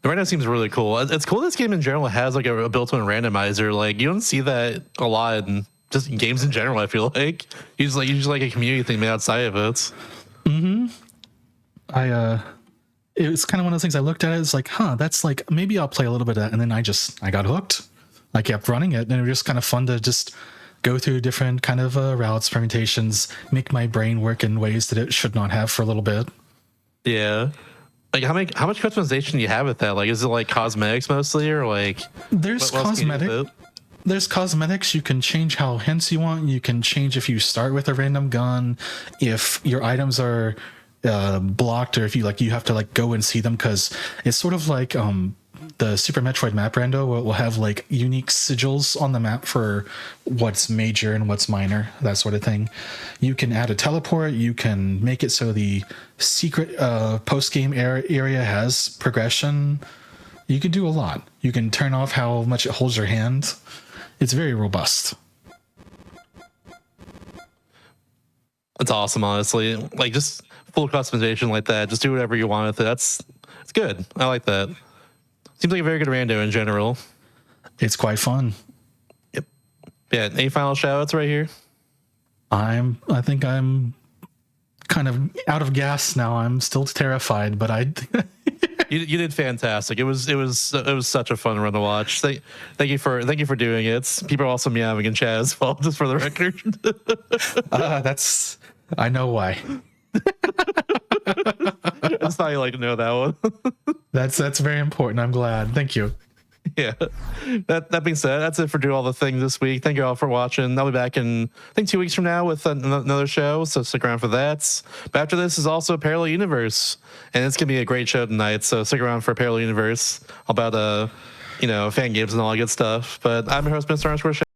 The random seems really cool. It's cool this game in general has like a built-in randomizer. Like, you don't see that a lot in just games in general, I feel like. Usually like a community thing made outside of it. Mm-hmm. it was kind of one of those things. I looked at it, it's like, that's like, maybe I'll play a little bit of that. And then I got hooked. I kept running it, and it was just kind of fun to just go through different kind of routes, permutations, make my brain work in ways that it should not have for a little bit. Yeah. Like how much customization do you have with that? Like, is it like cosmetics mostly, or like there's what else can you do with cosmetic. it? There's cosmetics. You can change how hints you want. You can change if you start with a random gun, if your items are blocked, or if you have to like go and see them, because it's sort of like the Super Metroid map rando will have like unique sigils on the map for what's major and what's minor, that sort of thing. You can add a teleport. You can make it so the secret post game area has progression. You can do a lot. You can turn off how much it holds your hand. It's very robust. It's awesome, honestly. Like, just full customization like that. Just do whatever you want with it. It's good. I like that. Seems like a very good rando in general. It's quite fun. Yep. Yeah. Any final shout outs right here? I think I'm kind of out of gas now. I'm still terrified, but You did fantastic. It was such a fun run to watch. Thank you for doing it. People are also meowing in chat as well, just for the record. I know why. That's how you like to know that one. That's very important. I'm glad. Thank you. Yeah. That being said, that's it for Do All the Things this week. Thank you all for watching. I'll be back in, I think, 2 weeks from now with another show, so stick around for that. But after this is also Parallel Universe, and it's going to be a great show tonight, so stick around for Parallel Universe about fan games and all that good stuff. But I'm your host, Mr. _Shasta.